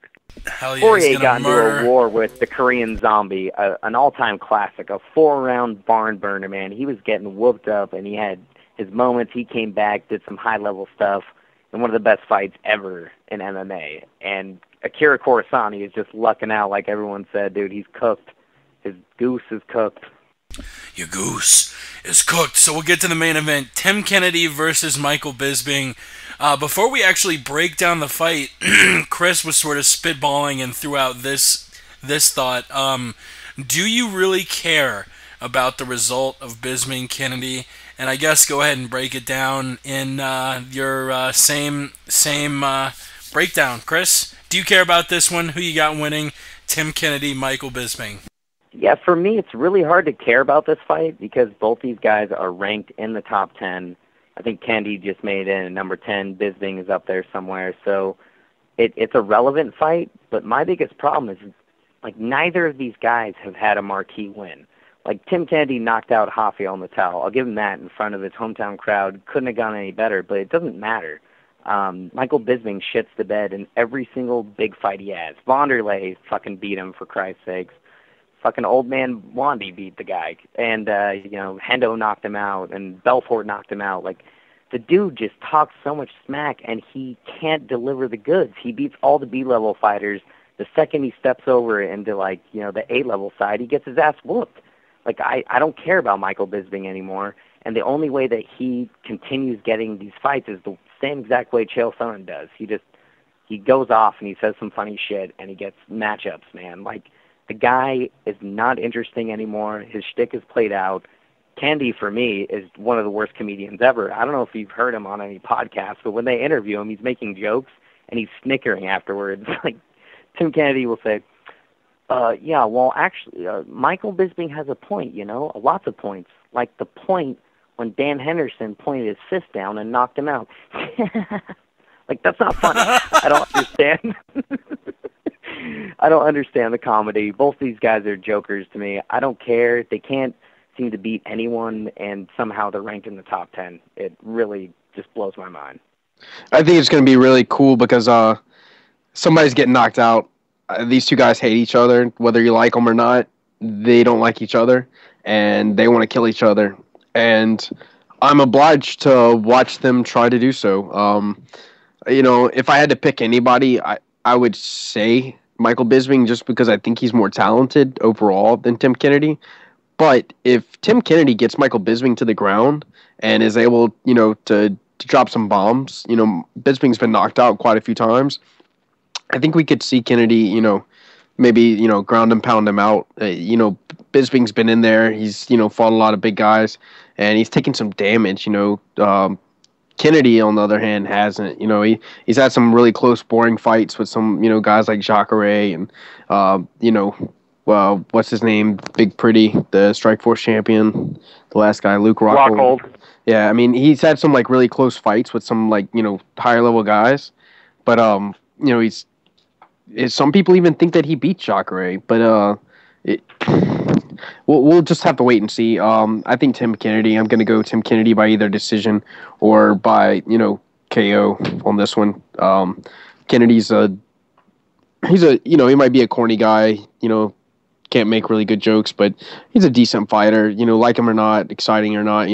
Hell yeah, Poirier got into a war with the Korean Zombie, an all-time classic, a 4-round barn burner, man. He was getting whooped up, and he had his moments. He came back, did some high-level stuff, and one of the best fights ever in MMA. And Akira Corsani is just lucking out, like everyone said, dude. He's cooked. His goose is cooked. Your goose is cooked. So we'll get to the main event. Tim Kennedy versus Michael Bisping. Before we actually break down the fight, Chris was sort of spitballing and threw out this thought. Do you really care about the result of Bisping Kennedy? And I guess go ahead and break it down in your same breakdown. Chris, do you care about this one? Who you got winning? Tim Kennedy, Michael Bisping. Yeah, for me, it's really hard to care about this fight because both these guys are ranked in the top 10. I think Kennedy just made it in number 10. Bisping is up there somewhere. So it's a relevant fight, but my biggest problem is, like, neither of these guys have had a marquee win. Like, Tim Kennedy knocked out Rafael Natal. I'll give him that in front of his hometown crowd. Couldn't have gone any better, but it doesn't matter. Michael Bisping shits the bed in every single big fight he has. Wanderlei fucking beat him, for Christ's sakes. Fucking old man Wandy beat the guy. And, Hendo knocked him out, and Belfort knocked him out. Like, the dude just talks so much smack, and he can't deliver the goods. He beats all the B-level fighters. The second he steps over into, the A-level side, he gets his ass whooped. Like, I don't care about Michael Bisping anymore, and the only way that he continues getting these fights is the same exact way Chael Sonnen does. He goes off, and he says some funny shit, and he gets matchups, man. Like, the guy is not interesting anymore. His shtick is played out. Kennedy, for me, is one of the worst comedians ever. I don't know if you've heard him on any podcast, but when they interview him, he's making jokes, and he's snickering afterwards. Like, Tim Kennedy will say, actually, Michael Bisping has a point, lots of points. Like the point when Dan Henderson pointed his fist down and knocked him out. Like, that's not funny. I don't understand. I don't understand the comedy. Both these guys are jokers to me. I don't care. They can't seem to beat anyone, and somehow they're ranked in the top 10. It really just blows my mind. I think it's going to be really cool because somebody's getting knocked out. These two guys hate each other. Whether you like them or not, they don't like each other, and they want to kill each other. And I'm obliged to watch them try to do so. If I had to pick anybody, I would say Michael Bisping just because I think he's more talented overall than Tim Kennedy. But if Tim Kennedy gets Michael Bisping to the ground and is able, to drop some bombs, Bisping's been knocked out quite a few times. I think we could see Kennedy, maybe, ground and pound him out. Bisping's been in there. He's, fought a lot of big guys, and he's taken some damage, Kennedy, on the other hand, hasn't. He's had some really close, boring fights with some, guys like Jacare and, what's his name? Big Pretty, the Strikeforce champion, the last guy, Luke Rockhold. Yeah, I mean, he's had some, really close fights with some, higher-level guys. But, some people even think that he beat Jacare. But we'll just have to wait and see. I think Tim Kennedy. I'm going to go Tim Kennedy by either decision or by KO on this one. Kennedy's he might be a corny guy. Can't make really good jokes, but he's a decent fighter. Like him or not, exciting or not.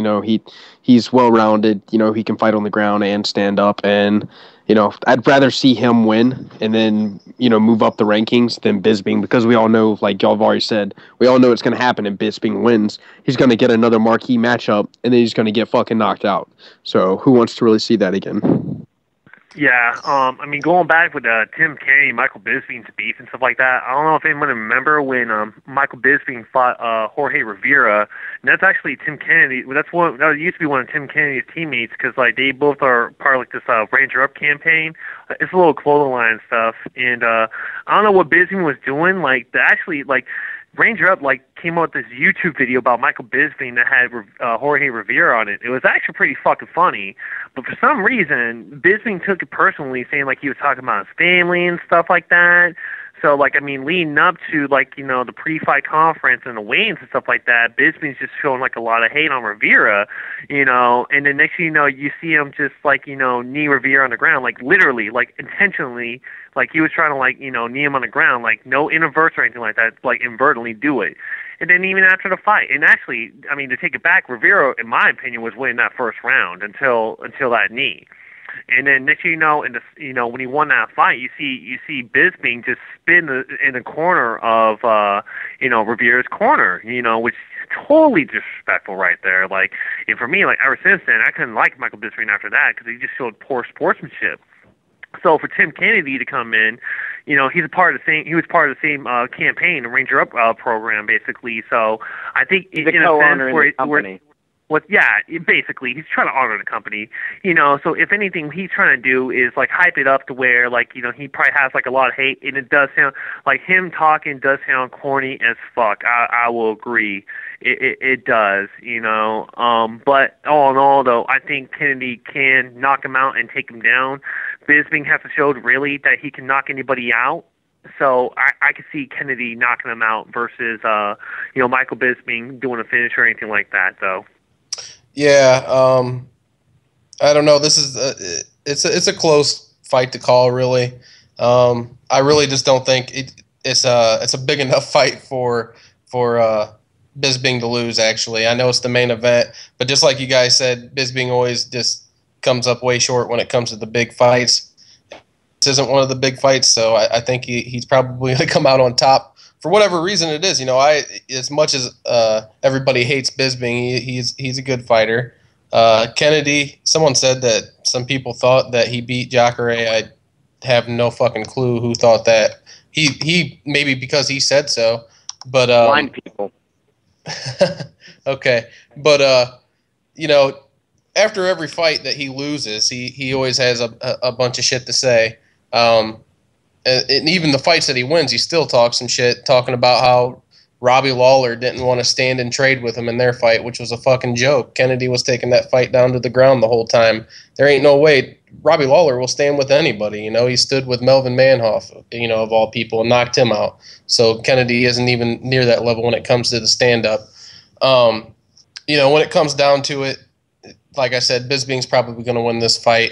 He's well rounded. He can fight on the ground and stand up. And I'd rather see him win and then move up the rankings than Bisping, because we all know, like y'all have already said, we all know it's going to happen. And Bisping wins, he's going to get another marquee matchup, and then he's going to get fucking knocked out. So who wants to really see that again? Yeah, I mean, going back with Tim Kennedy, Michael Bisping's beef and stuff like that, I don't know if anyone remember when Michael Bisping fought Jorge Rivera, and that's actually Tim Kennedy. That used to be one of Tim Kennedy's teammates, because they both are part of this Ranger Up campaign. It's a little clothing line stuff, and I don't know what Bisping was doing. Ranger Up came out with this YouTube video about Michael Bisping that had Jorge Rivera on it. It was actually pretty fucking funny, but for some reason Bisping took it personally, saying he was talking about his family and stuff like that. So leading up to the pre-fight conference and the weigh-ins and stuff like that, Bisping's just showing a lot of hate on Rivera, and then next thing you know, you see him just knee Rivera on the ground, literally, intentionally, he was trying to knee him on the ground, no inverts or anything like that, inadvertently do it. And then even after the fight, and actually, I mean, to take it back, Rivera, in my opinion, was winning that first round until that knee. And then next thing you know, when he won that fight, you see Bisping just spin in the corner of Rivera's corner, which is totally disrespectful right there. And for me, ever since then, I couldn't like Michael Bisping after that, because he just showed poor sportsmanship. So for Tim Kennedy to come in, he was part of the same campaign, the Ranger Up program, basically. So I think he's a co-owner in the company. Basically, he's trying to honor the company, so if anything, he's trying to do is, hype it up to where, he probably has, a lot of hate, and it does sound, him talking does sound corny as fuck. I will agree. It does, but all in all, though, I think Kennedy can knock him out and take him down. Bisping has to show, really, that he can knock anybody out. So I could see Kennedy knocking him out versus, Michael Bisping doing a finish or anything like that, though. Yeah, I don't know. This is it's a close fight to call, really. I really just don't think it's a big enough fight for Bisping to lose. Actually, I know it's the main event, but just like you guys said, Bisping always just comes up way short when it comes to the big fights. This isn't one of the big fights, so I think he's probably going to come out on top. For whatever reason it is, as much as everybody hates Bisping, he's a good fighter. Kennedy, someone said that some people thought that he beat Jacare. I have no fucking clue who thought that. He maybe because he said so, but blind people. Okay, but after every fight that he loses, he always has a bunch of shit to say. And even the fights that he wins, he still talks some shit, talking about how Robbie Lawler didn't want to stand and trade with him in their fight, which was a fucking joke. Kennedy was taking that fight down to the ground the whole time. There ain't no way Robbie Lawler will stand with anybody. He stood with Melvin Manhoff, of all people, and knocked him out. So Kennedy isn't even near that level when it comes to the stand-up. When it comes down to it, like I said, Bisping's probably going to win this fight.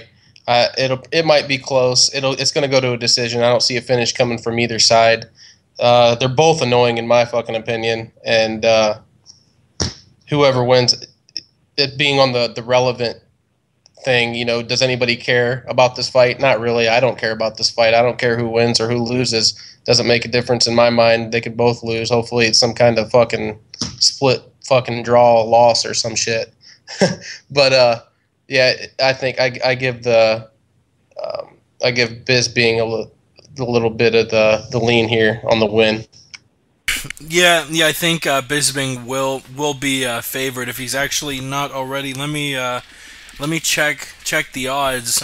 It might be close. It's going to go to a decision. I don't see a finish coming from either side. They're both annoying in my fucking opinion, and whoever wins, it being on the relevant thing, does anybody care about this fight? Not really. I don't care about this fight. I don't care who wins or who loses. Doesn't make a difference in my mind. They could both lose. Hopefully it's some kind of fucking split fucking draw loss or some shit. But yeah, I think I give Bisping a little bit of the lean here on the win. Yeah, I think Bisping will be favored if he's actually not already. Let me check the odds.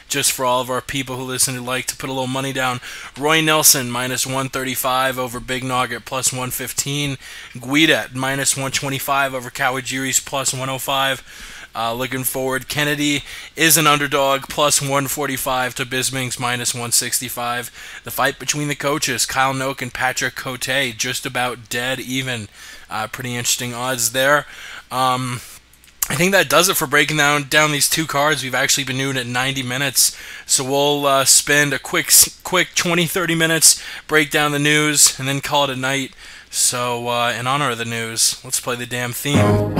Just for all of our people who listen who like to put a little money down. Roy Nelson -135 over Big Nog at +115. Guida at -125 over Kawajiri's +105. Looking forward, Kennedy is an underdog, +145 to Bisping's -165. The fight between the coaches, Kyle Noak and Patrick Cote, just about dead even. Pretty interesting odds there. I think that does it for breaking down these two cards. We've actually been doing it 90 minutes, so we'll spend a quick 20-30 minutes, break down the news, and then call it a night. So in honor of the news, let's play the damn theme.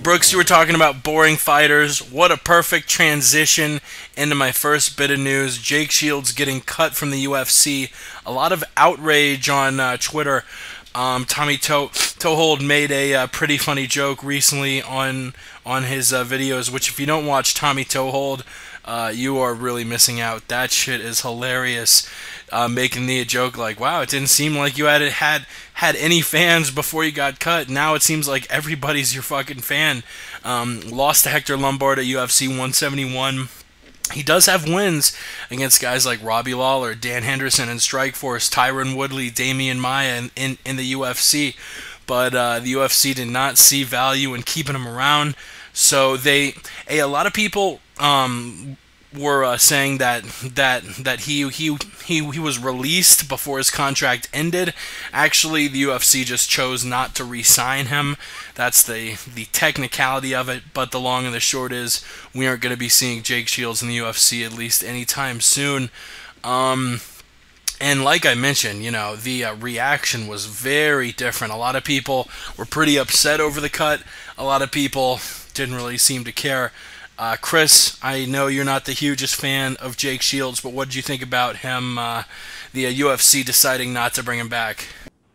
Brooks, you were talking about boring fighters. What a perfect transition into my first bit of news. Jake Shields getting cut from the UFC. A lot of outrage on Twitter. Tommy Toehold made a pretty funny joke recently on his videos, which if you don't watch Tommy Toehold, you are really missing out. That shit is hilarious. Making the joke like, wow, it didn't seem like you had any fans before you got cut. Now it seems like everybody's your fucking fan. Lost to Hector Lombard at UFC 171. He does have wins against guys like Robbie Lawler, Dan Henderson in Strikeforce, Tyron Woodley, Damian Maia in the UFC. But the UFC did not see value in keeping him around. So a lot of people were saying that he was released before his contract ended. Actually, the UFC just chose not to re-sign him. That's the technicality of it, but the long and the short is we aren't going to be seeing Jake Shields in the UFC at least anytime soon. And like I mentioned, the reaction was very different. A lot of people were pretty upset over the cut. A lot of people didn't really seem to care. Chris, I know you're not the hugest fan of Jake Shields, but what did you think about him, the UFC deciding not to bring him back?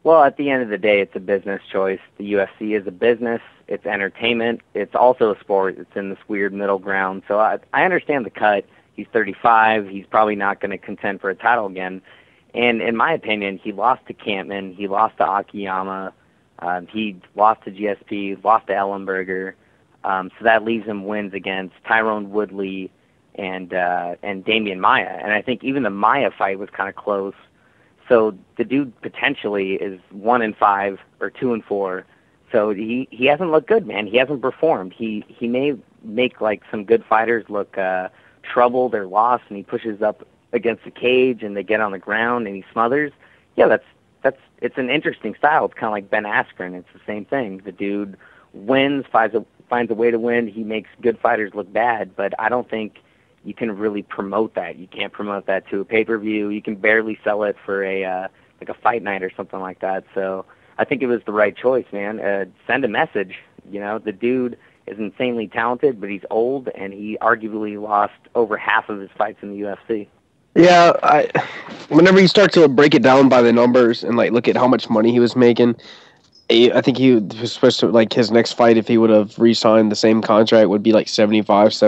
Well, at the end of the day, it's a business choice. The UFC is a business. It's entertainment. It's also a sport. It's in this weird middle ground. So I understand the cut. He's 35. He's probably not going to contend for a title again. And in my opinion, he lost to Campman. He lost to Akiyama. He lost to GSP, lost to Ellenberger. So that leaves him wins against Tyrone Woodley and Damian Maia. And I think even the Maia fight was kind of close. So the dude potentially is 1-5 or 2-4. So he hasn't looked good, man. He hasn't performed. He may make like some good fighters look troubled or lost, and he pushes up against the cage and they get on the ground and he smothers. Yeah, it's an interesting style. It's kind of like Ben Askren. It's the same thing. The dude wins, finds a way to win. He makes good fighters look bad, but I don't think you can really promote that. You can't promote that to a pay-per-view. You can barely sell it for a fight night or something like that. So I think it was the right choice, man. Send a message. The dude is insanely talented, but he's old, and he arguably lost over half of his fights in the UFC. Yeah, whenever you start to break it down by the numbers and look at how much money he was making, I think he was supposed to, his next fight, if he would have re-signed the same contract, would be 75. That's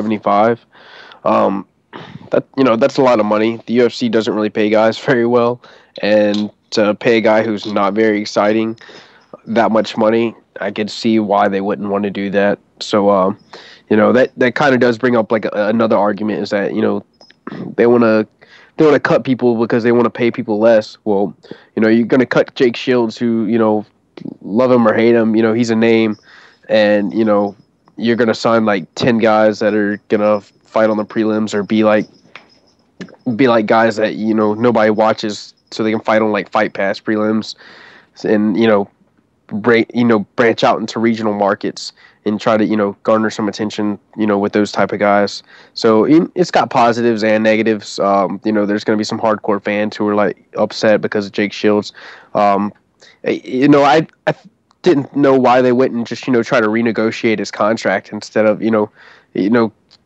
a lot of money. The UFC doesn't really pay guys very well, and to pay a guy who's not very exciting that much money, I could see why they wouldn't want to do that. So, that kind of does bring up another argument is that they want to cut people because they want to pay people less. Well, you're going to cut Jake Shields, who love him or hate him, he's a name, and you're going to sign 10 guys that are going to fight on the prelims or be like guys that nobody watches so they can fight on Fight Pass prelims and branch out into regional markets and try to, garner some attention, with those type of guys. So it's got positives and negatives. There's going to be some hardcore fans who are like upset because of Jake Shields. I didn't know why they wouldn't just, try to renegotiate his contract instead of,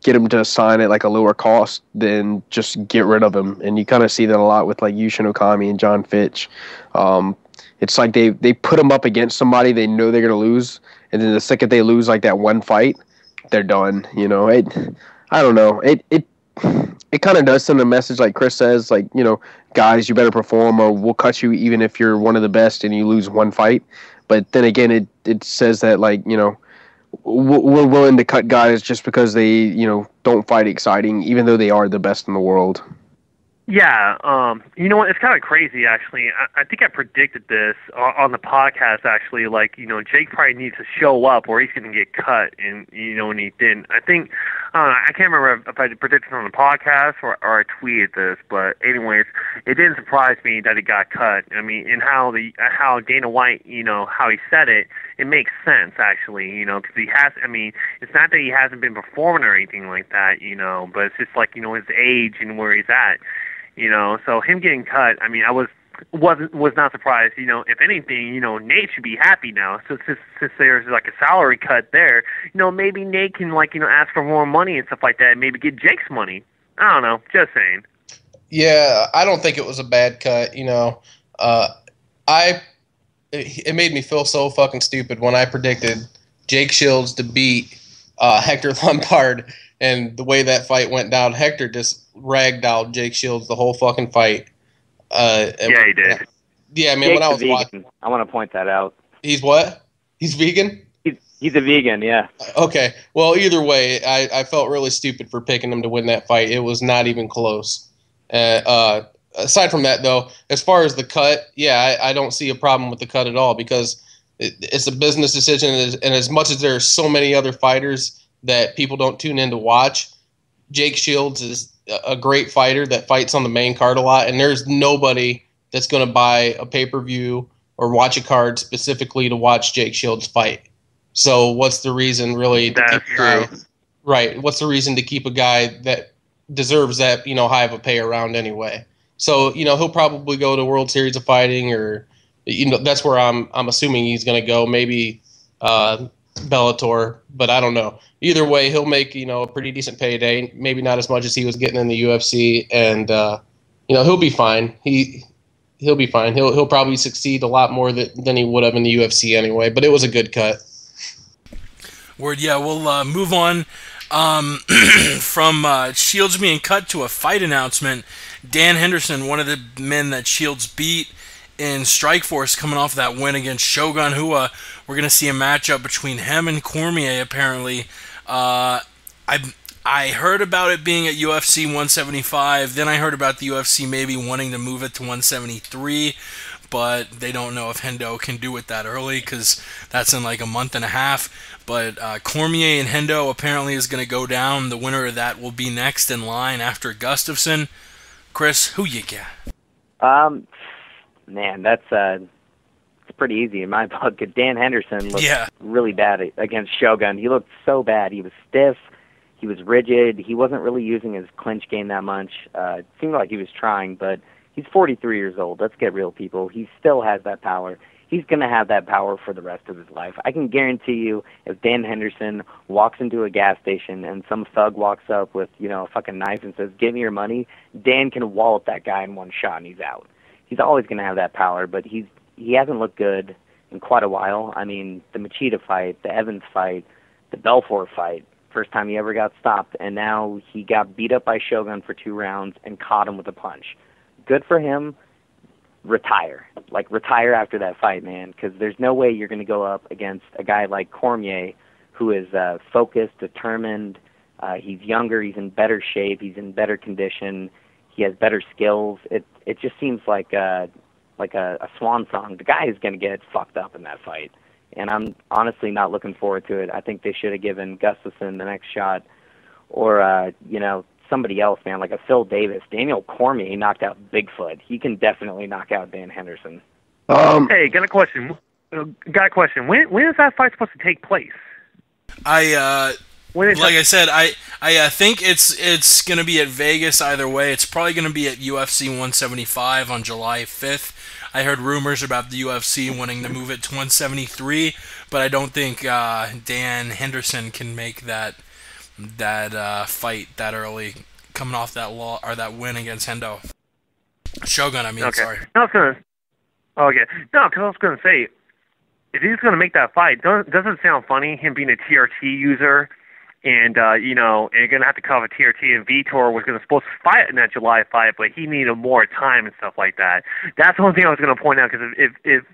get him to sign at like a lower cost than just get rid of him. And you kind of see that a lot with like Yushin Okami and John Fitch. It's like they put him up against somebody they know they're going to lose. And then the second they lose like that one fight, they're done. I don't know. It kind of does send a message like Chris says, like, guys, you better perform or we'll cut you even if you're one of the best and you lose one fight. But then again, it says that, like, we're willing to cut guys just because they, don't fight exciting, even though they are the best in the world. Yeah, you know what? It's kind of crazy, actually. I think I predicted this on the podcast, actually. Like, Jake probably needs to show up or he's going to get cut, and, and he didn't. I think, I can't remember if I predicted it on the podcast or I tweeted this, but anyways, it didn't surprise me that he got cut. I mean, and how Dana White, how he said it, it makes sense, actually, because he has, I mean, it's not that he hasn't been performing or anything like that, but it's just like, his age and where he's at. So him getting cut, I mean, I was not surprised. If anything, Nate should be happy now. So since there's like a salary cut there, maybe Nate can ask for more money and stuff like that, and maybe get Jake's money. I don't know, just saying. Yeah, I don't think it was a bad cut. It made me feel so fucking stupid when I predicted Jake Shields to beat Hector Lombard. And the way that fight went down, Hector just ragdolled Jake Shields the whole fucking fight. Yeah, he did. Yeah, man, Jake's when I was vegan. watching. I want to point that out. He's what? He's vegan? He's a vegan, yeah. Okay. Well, either way, I felt really stupid for picking him to win that fight. It was not even close. Aside from that, though, as far as the cut, yeah, I don't see a problem with the cut at all because it's a business decision. And as much as there are so many other fighters that people don't tune in to watch, Jake Shields is a great fighter that fights on the main card a lot, and there's nobody that's going to buy a pay-per-view or watch a card specifically to watch Jake Shields fight. So what's the reason really to keep a guy, right? What's the reason to keep a guy that deserves that, high of a pay around anyway? So, he'll probably go to World Series of Fighting or, that's where I'm assuming he's going to go, maybe Bellator, but I don't know. Either way, he'll make, a pretty decent payday, maybe not as much as he was getting in the UFC, and he'll be fine. He'll be fine. He'll probably succeed a lot more than he would have in the UFC anyway, but it was a good cut. Word, yeah, we'll move on from Shields being cut to a fight announcement. Dan Henderson, one of the men that Shields beat in Strikeforce, coming off that win against Shogun Rua. We're going to see a matchup between him and Cormier, apparently. I heard about it being at UFC 175. Then I heard about the UFC maybe wanting to move it to 173, but they don't know if Hendo can do it that early because that's in like a month and a half. But Cormier and Hendo apparently is going to go down. The winner of that will be next in line after Gustafsson. Chris, who you got? Man, that's it's pretty easy in my book. Dan Henderson looked really bad against Shogun. He looked so bad. He was stiff. He was rigid. He wasn't really using his clinch game that much. It seemed like he was trying, but he's 43 years old. Let's get real, people. He still has that power. He's going to have that power for the rest of his life. I can guarantee you if Dan Henderson walks into a gas station and some thug walks up with, a fucking knife and says, "Give me your money," Dan can wallop that guy in one shot and he's out. He's always going to have that power, but he hasn't looked good in quite a while. I mean, the Machida fight, the Evans fight, the Belfort fight, first time he ever got stopped, and now he got beat up by Shogun for 2 rounds and caught him with a punch. Good for him. Retire. Retire after that fight, man, because there's no way you're going to go up against a guy like Cormier who is focused, determined. He's younger. He's in better shape. He's in better condition. He has better skills. It just seems like a swan song. The guy is going to get fucked up in that fight, and I'm honestly not looking forward to it. I think they should have given Gustafsson the next shot, or somebody else, man, like a Phil Davis. Daniel Cormier knocked out Bigfoot. He can definitely knock out Dan Henderson. Hey, got a question. When is that fight supposed to take place? Like I said, I think it's gonna be at Vegas either way. It's probably gonna be at UFC 175 on July 5th. I heard rumors about the UFC wanting to move it to 173, but I don't think Dan Henderson can make that fight that early, coming off that win against Hendo. Shogun, I mean, okay. sorry. No, because I was gonna say, if he's gonna make that fight, doesn't it sound funny him being a TRT user? And, and you're going to have to cover TRT, and Vitor was supposed to fight in that July fight, but he needed more time and stuff like that. That's the one thing I was going to point out, because if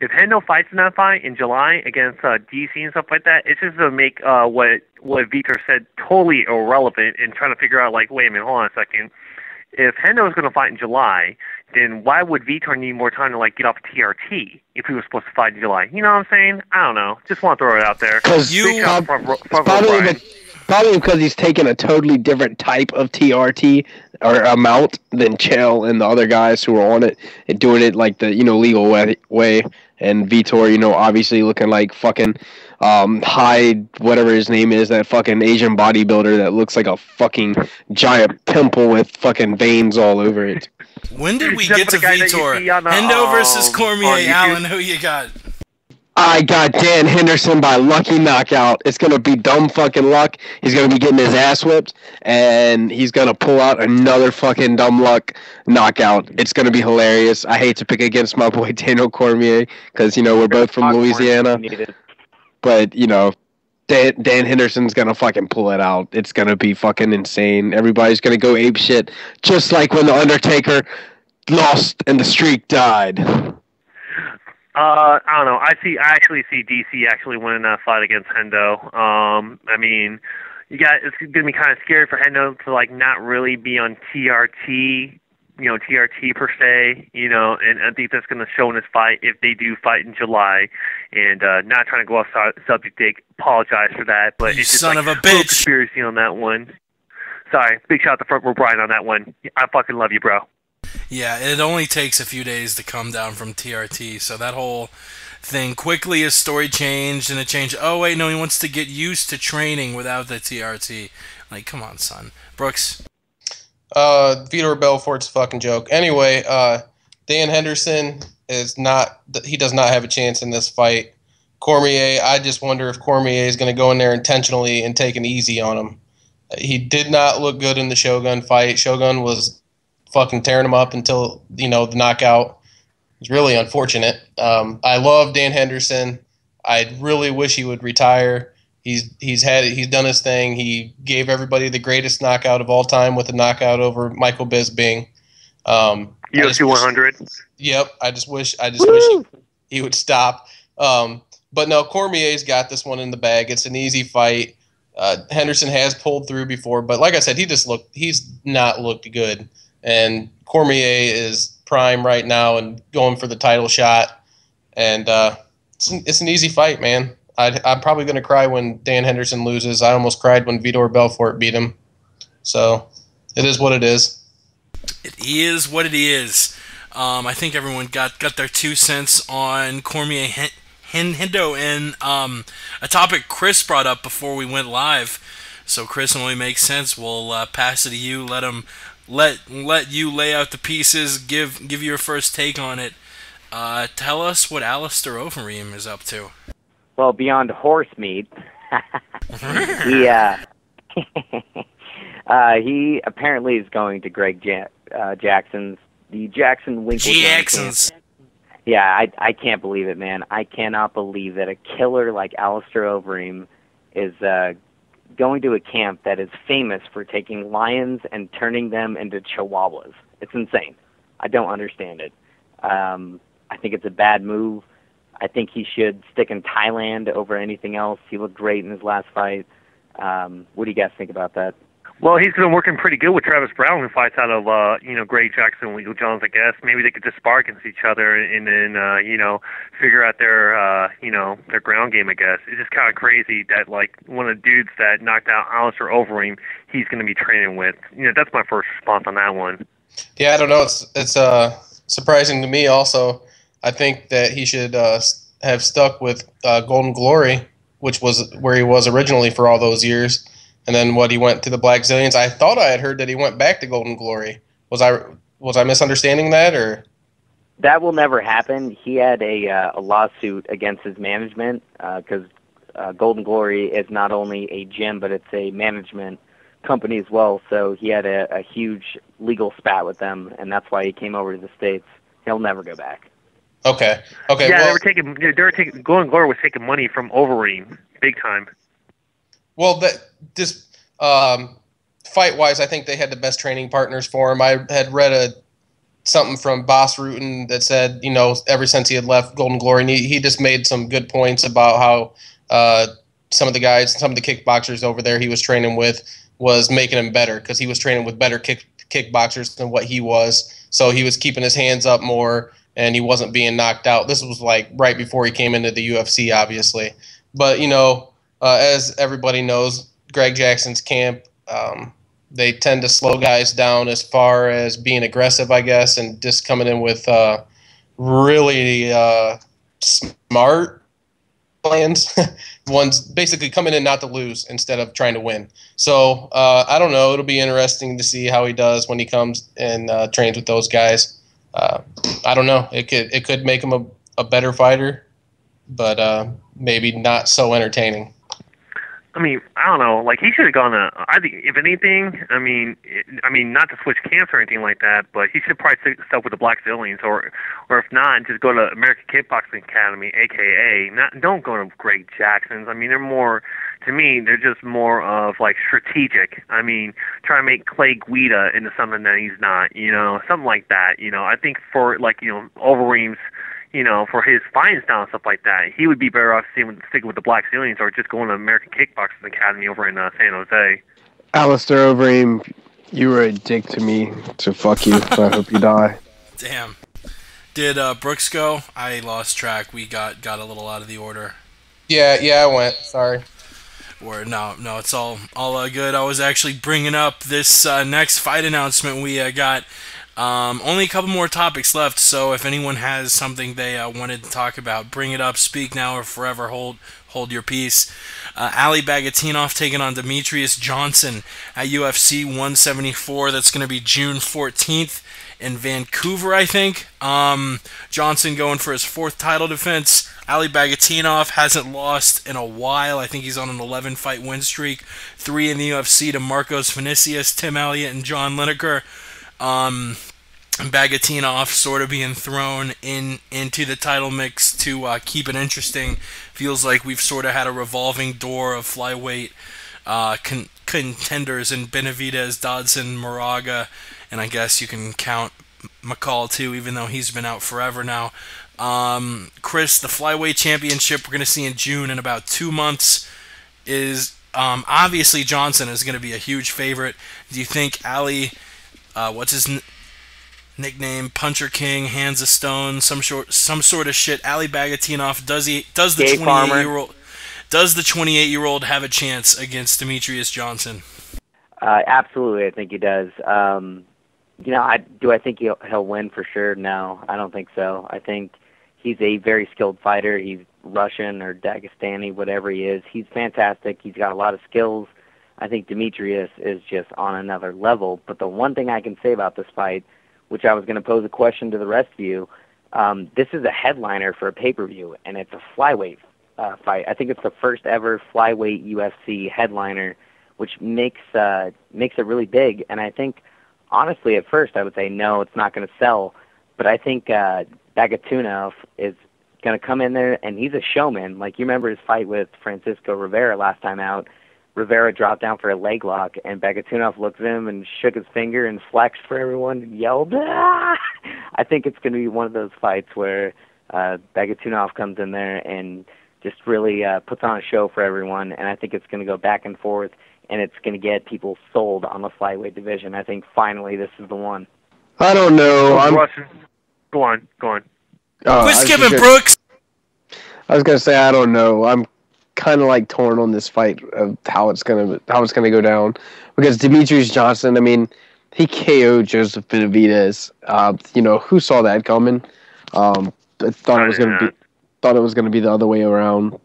Hendo fights in that fight in July against DC and stuff like that, it's just going to make what Vitor said totally irrelevant, and trying to figure out, like, wait a minute, hold on a second. If Hendo is going to fight in July, then why would Vitor need more time to, like, get off TRT if he was supposed to fight in July? You know what I'm saying? I don't know. Just want to throw it out there. Probably because he's taking a totally different type of TRT or amount than Chael and the other guys who are on it and doing it like the legal way. And Vitor, obviously looking like fucking Hyde, whatever his name is, that fucking Asian bodybuilder that looks like a fucking giant pimple with fucking veins all over it. When did we get to Vitor? Hendo versus Cormier. Alan, who you got? I got Dan Henderson by lucky knockout. It's going to be dumb fucking luck. He's going to be getting his ass whipped, and he's going to pull out another fucking dumb luck knockout. It's going to be hilarious. I hate to pick against my boy Daniel Cormier because, we're both from Louisiana. But, Dan Henderson's going to fucking pull it out. It's going to be fucking insane. Everybody's going to go ape shit, just like when The Undertaker lost and the streak died. I don't know. I actually see DC actually winning that fight against Hendo. I mean, it's gonna be kind of scary for Hendo to like not really be on TRT, TRT per se, and I think that's gonna show in this fight if they do fight in July. And not trying to go off subject, Dick. Apologize for that, but it's just son like of a bitch. Conspiracy on that one. Sorry, big shout out to Front Row Brian on that one. I fucking love you, bro. Yeah, it only takes a few days to come down from TRT, so that whole thing, quickly his story changed, and it changed, oh wait, no, he wants to get used to training without the TRT. Like, come on, son. Brooks? Vitor Belfort's a fucking joke. Anyway, Dan Henderson does not have a chance in this fight. Cormier, I just wonder if Cormier is going to go in there intentionally and take an easy on him. He did not look good in the Shogun fight. Shogun was fucking tearing him up until the knockout. It's really unfortunate. I love Dan Henderson. I really wish he would retire. He's done his thing. He gave everybody the greatest knockout of all time with a knockout over Michael Bisping. UFC 100. Yep. I just wish he would stop. But no, Cormier's got this one in the bag. It's an easy fight. Henderson has pulled through before, but like I said, he's not looked good. And Cormier is prime right now and going for the title shot. And it's an easy fight, man. I'm probably going to cry when Dan Henderson loses. I almost cried when Vitor Belfort beat him. So it is what it is. It is what it is. I think everyone got their 2 cents on Cormier Hendo, and a topic Chris brought up before we went live. So Chris, it only makes sense. We'll pass it to you. Let you lay out the pieces. Give your first take on it. Tell us what Alistair Overeem is up to. Well, beyond horse meat, he apparently is going to Greg Jackson's, the Jackson Winkle Jacksons. Yeah, I can't believe it, man. I cannot believe that a killer like Alistair Overeem is going to a camp that is famous for taking lions and turning them into chihuahuas. It's insane. I don't understand it. I think it's a bad move. I think he should stick in Thailand over anything else. He looked great in his last fight. What do you guys think about that? Well, he's been working pretty good with Travis Brown, who fights out of, Greg Jackson and Legal Jones, I guess. Maybe they could just spar against each other and then, figure out their ground game, I guess. It's just kind of crazy that, like, one of the dudes that knocked out Alistair Overeem, he's going to be training with. That's my first response on that one. Yeah, I don't know. It's surprising to me also. I think that he should have stuck with Golden Glory which was where he was originally for all those years. And then he went to the Black Zillions. I thought I had heard that he went back to Golden Glory. Was I misunderstanding that, or? That will never happen. He had a lawsuit against his management because Golden Glory is not only a gym, but it's a management company as well. So he had a huge legal spat with them, and that's why he came over to the States. He'll never go back. Okay. Yeah, well, they were taking Golden Glory was taking money from Overeem, big time. Well, fight-wise, I think they had the best training partners for him. I had read something from Boss Rutan that said, ever since he had left Golden Glory, he just made some good points about how some of the kickboxers over there he was training with was making him better because he was training with better kickboxers than what he was. So he was keeping his hands up more, and he wasn't being knocked out. This was like right before he came into the UFC, obviously. But, as everybody knows, Greg Jackson's camp, they tend to slow guys down as far as being aggressive, I guess, and just coming in with really smart plans. One's basically coming in not to lose instead of trying to win. So I don't know. It'll be interesting to see how he does when he comes and trains with those guys. I don't know. It could make him a better fighter, but maybe not so entertaining. I mean, I don't know. Like, he should have gone I think, if anything, I mean, not to switch camps or anything like that, but he should probably stick with the Black Zillions, or if not, just go to American Kickboxing Academy, aka don't go to Greg Jackson's. I mean, to me, they're just more of like strategic. I mean, trying to make Clay Guida into something that he's not, something like that. I think for Overeem's, for his fighting style and stuff like that, he would be better off sticking with the Black Zillions or just going to American Kickboxing Academy over in San Jose. Alistair Overeem, you were a dick to me, so fuck you. I hope you die. Damn. Did Brooks go? I lost track. We got a little out of the order. Yeah, I went. Sorry. Or no, it's all good. I was actually bringing up this next fight announcement we got. Only a couple more topics left, so if anyone has something they wanted to talk about, bring it up, speak now, or forever hold your peace. Ali Bagatinov taking on Demetrius Johnson at UFC 174. That's going to be June 14th in Vancouver, I think. Johnson going for his fourth title defense. Ali Bagatinov hasn't lost in a while. I think he's on an 11-fight win streak. 3 in the UFC to Marcos Vinicius, Tim Elliott, and John Lineker. Bagatinov sort of being thrown into the title mix to keep it interesting. Feels like we've sort of had a revolving door of flyweight contenders in Benavidez, Dodson, Moraga, and I guess you can count McCall too, even though he's been out forever now. Chris, the flyweight championship we're going to see in June in about 2 months is obviously Johnson is going to be a huge favorite. Do you think Ali, what's his nickname, Puncher King, Hands of Stone, some sort of shit, Ali Bagatinov, does the 28-year-old have a chance against Demetrius Johnson? Absolutely, I think he does. Do I think he'll win for sure? No, I don't think so. I think he's a very skilled fighter. He's Russian or Dagestani, whatever he is. He's fantastic. He's got a lot of skills. I think Demetrius is just on another level. But the one thing I can say about this fight, which I was going to pose a question to the rest of you, this is a headliner for a pay-per-view, and it's a flyweight fight. I think it's the first ever flyweight UFC headliner, which makes it really big. And I think, honestly, at first I would say, no, it's not going to sell. But I think Bagatinov is going to come in there, and he's a showman. Like, you remember his fight with Francisco Rivera last time out. Rivera dropped down for a leg lock, and Bagatinov looked at him and shook his finger and flexed for everyone and yelled, "Ah!" I think it's going to be one of those fights where Bagatinov comes in there and just really puts on a show for everyone, and I think it's going to go back and forth, and it's going to get people sold on the flyweight division. I think finally this is the one. I don't know. Go on. Quit skipping, Brooks! I was going to say, I don't know. I'm kind of like torn on this fight of how it's gonna go down, because Demetrius Johnson, I mean, he KO'd Joseph Benavidez. Who saw that coming? I thought it was gonna be the other way around.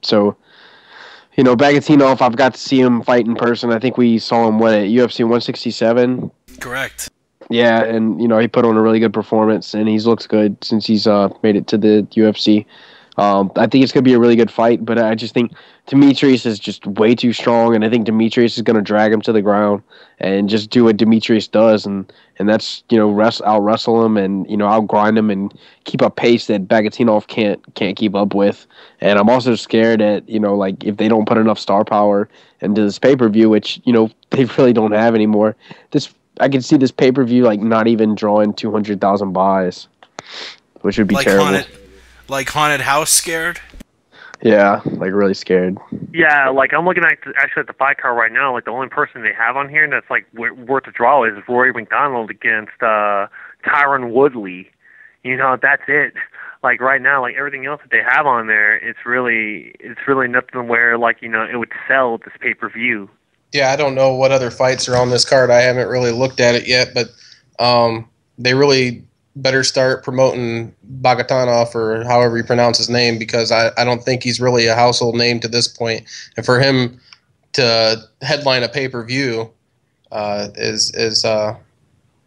So, Bagatinov, I've got to see him fight in person. I think we saw him at UFC 167. Correct. Yeah, and he put on a really good performance, and he's looks good since he's made it to the UFC. I think it's going to be a really good fight, but I just think Demetrius is just way too strong, and I think Demetrius is going to drag him to the ground and just do what Demetrius does, and that's out wrestle him and out grind him and keep a pace that Bagatinov can't keep up with. And I'm also scared that if they don't put enough star power into this pay-per-view, which they really don't have anymore. I can see this pay-per-view not even drawing 200,000 buys, which would be terrible. Haunted house scared? Yeah, really scared. Yeah, I'm looking at the fight card right now. The only person they have on here that's worth a draw is Rory McDonald against Tyron Woodley. That's it. Right now, everything else that they have on there, it's really nothing where it would sell this pay-per-view. Yeah, I don't know what other fights are on this card. I haven't really looked at it yet, but they really better start promoting Bagatinov, or however you pronounce his name, because I don't think he's really a household name to this point. And for him to headline a pay-per-view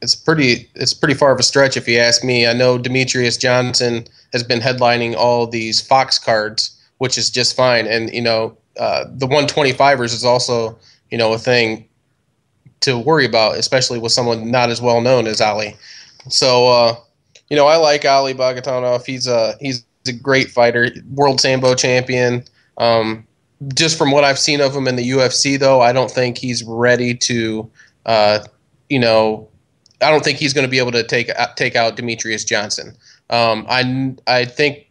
it's pretty far of a stretch if you ask me. I know Demetrius Johnson has been headlining all these Fox cards, which is just fine. And the 125ers is also a thing to worry about, especially with someone not as well known as Ali. So, I like Ali Bagatinov. He's a great fighter, world Sambo champion. Just from what I've seen of him in the UFC, though, I don't think he's ready to, I don't think he's going to be able to take out Demetrius Johnson. I think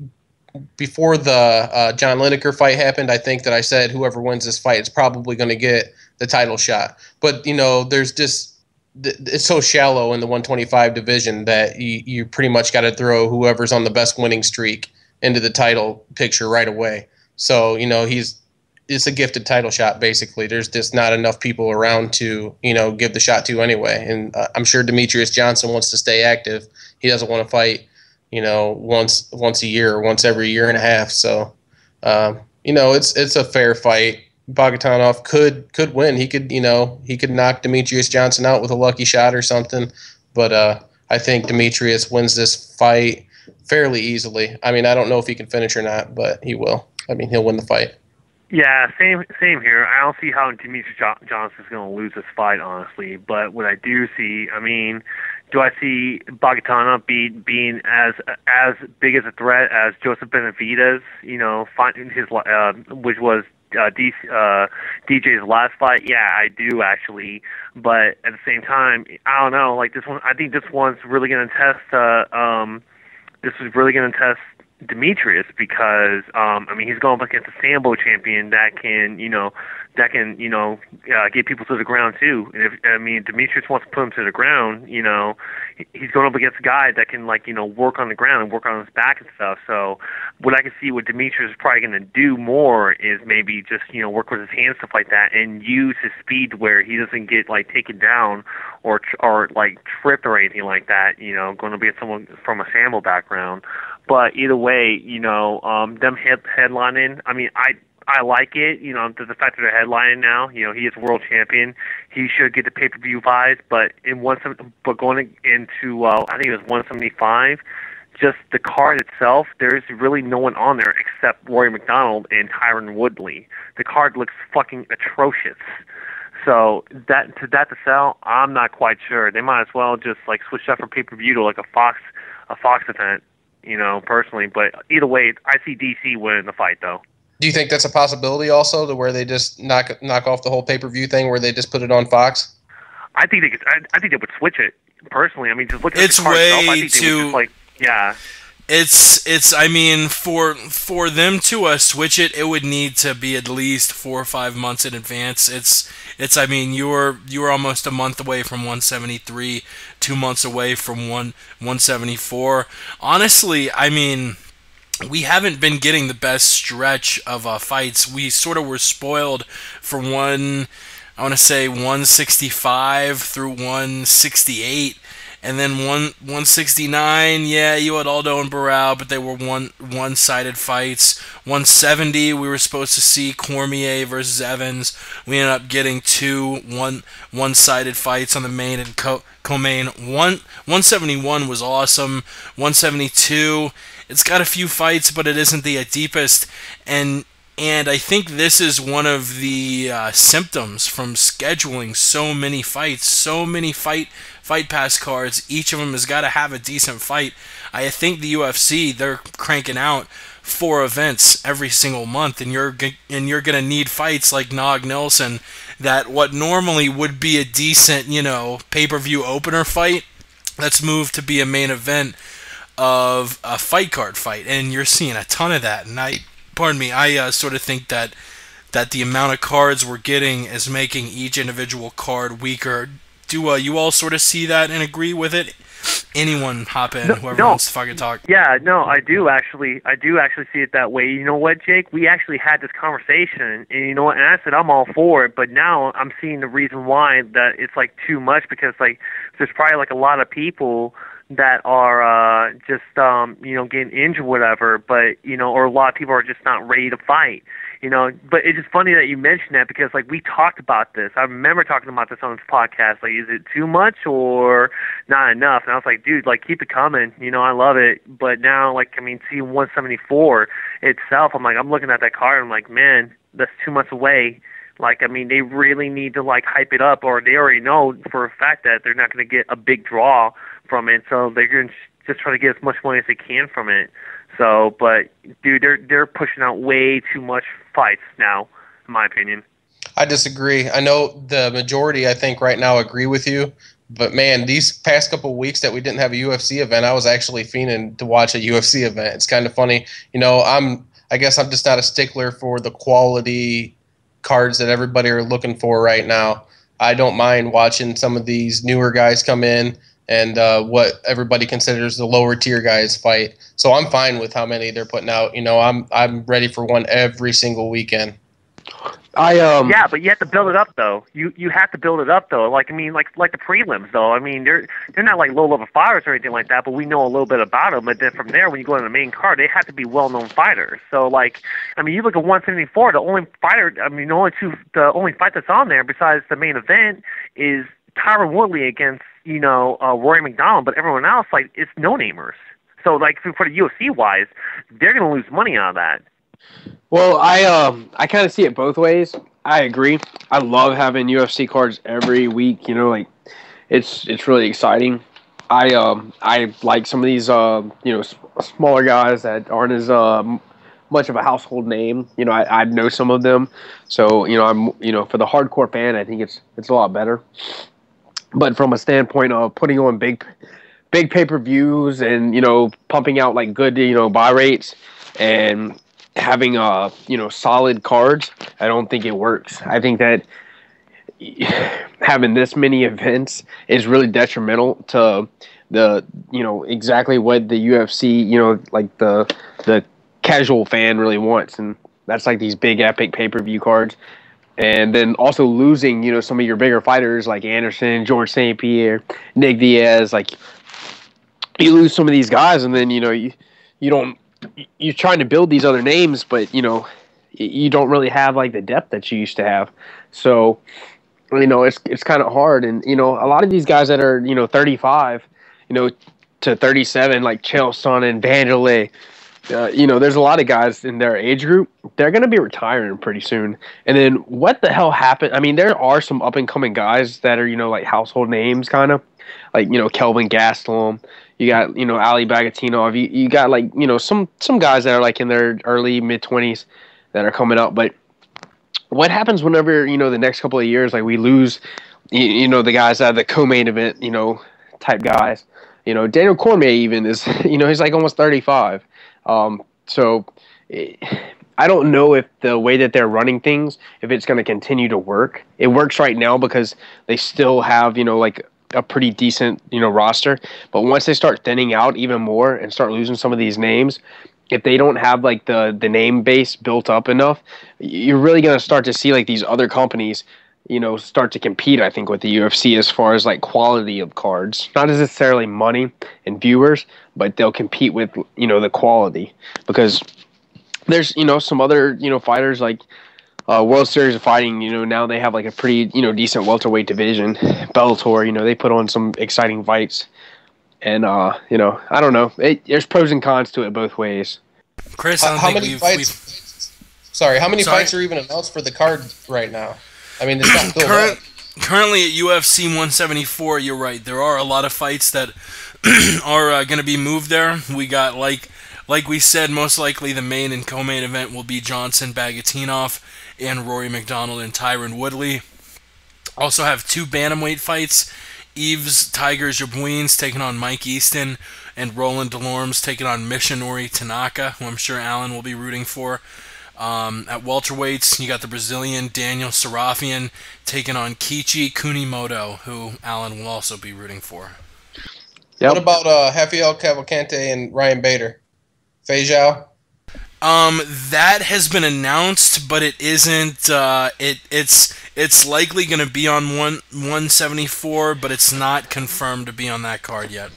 before the John Lineker fight happened, I think that I said whoever wins this fight is probably going to get the title shot. But, there's just, it's so shallow in the 125 division that you pretty much got to throw whoever's on the best winning streak into the title picture right away. So, it's a gifted title shot, basically. There's just not enough people around to, give the shot to anyway. And I'm sure Demetrius Johnson wants to stay active. He doesn't want to fight, once a year or once every year and a half. So, it's a fair fight. Bagatinov could win. He could knock Demetrius Johnson out with a lucky shot or something. But I think Demetrius wins this fight fairly easily. I mean, I don't know if he can finish or not, but he will. I mean, he'll win the fight. Yeah, same here. I don't see how Demetrius Johnson is going to lose this fight, honestly. But what I do see, do I see Bagatinov being as big as a threat as Joseph Benavidez? Fighting his which was DJ's last fight. Yeah, I do actually. But at the same time, I don't know. This one, I think this one's really going to test. This is really going to test Demetrius because he's going up against a Sambo champion that can get people to the ground too. And if Demetrius wants to put him to the ground, he's going up against a guy that can work on the ground and work on his back and stuff. So what I can see what Demetrius is probably going to do more is maybe just work with his hands, stuff like that, and use his speed where he doesn't get taken down or tripped or anything like that. Going to be someone from a Sambo background. But either way, them headlining, I like it, the fact that they're headlining now. He is world champion. He should get the pay-per-view buys, but going into, I think it was 175, just the card itself, there's really no one on there except Rory McDonald and Tyron Woodley. The card looks fucking atrocious. So that to sell, I'm not quite sure. They might as well just switch that from pay-per-view to a Fox event. Personally, but either way, I see DC winning the fight, though. Do you think that's a possibility also, to where they just knock off the whole pay-per-view thing, where they just put it on Fox? I think they could. I think they would switch it. Personally, just look at it's the card way itself. I think too. They would yeah. It's for them to switch it, it would need to be at least 4 or 5 months in advance. You're almost a month away from 173, 2 months away from 174. Honestly, we haven't been getting the best stretch of fights. We sort of were spoiled for 165 through 168. And then 169, yeah, you had Aldo and Barao, but they were one-sided fights. 170, we were supposed to see Cormier versus Evans. We ended up getting two one-sided fights on the main and co-main. 171 was awesome. 172, it's got a few fights, but it isn't the deepest. And I think this is one of the symptoms from scheduling so many fights, so many fight pass cards. Each of them has got to have a decent fight. I think the UFC, they're cranking out 4 events every single month, and you're gonna need fights like Nog Nelson, that what normally would be a decent, pay-per-view opener fight, that's moved to be a main event of a fight card fight, and you're seeing a ton of that. And I sort of think that the amount of cards we're getting is making each individual card weaker. Do you all sort of see that and agree with it? Anyone hop in, whoever wants to fucking talk. Yeah, no, I do actually see it that way. You know what, Jake? We actually had this conversation, and you know what? And I said I'm all for it, but now I'm seeing the reason why that it's like too much, because like there's probably like a lot of people that are just getting injured, whatever, but or a lot of people are just not ready to fight. But it's just funny that you mentioned that, because like we talked about this. I remember talking about this on this podcast. Like, is it too much or not enough? And I was like, dude, like keep it coming. I love it. But now, like, seeing 174 itself, I'm looking at that card and I'm like, man, that's too much away. Like, they really need to like hype it up, or they already know for a fact that they're not going to get a big draw from it, so they're going to just try to get as much money as they can from it. So, but dude, they're pushing out way too much fights now, in my opinion. I disagree. I know the majority, I think, right now agree with you. But man, these past couple of weeks that we didn't have a UFC event, I was actually fiending to watch a UFC event. It's kind of funny. I guess I'm just not a stickler for the quality cards that everybody are looking for right now. I don't mind watching some of these newer guys come in and what everybody considers the lower tier guys fight. So I'm fine with how many they're putting out. I'm ready for one every single weekend. Yeah, but you have to build it up though. You have to build it up though. Like the prelims though. They're not like low level fighters or anything like that, but we know a little bit about them. But then from there, when you go to the main card, they have to be well known fighters. So you look at 174. The only fighter, the only fight that's on there besides the main event is Tyron Woodley against Rory McDonald. But everyone else, like, it's no namers. So like for the UFC wise, they're gonna lose money on that. Well, I kind of see it both ways. I agree. I love having UFC cards every week. It's really exciting. I like some of these smaller guys that aren't as much of a household name. I know some of them, so I'm for the hardcore fan, I think it's a lot better. But from a standpoint of putting on big pay-per-views and pumping out like good buy rates and having solid cards, I don't think it works. I think that having this many events is really detrimental to the exactly what the UFC like the casual fan really wants, and that's like these big epic pay-per-view cards. And then also losing some of your bigger fighters like Anderson, George St. Pierre, Nick Diaz, like you lose some of these guys, and then you don't. You're trying to build these other names, but you don't really have like the depth that you used to have. So it's kind of hard, and a lot of these guys that are 35 to 37, like Chael Sonnen and Vanderlei, there's a lot of guys in their age group. They're going to be retiring pretty soon. And then what the hell happened? There are some up and coming guys that are like household names, kind of like Kelvin Gastelum. You got Ali Bagatinov. You got like some guys that are like in their early mid-20s that are coming up. But what happens whenever the next couple of years, like we lose the guys out of the co-main event type guys. Daniel Cormier even is he's like almost 35. So I don't know if the way that they're running things, if it's going to continue to work. It works right now because they still have like a pretty decent, roster. But once they start thinning out even more and start losing some of these names, if they don't have like the name base built up enough, you're really going to start to see like these other companies start to compete, I think, with the UFC as far as like quality of cards. Not necessarily money and viewers, but they'll compete with, the quality. Because there's, some other, fighters like World Series of Fighting, now they have like a pretty, decent welterweight division. Bellator, they put on some exciting fights. And, I don't know. There's pros and cons to it both ways. Chris, I don't how think many fights? Sorry, how many fights are even announced for the card right now? I mean, it's not filled up. Currently at UFC 174, you're right. There are a lot of fights that are going to be moved there. We got, like we said, most likely the main and co-main event will be Johnson, Bagatinov, and Rory McDonald and Tyron Woodley. Also have 2 bantamweight fights. Yves Tiger Jabouins taking on Mike Easton, and Roland Delorme's taking on Mishinori Tanaka, who I'm sure Alan will be rooting for. At welterweights, you got the Brazilian Daniel Sarafian taking on Kichi Kunimoto, who Alan will also be rooting for. Yep. What about Rafael Cavalcante and Ryan Bader? Feijão? That has been announced, but it isn't. It's likely going to be on 174, but it's not confirmed to be on that card yet.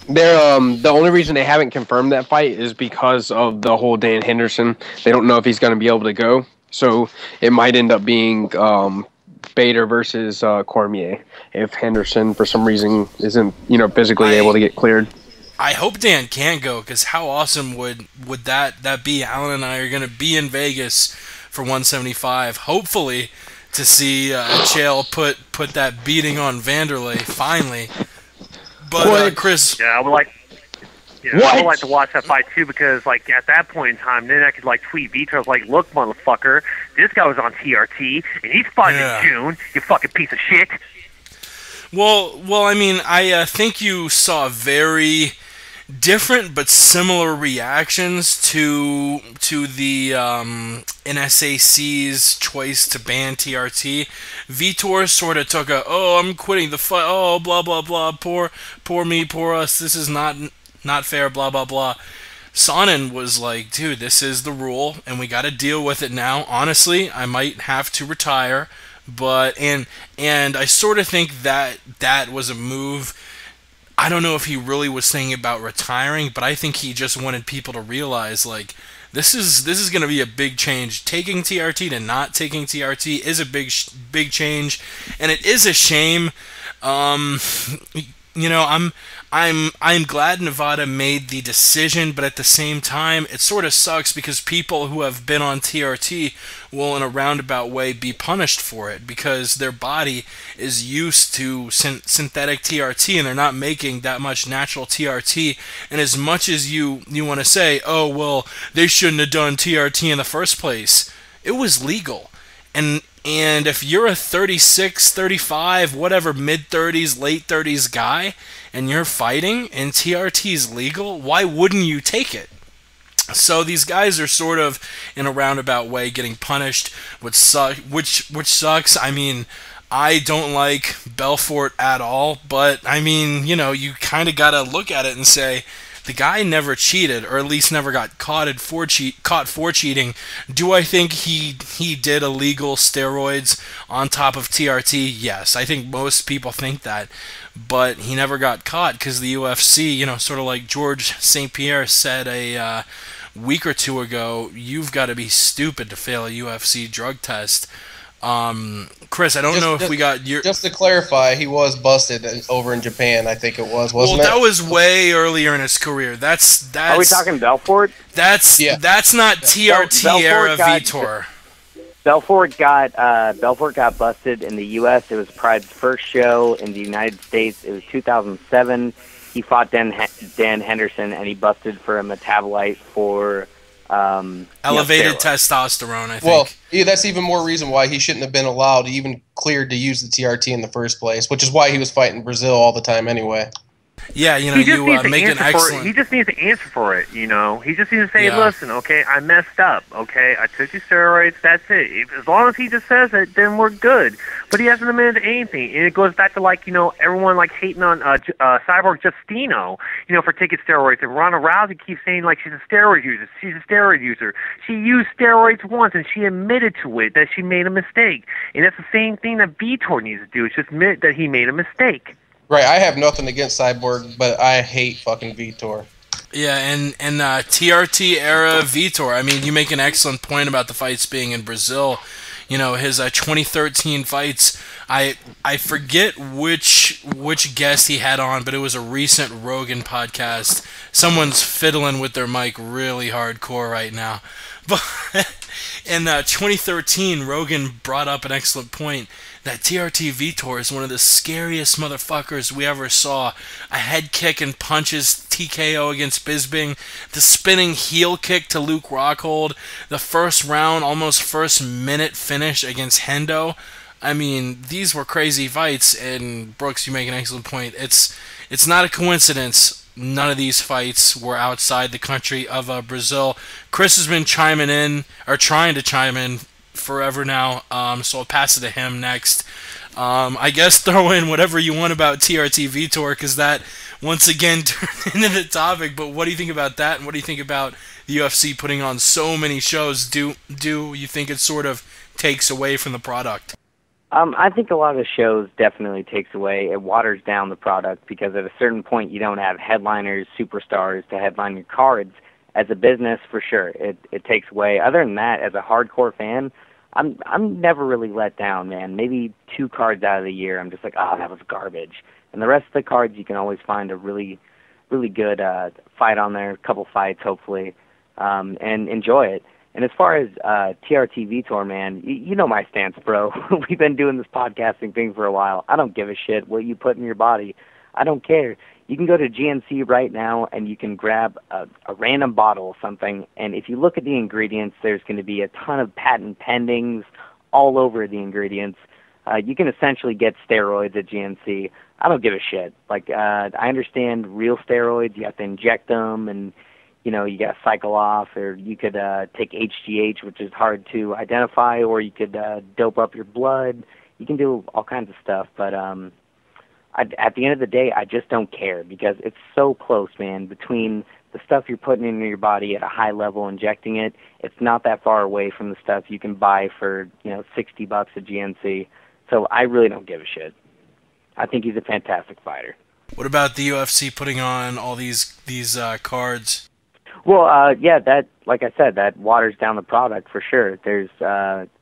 The only reason they haven't confirmed that fight is because of the whole Dan Henderson. They don't know if he's going to be able to go, so it might end up being Bader versus Cormier if Henderson for some reason isn't physically able to get cleared. I hope Dan can go, because how awesome would that be? Alan and I are going to be in Vegas for 175, hopefully to see Chael put that beating on Vanderlei finally. But Chris, I would like to watch that fight too, because like at that point in time, then I could like tweet Vitor like, "Look, motherfucker, this guy was on TRT and he's fighting in June. You fucking piece of shit." Well, I mean, I think you saw very different but similar reactions to the NSAC's choice to ban TRT. Vitor sort of took I'm quitting the fight, blah blah blah, poor me, poor us, this is not fair, blah blah blah. Sonnen was like, dude, this is the rule and we got to deal with it now. Honestly, I might have to retire, but and I sort of think that was a move. I don't know if he really was thinking about retiring, but I think he just wanted people to realize, like, this is going to be a big change. Taking TRT to not taking TRT is a big change, and it is a shame. I'm glad Nevada made the decision, but at the same time, it sort of sucks because people who have been on TRT will, in a roundabout way, be punished for it because their body is used to synthetic TRT and they're not making that much natural TRT. And as much as you want to say, oh, well, they shouldn't have done TRT in the first place, it was legal. And if you're a 36, 35, whatever, mid-30s, late 30s guy, and you're fighting and TRT is legal, why wouldn't you take it? So these guys are sort of, in a roundabout way, getting punished, which sucks. I mean, I don't like Belfort at all, but, I mean, you kind of got to look at it and say, the guy never cheated, or at least never got caught for cheating. Do I think he did illegal steroids on top of TRT? Yes, I think most people think that. But he never got caught because the UFC, sort of like George St. Pierre said a week or two ago, you've got to be stupid to fail a UFC drug test. Chris, I don't know if we got your... Just to clarify, he was busted over in Japan, I think it was, wasn't it? Well, that was way earlier in his career. That's Are we talking Belfort? That's not TRT era Vitor. Belfort got busted in the U.S. It was Pride's first show in the United States. It was 2007. He fought Dan Henderson, and he busted for a metabolite for... elevated testosterone, I think. Well, yeah, that's even more reason why he shouldn't have been allowed, even cleared to use the TRT in the first place, which is why he was fighting Brazil all the time anyway. Yeah, you know, He just needs to make an answer for it. excellent. He just needs to answer for it. You know, he just needs to say, Yeah. "Listen, okay, I messed up. Okay, I took you steroids. That's it." As long as he just says it, then we're good. But he hasn't admitted to anything, and it goes back to, like, you know, everyone like hating on Cyborg Justino, you know, for taking steroids, and Ronda Rousey keeps saying like she's a steroid user. She's a steroid user. She used steroids once, and she admitted to it that she made a mistake. And that's the same thing that Vitor needs to do. Is just admit that he made a mistake. Right, I have nothing against Cyborg, but I hate fucking Vitor. Yeah, and TRT era Vitor. I mean, you make an excellent point about the fights being in Brazil. You know, his 2013 fights. I forget which guest he had on, but it was a recent Rogan podcast. Someone's fiddling with their mic really hardcore right now. But in 2013, Rogan brought up an excellent point that TRT Vitor is one of the scariest motherfuckers we ever saw. A head kick and punches TKO against Bisping, the spinning heel kick to Luke Rockhold, the first round, almost first minute finish against Hendo. I mean, these were crazy fights, and Brooks, you make an excellent point. It's not a coincidence none of these fights were outside the country of Brazil. Chris has been trying to chime in forever now, so I'll pass it to him next. I guess throw in whatever you want about TRT Vitor, because that once again turned into the topic. But what do you think about that, and what do you think about the UFC putting on so many shows? Do you think it sort of takes away from the product? I think a lot of the shows definitely takes away. It waters down the product because at a certain point you don't have headliners, superstars to headline your cards. As a business, for sure, it takes away. Other than that, as a hardcore fan, I'm never really let down, man. Maybe 2 cards out of the year, I'm just like, oh, that was garbage. And the rest of the cards, you can always find a really, really good fight on there, a couple fights, hopefully, and enjoy it. And as far as TRT Vitor, man, you know my stance, bro. We've been doing this podcasting thing for a while. I don't give a shit what you put in your body. I don't care. You can go to GNC right now and you can grab a random bottle of something, and if you look at the ingredients, there's going to be a ton of patent pendings all over the ingredients. You can essentially get steroids at GNC. I don't give a shit. Like, I understand real steroids, you have to inject them, and you know, you got to cycle off, or you could take HGH, which is hard to identify, or you could dope up your blood. You can do all kinds of stuff, but at the end of the day, I just don't care because it's so close, man, between the stuff you're putting in your body at a high level, injecting it. It's not that far away from the stuff you can buy for, you know, $60 at GNC. So I really don't give a shit. I think he's a fantastic fighter. What about the UFC putting on all these cards? Well, yeah, that, like I said, that waters down the product for sure. There's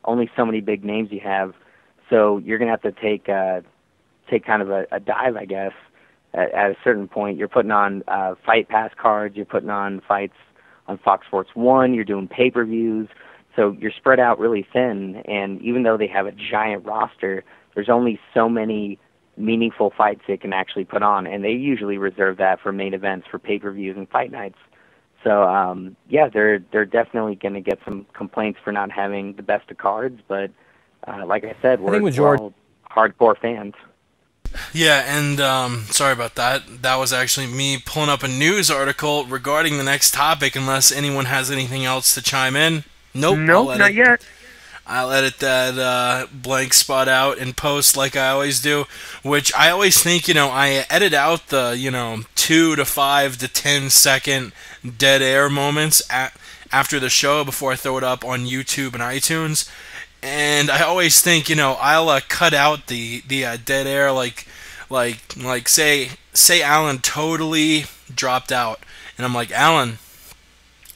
only so many big names you have, so you're gonna have to take kind of a dive, I guess. At a certain point, you're putting on Fight Pass cards, you're putting on fights on Fox Sports 1, you're doing pay-per-views, so you're spread out really thin. And even though they have a giant roster, there's only so many meaningful fights they can actually put on, and they usually reserve that for main events, for pay-per-views and fight nights. So, yeah, they're definitely going to get some complaints for not having the best of cards, but like I said, we're all hardcore fans. Yeah, and sorry about that. That was actually me pulling up a news article regarding the next topic, unless anyone has anything else to chime in. Nope, not yet. I'll edit that blank spot out in post like I always do, which I always think, you know, I edit out the, 2 to 5 to 10 second dead air moments after the show before I throw it up on YouTube and iTunes. And I always think, I'll cut out the dead air, like say Alan totally dropped out, and I'm like, Alan,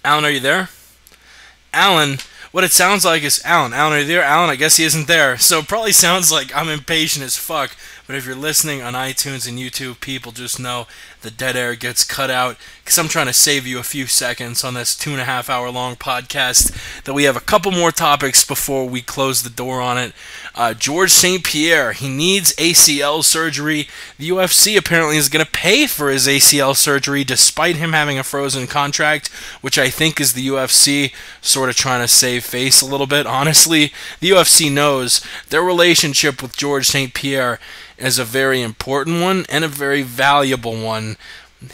are you there? Alan, what it sounds like is, Alan, are you there? Alan, I guess he isn't there. So it probably sounds like I'm impatient as fuck. But if you're listening on iTunes and YouTube, people just know the dead air gets cut out, because I'm trying to save you a few seconds on this 2.5 hour long podcast that we have a couple more topics before we close the door on it. George St. Pierre, he needs ACL surgery. The UFC apparently is going to pay for his ACL surgery despite him having a frozen contract, which I think is the UFC sort of trying to save face a little bit. Honestly, the UFC knows their relationship with George St. Pierre is a very important one and a very valuable one.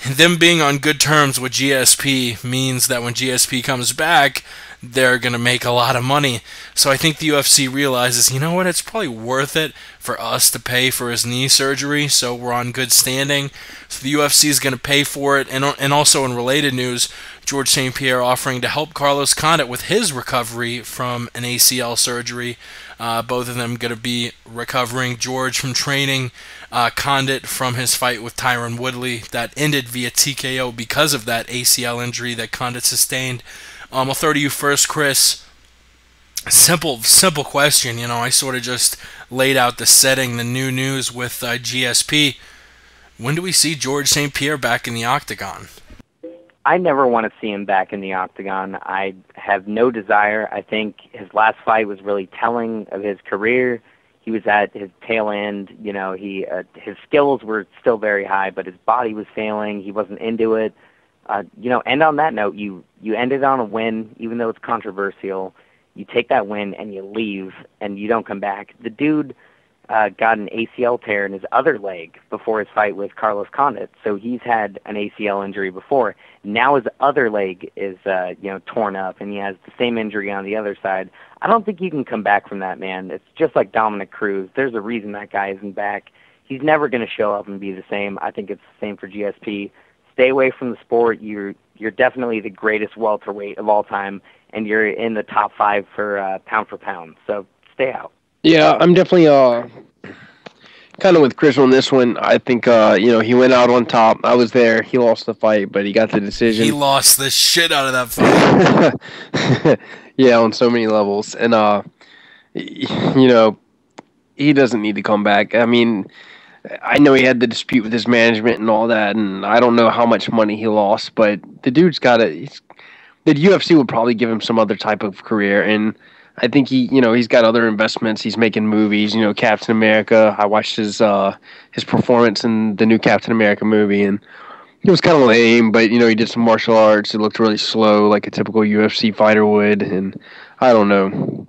Them being on good terms with GSP means that when GSP comes back, they're going to make a lot of money. So I think the UFC realizes, you know what, it's probably worth it for us to pay for his knee surgery, so we're on good standing. So the UFC is going to pay for it. And also in related news, George St. Pierre offering to help Carlos Condit with his recovery from an ACL surgery. Both of them going to be recovering. George from training, Condit from his fight with Tyron Woodley that ended via TKO because of that ACL injury that Condit sustained. I'll throw to you first, Chris. Simple question. You know, I sort of just laid out the setting, the new news with GSP. When do we see George St. Pierre back in the octagon? I never want to see him back in the octagon. I have no desire. I think his last fight was really telling of his career. He was at his tail end. You know, his skills were still very high, but his body was failing. He wasn't into it. And on that note, you ended on a win, even though it's controversial. You take that win and you leave, and you don't come back. The dude got an ACL tear in his other leg before his fight with Carlos Condit, so he's had an ACL injury before. Now his other leg is torn up, and he has the same injury on the other side. I don't think you can come back from that, man. It's just like Dominic Cruz. There's a reason that guy isn't back. He's never going to show up and be the same. I think it's the same for GSP. Stay away from the sport. You're definitely the greatest welterweight of all time, and you're in the top 5 for pound. So stay out. Yeah, I'm definitely kind of with Chris on this one. I think he went out on top. I was there. He lost the fight, but he got the decision. He lost the shit out of that fight. Yeah, on so many levels, and he doesn't need to come back. I mean, I know he had the dispute with his management and all that, and I don't know how much money he lost, but the dude's got the UFC would probably give him some other type of career, and I think he's got other investments. He's making movies, Captain America. I watched his performance in the new Captain America movie, and it was kind of lame, but he did some martial arts. It looked really slow, like a typical UFC fighter would, and I don't know.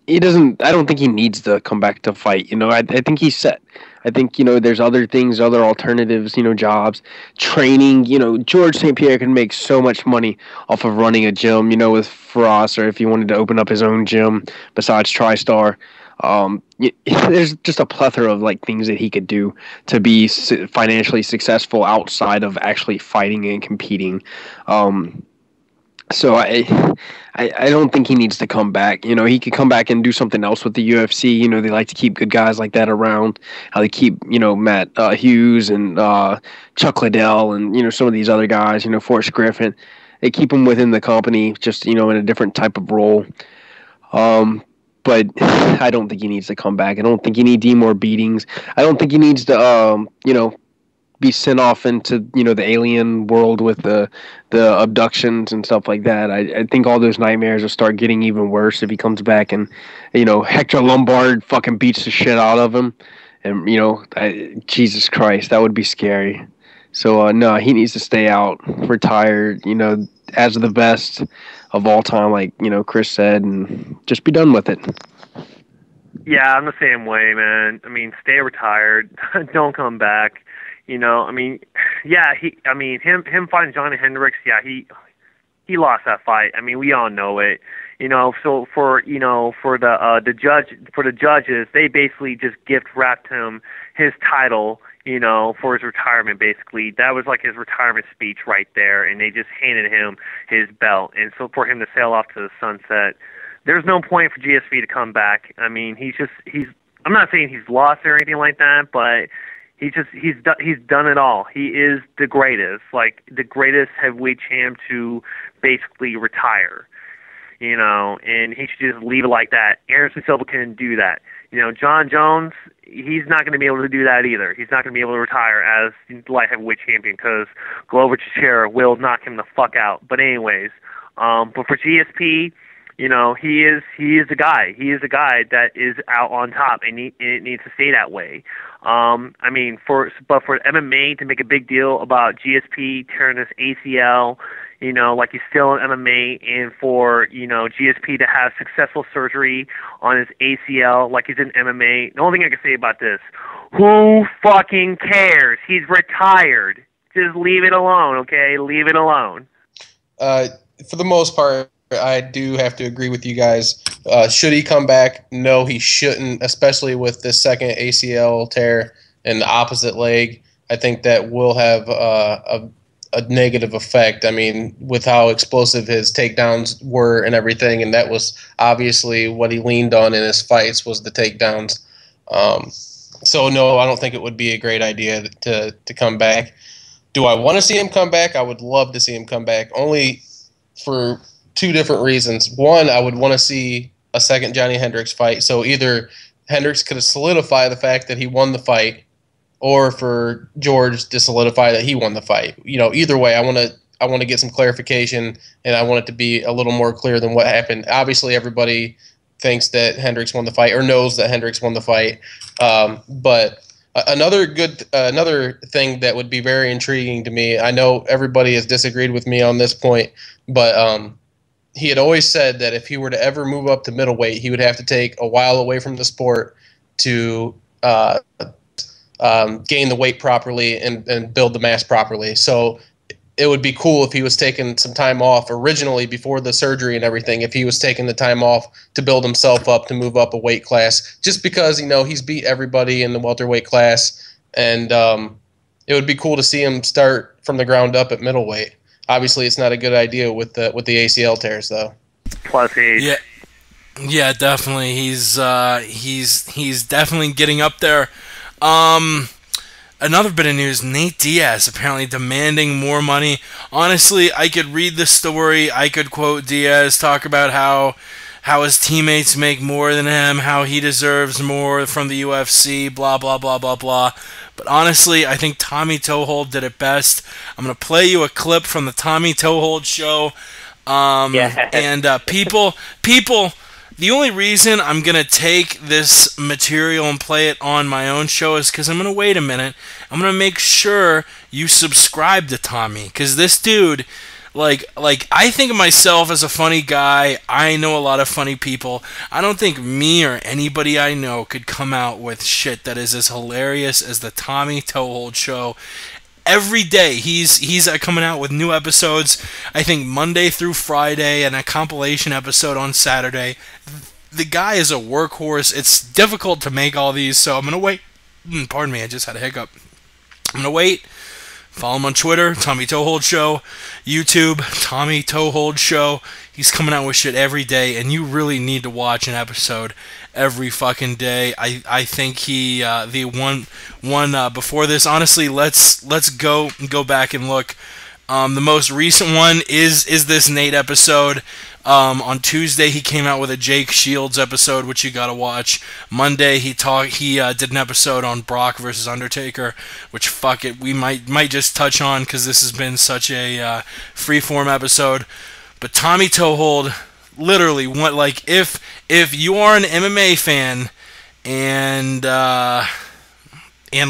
He doesn't. I don't think he needs to come back to fight. I think he's set. I think there's other things, other alternatives. Jobs, training. George St. Pierre can make so much money off of running a gym. With Frost, or if he wanted to open up his own gym besides TriStar. There's just a plethora of things that he could do to be financially successful outside of actually fighting and competing. So I don't think he needs to come back. He could come back and do something else with the UFC. They like to keep good guys like that around. How they keep, Matt Hughes and Chuck Liddell and, some of these other guys, Forrest Griffin. They keep them within the company, just, in a different type of role. But I don't think he needs to come back. I don't think he needs any more beatings. I don't think he needs to, be sent off into the alien world with the abductions and stuff like that. I think all those nightmares will start getting even worse if he comes back and Hector Lombard fucking beats the shit out of him, and Jesus Christ, that would be scary. So no, he needs to stay out, retired, as the best of all time, like Chris said, and just be done with it. Yeah, I'm the same way, man. I mean, stay retired, don't come back. Him fighting Johnny Hendricks, yeah, he lost that fight. I mean, we all know it. So for the judges, they basically just gift wrapped him his title, for his retirement. Basically, that was like his retirement speech right there, and they just handed him his belt. And so for him to sail off to the sunset, there's no point for GSP to come back. I mean, he's. I'm not saying he's lost or anything like that, but he's done it all. He is the greatest, like the greatest heavyweight champ to basically retire, and he should just leave it like that. Anderson Silva couldn't do that. John Jones, he's not going to be able to do that either. He's not going to be able to retire as light heavyweight champion because Glover Teixeira will knock him the fuck out. But anyways, but for GSP, he is the guy. He is the guy that is out on top, and it needs to stay that way. For MMA to make a big deal about GSP tearing his ACL, like he's still in MMA, and for, GSP to have successful surgery on his ACL like he's in MMA. The only thing I can say about this, who fucking cares? He's retired. Just leave it alone, okay? Leave it alone. For the most part, I do have to agree with you guys. Should he come back? No, he shouldn't, especially with the second ACL tear in the opposite leg. I think that will have a negative effect. I mean, with how explosive his takedowns were and everything, and that was obviously what he leaned on in his fights was the takedowns. So, no, I don't think it would be a great idea to come back. Do I want to see him come back? I would love to see him come back, only for two different reasons. One, I would want to see a second Johnny Hendricks fight. So either Hendricks could solidify the fact that he won the fight, or for George to solidify that he won the fight. Either way, I want to get some clarification, and I want it to be a little more clear than what happened. Obviously, everybody thinks that Hendricks won the fight or knows that Hendricks won the fight. But another thing that would be very intriguing to me, I know everybody has disagreed with me on this point, but he had always said that if he were to ever move up to middleweight, he would have to take a while away from the sport to gain the weight properly and build the mass properly. So it would be cool if he was taking some time off originally before the surgery and everything, if he was taking the time off to build himself up, to move up a weight class, just because, he's beat everybody in the welterweight class. And it would be cool to see him start from the ground up at middleweight. Obviously, it's not a good idea with the ACL tears, though. Plus age. Yeah, definitely. He's definitely getting up there. Another bit of news: Nate Diaz apparently demanding more money. Honestly, I could read the story. I could quote Diaz, talk about how his teammates make more than him, how he deserves more from the UFC, blah, blah, blah, blah, blah. But honestly, I think Tommy Toehold did it best. I'm going to play you a clip from the Tommy Toehold show. And people, the only reason I'm going to take this material and play it on my own show is because I'm going to wait a minute. I'm going to make sure you subscribe to Tommy, because this dude... Like I think of myself as a funny guy. I know a lot of funny people. I don't think me or anybody I know could come out with shit that is as hilarious as the Tommy Toehold show. Every day he's coming out with new episodes. I think Monday through Friday, and a compilation episode on Saturday. The guy is a workhorse. It's difficult to make all these, so I'm gonna wait. Pardon me, I just had a hiccup. I'm gonna wait. Follow him on Twitter, Tommy Toehold Show, YouTube, Tommy Toehold Show. He's coming out with shit every day, and you really need to watch an episode every fucking day. I think he the one before this. Honestly, let's go back and look. The most recent one is this Nate episode. On Tuesday he came out with a Jake Shields episode, which you gotta watch. Monday he did an episode on Brock versus Undertaker, which fuck it, we might just touch on because this has been such a freeform episode. But Tommy Toehold, literally, if you are an MMA fan and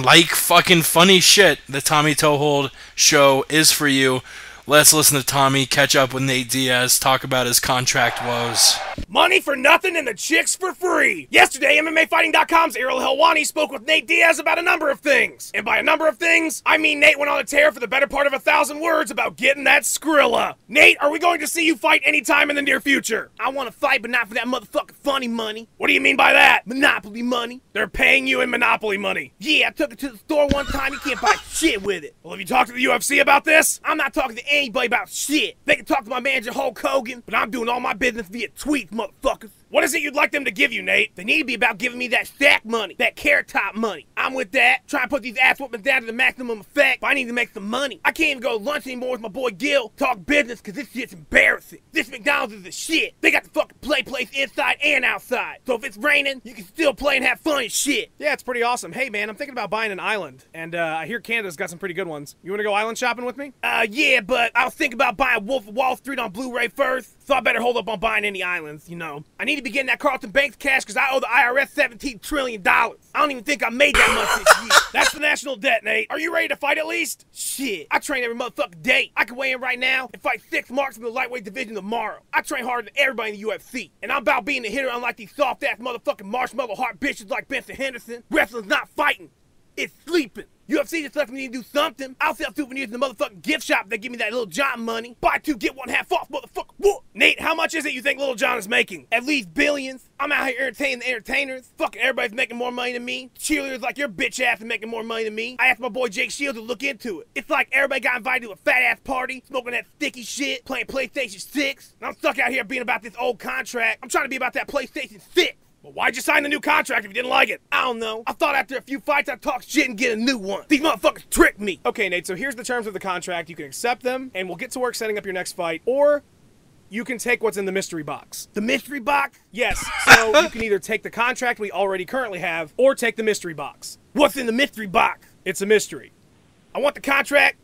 like fucking funny shit, the Tommy Toehold show is for you. Let's listen to Tommy catch up with Nate Diaz, talk about his contract woes. Money for nothing and the chicks for free. Yesterday, MMAfighting.com's Errol Helwani spoke with Nate Diaz about a number of things. And by a number of things, I mean Nate went on a tear for the better part of 1,000 words about getting that Skrilla. Nate, are we going to see you fight anytime in the near future? I want to fight, but not for that motherfucking funny money. What do you mean by that? Monopoly money. They're paying you in Monopoly money. Yeah, I took it to the store one time. You can't buy shit with it. Well, have you talked to the UFC about this? I'm not talking to anybody about shit. They can talk to my manager Hulk Hogan, but I'm doing all my business via tweets, motherfuckers. What is it you'd like them to give you, Nate? They need to be about giving me that stack money, that carrot top money. I'm with that. Trying to put these ass whoopings down to the maximum effect, but I need to make some money. I can't even go to lunch anymore with my boy Gil, talk business, because this shit's embarrassing. This McDonald's is the shit. They got the fucking play place inside and outside. So if it's raining, you can still play and have fun and shit. Yeah, it's pretty awesome. Hey, man, I'm thinking about buying an island, and I hear Canada's got some pretty good ones. You want to go island shopping with me? Yeah, but I was thinking about buying Wolf of Wall Street on Blu-ray first, so I better hold up on buying any islands, you know. I need need to be getting that Carlton Banks cash because I owe the IRS $17 trillion. I don't even think I made that much this year. That's the national debt, Nate. Are you ready to fight at least? Shit, I train every motherfucking day. I can weigh in right now and fight 6 marks in the lightweight division tomorrow. I train harder than everybody in the UFC. And I'm about being a hitter unlike these soft-ass motherfucking marshmallow heart bitches like Benson Henderson. Wrestling's not fighting. It's sleeping. UFC just left me to do something. I'll sell souvenirs in the motherfucking gift shop. They give me that Little John money. Buy 2, get 1 half off, motherfucker. Whoa. Nate, how much is it you think Little John is making? At least billions. I'm out here entertaining the entertainers. Fucking everybody's making more money than me. Cheerleaders like your bitch ass are making more money than me. I asked my boy Jake Shields to look into it. It's like everybody got invited to a fat ass party, smoking that sticky shit, playing PlayStation 6. And I'm stuck out here being about this old contract. I'm trying to be about that PlayStation 6. Well, why'd you sign the new contract if you didn't like it? I don't know. I thought after a few fights I'd talk shit and get a new one. These motherfuckers tricked me. Okay, Nate, so here's the terms of the contract. You can accept them, and we'll get to work setting up your next fight, or you can take what's in the mystery box. The mystery box? Yes, so you can either take the contract we already currently have, or take the mystery box. What's in the mystery box? It's a mystery. I want the contract,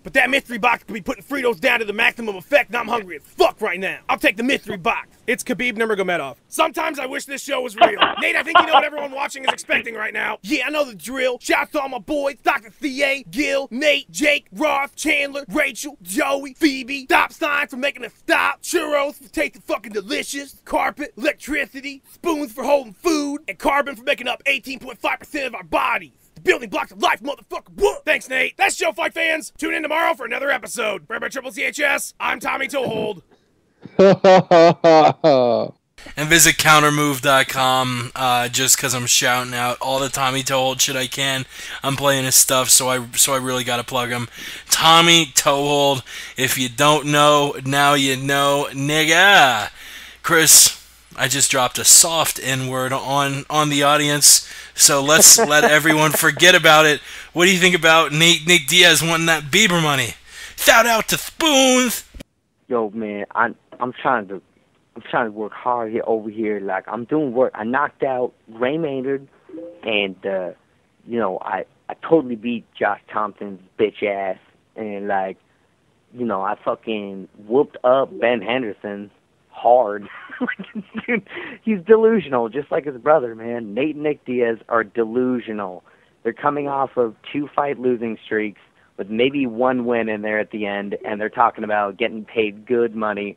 but that mystery box could be putting Fritos down to the maximum effect, and I'm hungry as fuck right now. I'll take the mystery box. It's Khabib Nurmagomedov. Sometimes I wish this show was real. Nate, I think you know what everyone watching is expecting right now. Yeah, I know the drill. Shouts to all my boys, Dr. C.A., Gil, Nate, Jake, Ross, Chandler, Rachel, Joey, Phoebe. Stop signs for making us stop. Churros for tasting fucking delicious. Carpet, electricity, spoons for holding food, and carbon for making up 18.5% of our bodies. Building blocks of life, motherfucker. Whoa. Thanks, Nate. That's show, fight fans. Tune in tomorrow for another episode. Bred by Triple CHS, I'm Tommy Toehold. And visit countermove.com just because I'm shouting out all the Tommy Toehold shit I can. I'm playing his stuff, so I really got to plug him. Tommy Toehold. If you don't know, now you know, nigga. Chris, I just dropped a soft N-word on the audience, so let's let everyone forget about it. What do you think about Nick Diaz wanting that Bieber money? Shout out to Spoons. Yo, man, I'm trying to work hard here over here. Like, I'm doing work. I knocked out Ray Maynard, and I totally beat Josh Thompson's bitch ass, and I fucking whooped up Ben Henderson hard. Dude, he's delusional, just like his brother, man. Nate and Nick Diaz are delusional. They're coming off of 2 fight losing streaks with maybe 1 win in there at the end, and they're talking about getting paid good money.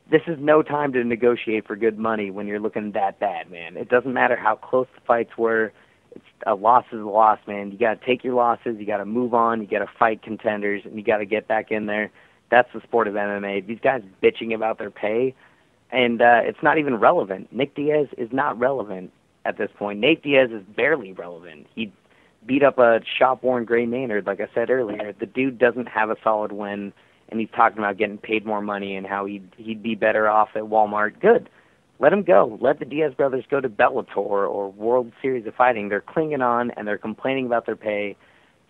This is no time to negotiate for good money when you're looking that bad, man. It doesn't matter how close the fights were. A loss is a loss, man. You got to take your losses. You got to move on. You got to fight contenders, and you got to get back in there. That's the sport of MMA. These guys bitching about their pay, and it's not even relevant. Nick Diaz is not relevant at this point. Nate Diaz is barely relevant. He beat up a shop-worn Gray Maynard, like I said earlier. The dude doesn't have a solid win, and he's talking about getting paid more money and how he'd be better off at Walmart. Good. Let him go. Let the Diaz brothers go to Bellator or World Series of Fighting. They're clinging on, and they're complaining about their pay.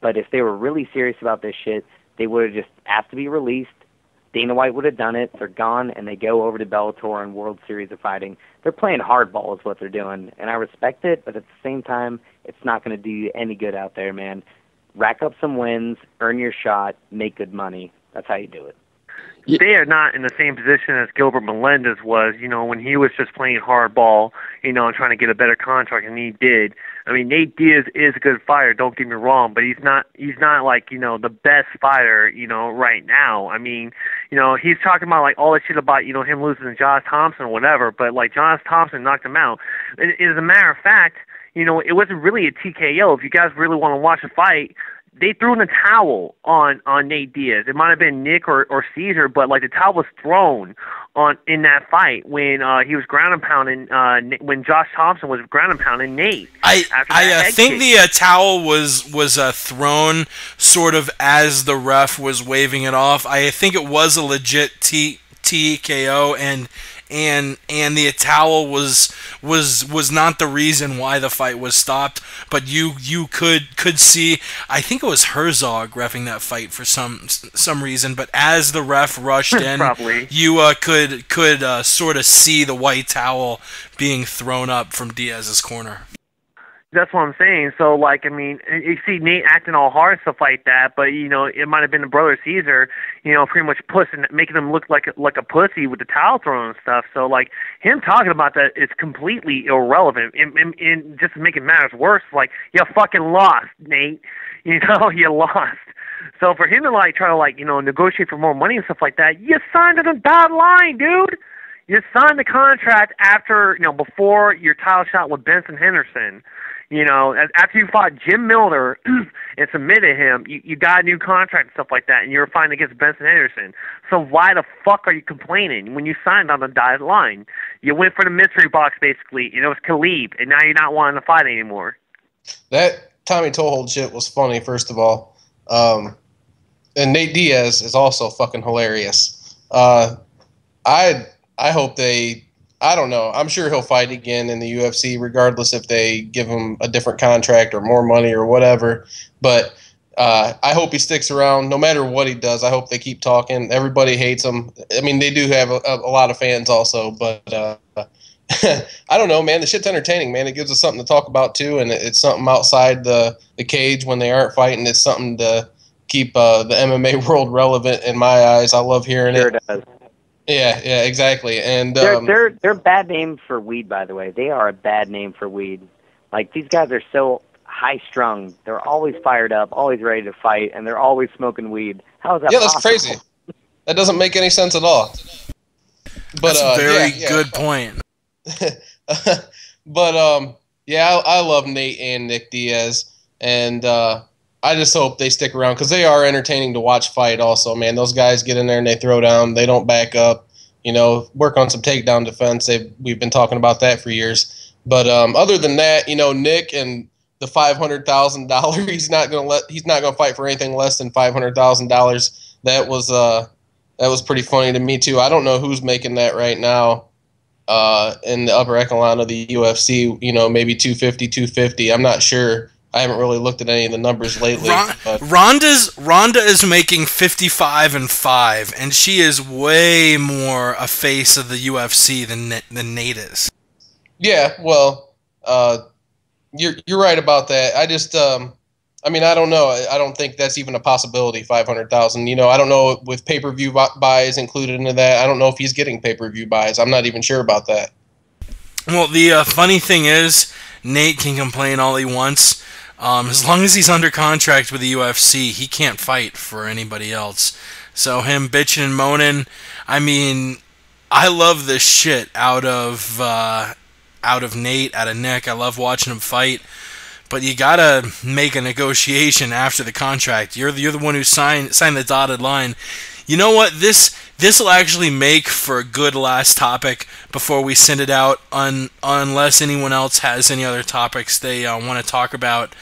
But if they were really serious about this shit, they would have just asked to be released. Dana White would have done it. They're gone, and they go over to Bellator and World Series of Fighting. They're playing hardball is what they're doing, and I respect it, but at the same time, it's not going to do you any good out there, man. Rack up some wins, earn your shot, make good money. That's how you do it. They are not in the same position as Gilbert Melendez was, when he was just playing hardball, and trying to get a better contract, and he did. I mean, Nate Diaz is a good fighter, don't get me wrong, but he's not like, the best fighter, right now. I mean, he's talking about like all that shit about, him losing to Josh Thompson or whatever, but like Josh Thompson knocked him out. And as a matter of fact, it wasn't really a TKO. If you guys really want to watch a fight, they threw in the towel on Nate Diaz. It might have been Nick or Caesar, but like the towel was thrown in that fight when he was ground and pounding when Josh Thompson was ground and pounding Nate. I think the towel was thrown sort of as the ref was waving it off. I think it was a legit TKO, and the towel was not the reason why the fight was stopped, but you could see, I think it was Herzog reffing that fight for some reason, but as the ref rushed in, Probably. You could sort of see the white towel being thrown up from Diaz's corner. That's what I'm saying. So, like, I mean, you see Nate acting all hard and stuff like that, but, you know, it might have been the brother Caesar, you know, pretty much making him look like a pussy with the towel throwing and stuff. So, like, him talking about that is completely irrelevant. And just to make it matters worse, like, you fucking lost, Nate. You know, you lost. So for him to, like, try to, like, you know, negotiate for more money and stuff like that, you signed on the dotted line, dude. You signed the contract after, you know, before your title shot with Benson Henderson. You know, after you fought Jim Miller and submitted him, you got a new contract and stuff like that, and you were fighting against Benson Henderson. So why the fuck are you complaining when you signed on the dotted line? You went for the mystery box, basically, and it was Khabib, and now you're not wanting to fight anymore. That Tommy Toehold shit was funny, first of all. And Nate Diaz is also fucking hilarious. I hope they... I don't know. I'm sure he'll fight again in the UFC, regardless if they give him a different contract or more money or whatever. But I hope he sticks around. No matter what he does, I hope they keep talking. Everybody hates him. I mean, they do have a lot of fans also, but I don't know, man. The shit's entertaining, man. It gives us something to talk about, too, and it's something outside the cage when they aren't fighting. It's something to keep the MMA world relevant in my eyes. I love hearing it. Sure does. Yeah, exactly. And they're a bad name for weed, by the way. They are a bad name for weed. Like, these guys are so high strung. They're always fired up, always ready to fight, and they're always smoking weed. How is that possible? That's crazy. That doesn't make any sense at all. But, that's a very good point. But I love Nate and Nick Diaz, and I just hope they stick around because they are entertaining to watch fight also, man. Those guys get in there and they throw down. They don't back up. You know, work on some takedown defense. We've been talking about that for years. But other than that, you know, Nick and the $500,000, he's not gonna fight for anything less than $500,000. That was pretty funny to me too. I don't know who's making that right now in the upper echelon of the UFC. You know, maybe 250. I'm not sure. I haven't really looked at any of the numbers lately. Ronda is making 55-5, and she is way more a face of the UFC than Nate is. Yeah, well, you're right about that. I just, I mean, I don't know. I don't think that's even a possibility. 500,000. You know, I don't know with pay-per-view buys included into that. I don't know if he's getting pay-per-view buys. I'm not even sure about that. Well, the funny thing is, Nate can complain all he wants. As long as he's under contract with the UFC, he can't fight for anybody else. So him bitching and moaning, I mean, I love this shit out of Nate, out of Nick. I love watching him fight. But you gotta make a negotiation after the contract. You're the one who signed the dotted line. You know what? This will actually make for a good last topic before we send it out, unless anyone else has any other topics they want to talk about.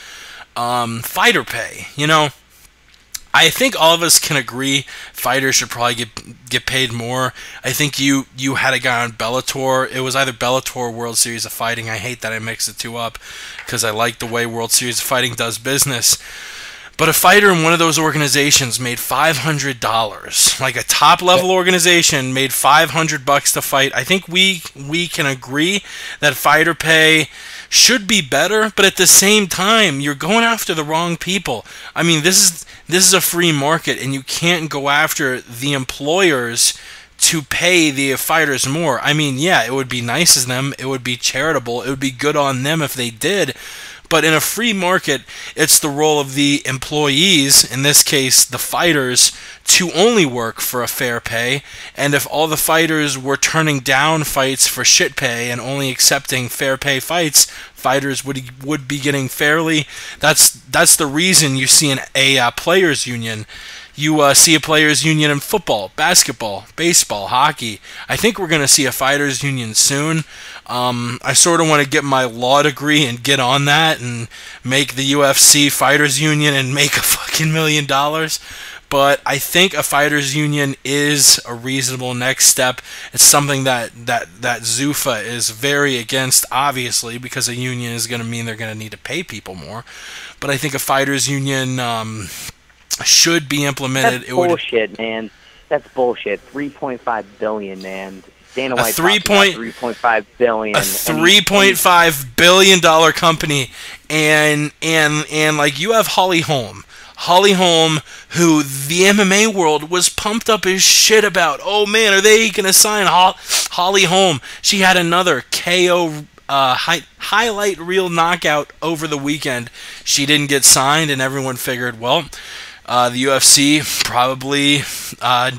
Fighter pay. You know, I think all of us can agree fighters should probably get paid more. I think you had a guy on Bellator. It was either Bellator or World Series of Fighting. I hate that I mixed the two up because I like the way World Series of Fighting does business. But a fighter in one of those organizations made $500. Like a top-level organization made $500 to fight. I think we can agree that fighter pay should be better, but at the same time, you're going after the wrong people. I mean, this is a free market, and you can't go after the employers to pay the fighters more. I mean, yeah, it would be nice of them. It would be charitable. It would be good on them if they did. But in a free market, it's the role of the employees, in this case the fighters, to only work for a fair pay. And if all the fighters were turning down fights for shit pay and only accepting fair pay fights, fighters would be getting fairly. That's the reason you see a players' union. You see a players' union in football, basketball, baseball, hockey. I think we're going to see a fighters' union soon. I sort of want to get my law degree and get on that and make the UFC fighters' union and make a fucking $1 million. But I think a fighters' union is a reasonable next step. It's something that Zuffa is very against, obviously, because a union is going to mean they're going to need to pay people more. But I think a fighters' union should be implemented. That's bullshit, man. That's bullshit. $3.5 billion, man. Dana White $3.5 billion. A $3.5 billion company, and like you have Holly Holm. Holly Holm, who the MMA world was pumped up as shit about. Oh man, are they gonna sign Holly Holm? She had another KO highlight reel knockout over the weekend. She didn't get signed, and everyone figured, well, the UFC probably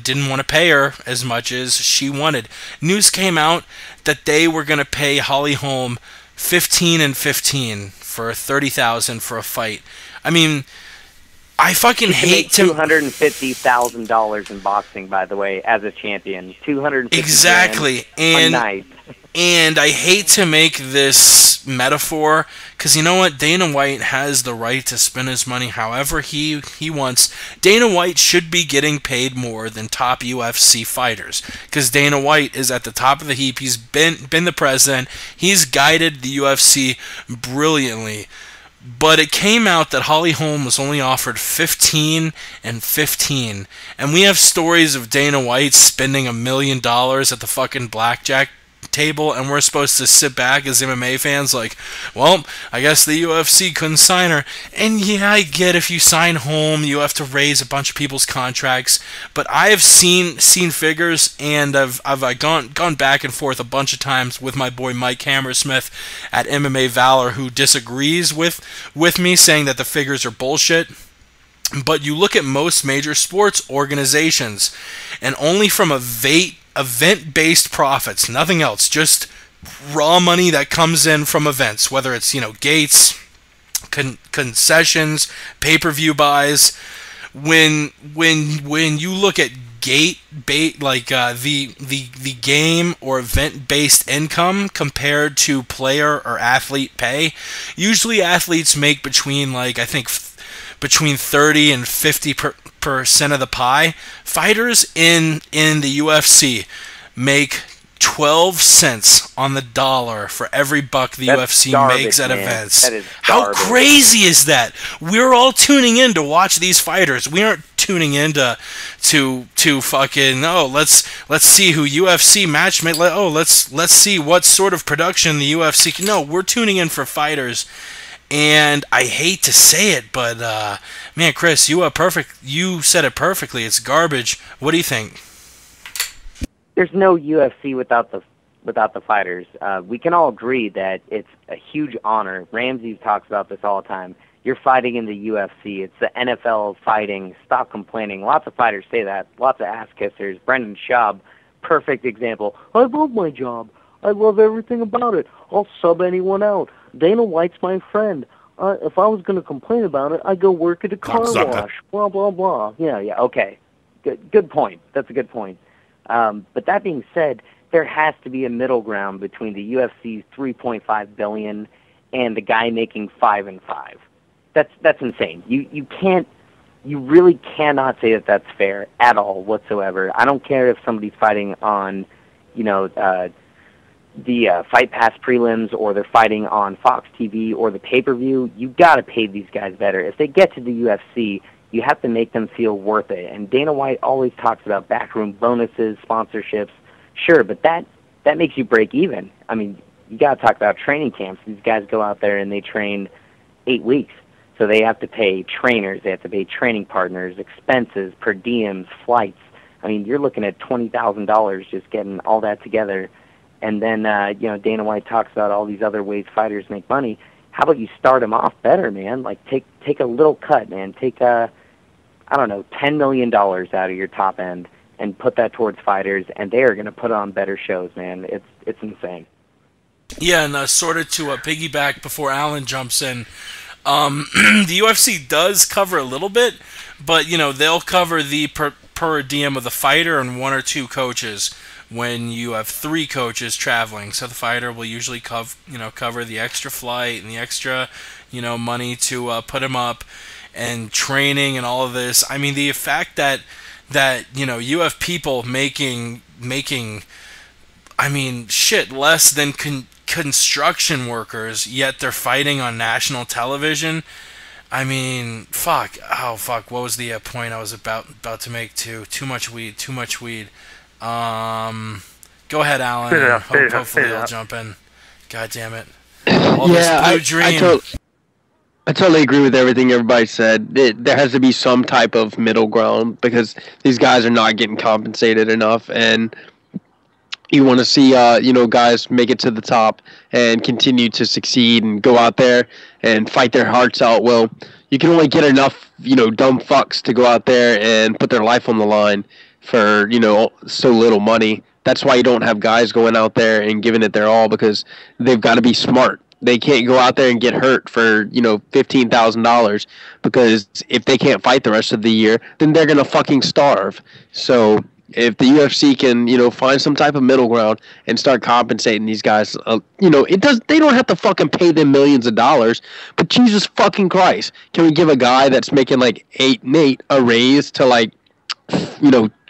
didn't want to pay her as much as she wanted. News came out that they were going to pay Holly Holm $15 and $15 for $30,000 for a fight. I mean, I fucking hate to $250,000 in boxing, by the way, as a champion. Exactly, and night. And I hate to make this metaphor, because you know what? Dana White has the right to spend his money however he wants. Dana White should be getting paid more than top UFC fighters, because Dana White is at the top of the heap. He's been the president. He's guided the UFC brilliantly. But it came out that Holly Holm was only offered $15 and $15. And we have stories of Dana White spending $1 million at the fucking blackjack table, and we're supposed to sit back as MMA fans like, well, I guess the UFC couldn't sign her. And yeah, I get if you sign Holm, you have to raise a bunch of people's contracts. But I have seen figures, and I've gone back and forth a bunch of times with my boy Mike Hammersmith at MMA Valor, who disagrees with me, saying that the figures are bullshit. But you look at most major sports organizations, and only from event-based profits, nothing else, just raw money that comes in from events, whether it's, gates, concessions, pay-per-view buys. When you look at the game or event-based income compared to player or athlete pay, usually athletes make between between 30 and 50% of the pie. Fighters in the UFC make 12 cents on the dollar for every buck the UFC makes at events. That is How crazy is that? We're all tuning in to watch these fighters. We aren't tuning in to fucking let's see who UFC match made. Let's see what sort of production the UFC can. No, we're tuning in for fighters. And I hate to say it, but man, Chris, you said it perfectly. It's garbage. What do you think? There's no UFC without the fighters. We can all agree that it's a huge honor. Ramsey talks about this all the time. You're fighting in the UFC. It's the NFL fighting. Stop complaining. Lots of fighters say that. Lots of ass kissers. Brendan Schaub, perfect example. I love my job. I love everything about it. I'll sub anyone out. Dana White's my friend. If I was going to complain about it, I'd go work at a car wash. Blah, blah, blah. Yeah, okay. Good point. That's a good point. But that being said, there has to be a middle ground between the UFC's $3.5 billion and the guy making $5 and $5. That's insane. You really cannot say that that's fair at all whatsoever. I don't care if somebody's fighting on, the Fight Pass prelims, or they're fighting on Fox TV or the pay-per-view. You got to pay these guys better. If they get to the UFC, you have to make them feel worth it. And Dana White always talks about backroom bonuses, sponsorships. Sure, but that makes you break even. I mean, you got to talk about training camps. These guys go out there and they train 8 weeks. So they have to pay trainers, they have to pay training partners, expenses, per diems, flights. I mean, you're looking at $20,000 just getting all that together. And then, Dana White talks about all these other ways fighters make money. How about you start them off better, man? Like, take a little cut, man. Take, $10 million out of your top end and put that towards fighters, and they are going to put on better shows, man. It's insane. Yeah, and sort of to piggyback before Alan jumps in, the UFC does cover a little bit, but, they'll cover the per diem of the fighter and 1 or 2 coaches when you have 3 coaches traveling. So the fighter will usually cover the extra flight and the extra, money to put him up and training and all of this. I mean, the fact that you have people making less than construction workers, yet they're fighting on national television. I mean, fuck. Oh, fuck. What was the point I was about to make? Too much weed. Too much weed. Go ahead, Alan. Hopefully, I'll jump in. God damn it. All this blue dream. I totally agree with everything everybody said. There has to be some type of middle ground because these guys are not getting compensated enough, and you want to see, guys make it to the top and continue to succeed and go out there and fight their hearts out. Well, you can only get enough, dumb fucks to go out there and put their life on the line for, so little money. That's why you don't have guys going out there and giving it their all, because they've got to be smart. They can't go out there and get hurt for, $15,000, because if they can't fight the rest of the year, then they're going to fucking starve. So if the UFC can, find some type of middle ground and start compensating these guys, they don't have to fucking pay them millions of dollars, but Jesus fucking Christ, can we give a guy that's making like 8 and 8 a raise to like,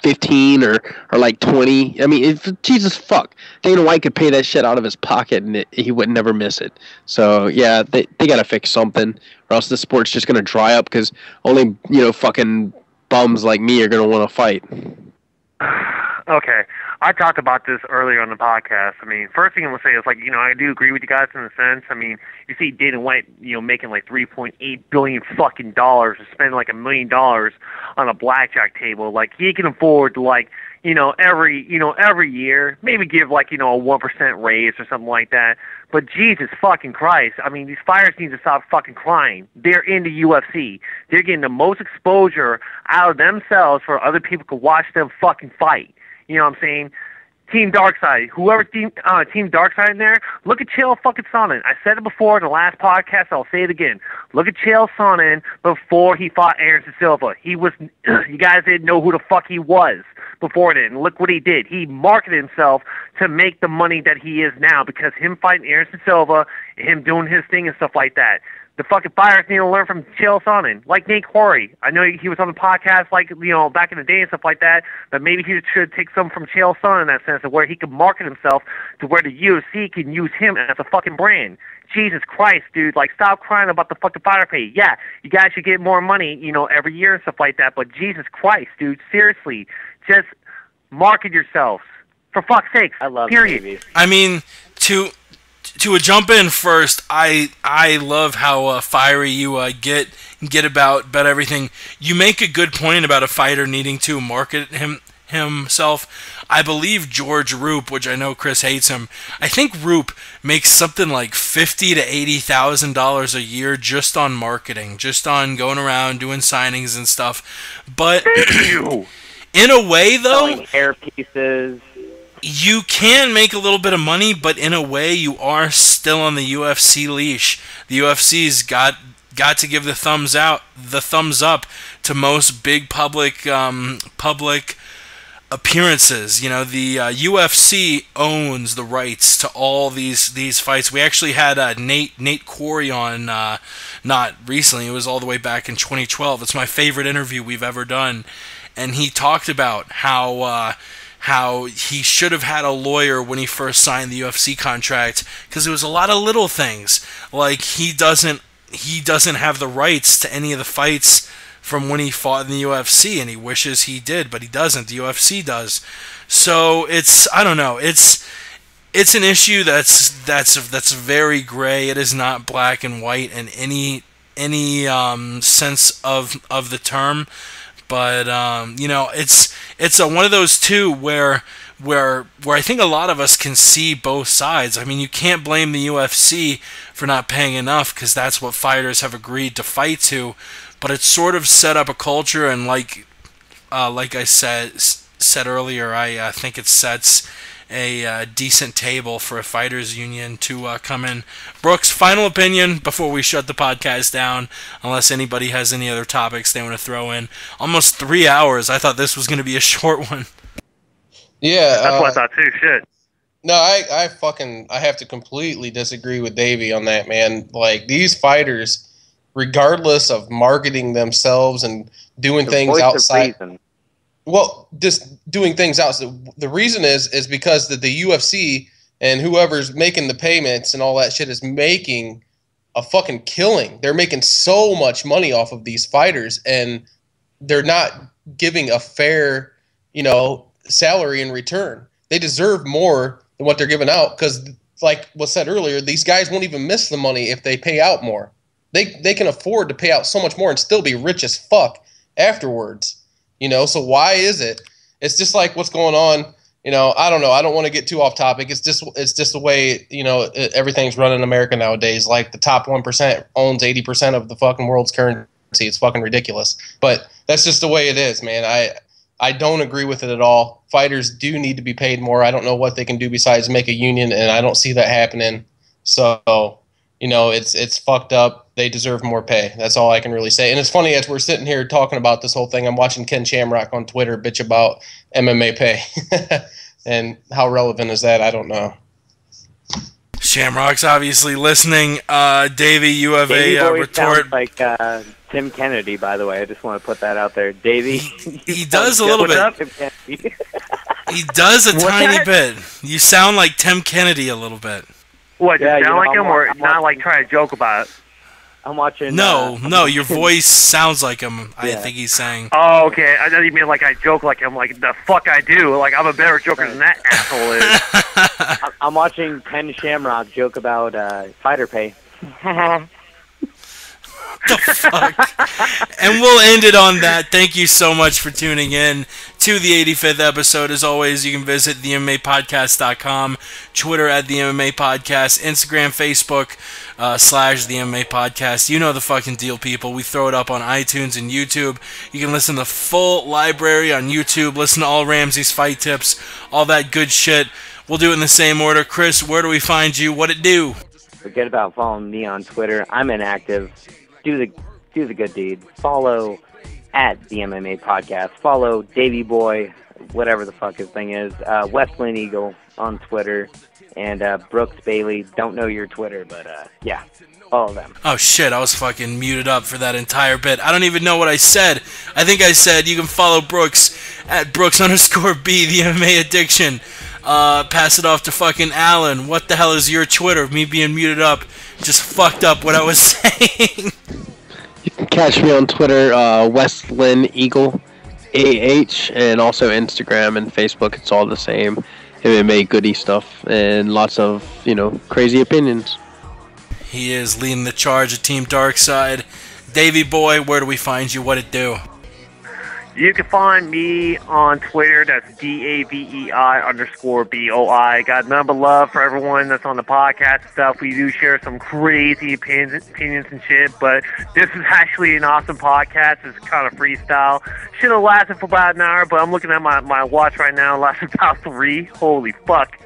15 or like 20? I mean, Jesus fuck, Dana White could pay that shit out of his pocket and he would never miss it. So yeah, they got to fix something, or else the sport's just going to dry up, because only, fucking bums like me are going to want to fight. Okay, I talked about this earlier on the podcast. I mean, first thing I'm gonna say is, like, I do agree with you guys in a sense. I mean, you see Dana White, making like $3.8 billion fucking dollars, and spending like $1 million on a blackjack table. Like, he can afford to, like, every year maybe give like a 1% raise or something like that. But Jesus fucking Christ, I mean, these fighters need to stop fucking crying. They're in the UFC. They're getting the most exposure out of themselves for other people to watch them fucking fight. You know what I'm saying? Team Darkside, whoever Team Darkside in there, look at Chael fucking Sonnen. I said it before in the last podcast, I'll say it again. Look at Chael Sonnen before he fought Anderson Silva. He was, you guys didn't know who the fuck he was before then. And look what he did. He marketed himself to make the money that he is now, because him fighting Anderson Silva, him doing his thing and stuff like that. The fucking fighters need to learn from Chael Sonnen, like Nate Corey. I know he was on the podcast, like, back in the day and stuff like that, but maybe he should take some from Chael Sonnen in that sense, of where he can market himself to where the UFC can use him as a fucking brand. Jesus Christ, dude, like, stop crying about the fucking fighter pay. Yeah, you guys should get more money, every year and stuff like that, but Jesus Christ, dude, seriously, just market yourselves. For fuck's sake. I love period. Baby. I mean, to jump in first, I love how fiery you get about everything. You make a good point about a fighter needing to market himself. I believe George Roop, which I know Chris hates him, I think Roop makes something like $50,000 to $80,000 a year just on marketing, just on going around doing signings and stuff. But in a way, though, selling hair pieces. You can make a little bit of money, but in a way, you are still on the UFC leash. The UFC's got to give the thumbs up to most big public appearances. The UFC owns the rights to all these fights. We actually had Nate Corey on, not recently. It was all the way back in 2012. It's my favorite interview we've ever done, and he talked about how he should have had a lawyer when he first signed the UFC contract, because there was a lot of little things, like he doesn't have the rights to any of the fights from when he fought in the UFC, and he wishes he did, but he doesn't. The UFC does. So I don't know. It's an issue that's very gray. It is not black and white in any sense of the term. But it's one of those two where I think a lot of us can see both sides. I mean, you can't blame the UFC for not paying enough, because that's what fighters have agreed to fight to. But it's sort of set up a culture, and like I said earlier, I think it sets a decent table for a fighters union to come in. Brooks, final opinion before we shut the podcast down, unless anybody has any other topics they want to throw in. Almost 3 hours. I thought this was going to be a short one. Yeah. That's what I thought too. Shit. No, I have to completely disagree with Davey on that, man. Like, these fighters, regardless of marketing themselves and doing things outside. Well, just doing things outside. The reason is because the UFC and whoever's making the payments and all that shit is making a fucking killing. They're making so much money off of these fighters, and they're not giving a fair, salary in return. They deserve more than what they're giving out because, like was said earlier, these guys won't even miss the money if they pay out more. They can afford to pay out so much more and still be rich as fuck afterwards. So why is it? It's just like what's going on. I don't know. I don't want to get too off topic. It's just the way, everything's run in America nowadays. Like the top 1% owns 80% of the fucking world's currency. It's fucking ridiculous. But that's just the way it is, man. I don't agree with it at all. Fighters do need to be paid more. I don't know what they can do besides make a union, and I don't see that happening. So, it's fucked up. They deserve more pay. That's all I can really say. And it's funny, as we're sitting here talking about this whole thing, I'm watching Ken Shamrock on Twitter bitch about MMA pay. And how relevant is that? I don't know. Shamrock's obviously listening. Davey, you have Davey a retort. Sounds like Tim Kennedy, by the way. I just want to put that out there. Davey. He does a little bit. He does a tiny bit. You sound like Tim Kennedy a little bit. What, do you sound like him, or not like trying to joke about it? I'm watching. No, your voice sounds like him. I think he's saying. Oh, okay. I thought you mean like I joke like him, like the fuck I do. Like I'm a better joker than that asshole is. I'm watching Ken Shamrock joke about fighter pay. The fuck? And we'll end it on that. Thank you so much for tuning in to the 85th episode. As always, you can visit themmapodcast.com, Twitter at the MMA Podcast, Instagram, Facebook / the MMA Podcast. You know the fucking deal, people. We throw it up on iTunes and YouTube. You can listen to the full library on YouTube, listen to all Ramsey's fight tips, all that good shit. We'll do it in the same order. Chris, where do we find you? What it do? Forget about following me on Twitter. I'm inactive. Do the good deed. Follow at the MMA Podcast. Follow Davey Boy, whatever the fuck his thing is. Westland Eagle on Twitter. And Brooks Bailey. Don't know your Twitter, but yeah, all of them. Oh shit, I was fucking muted up for that entire bit. I don't even know what I said. I think I said you can follow Brooks at Brooks_B, the MMA Addiction. Pass it off to fucking Alan. What the hell is your Twitter? Me being muted up just fucked up what I was saying. You can catch me on Twitter, Westland Eagle AH, and also Instagram and Facebook. It's all the same. MMA goodie stuff and lots of, crazy opinions. He is leading the charge of Team Darkside. Davey Boy, where do we find you? What it do? You can find me on Twitter. That's DAVEI_BOI. Got none but love for everyone that's on the podcast and stuff. We do share some crazy opinions and shit, but this is actually an awesome podcast. It's kind of freestyle. Should have lasted for about an hour, but I'm looking at my watch right now. It lasted about 3. Holy fuck.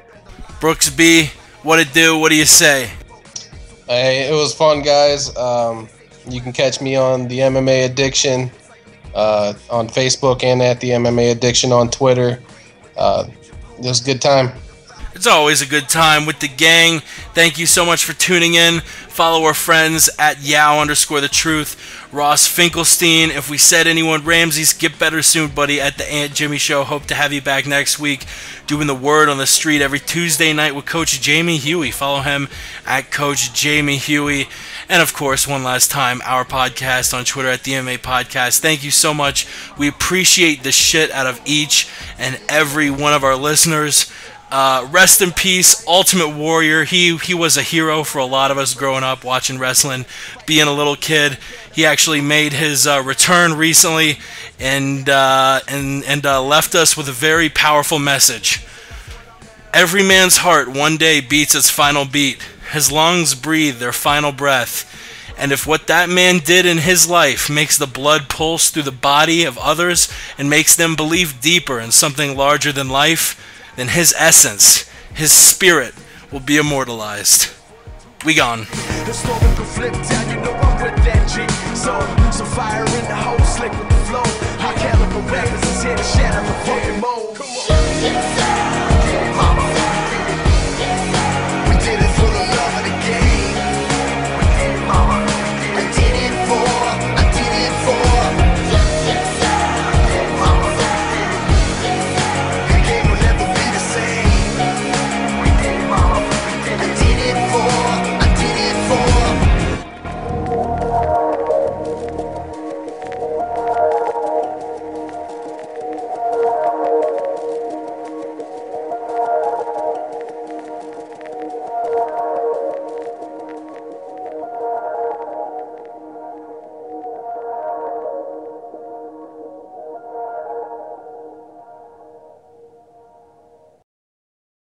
Brooks B, what it do? What do you say? Hey, it was fun, guys. You can catch me on the MMA Addiction. On Facebook and at the MMA Addiction on Twitter. It was a good time. It's always a good time with the gang. Thank you so much for tuning in. Follow our friends at Yow_the_truth. Ross Finkelstein. If we said anyone, Ramsey's, get better soon, buddy, at the Aunt Jimmy Show. Hope to have you back next week. Doing the word on the street every Tuesday night with Coach Jamie Huey. Follow him at Coach Jamie Huey. And of course, one last time, our podcast on Twitter at the MMA Podcast. Thank you so much. We appreciate the shit out of each and every one of our listeners. Rest in peace, Ultimate Warrior. He was a hero for a lot of us growing up watching wrestling, being a little kid. He actually made his return recently and left us with a very powerful message. Every man's heart one day beats its final beat. His lungs breathe their final breath. And if what that man did in his life makes the blood pulse through the body of others and makes them believe deeper in something larger than life, then his essence, his spirit, will be immortalized. We gone. So fire in the hole, slick with the flow. High caliber rappers is here to shatter the fucking mold.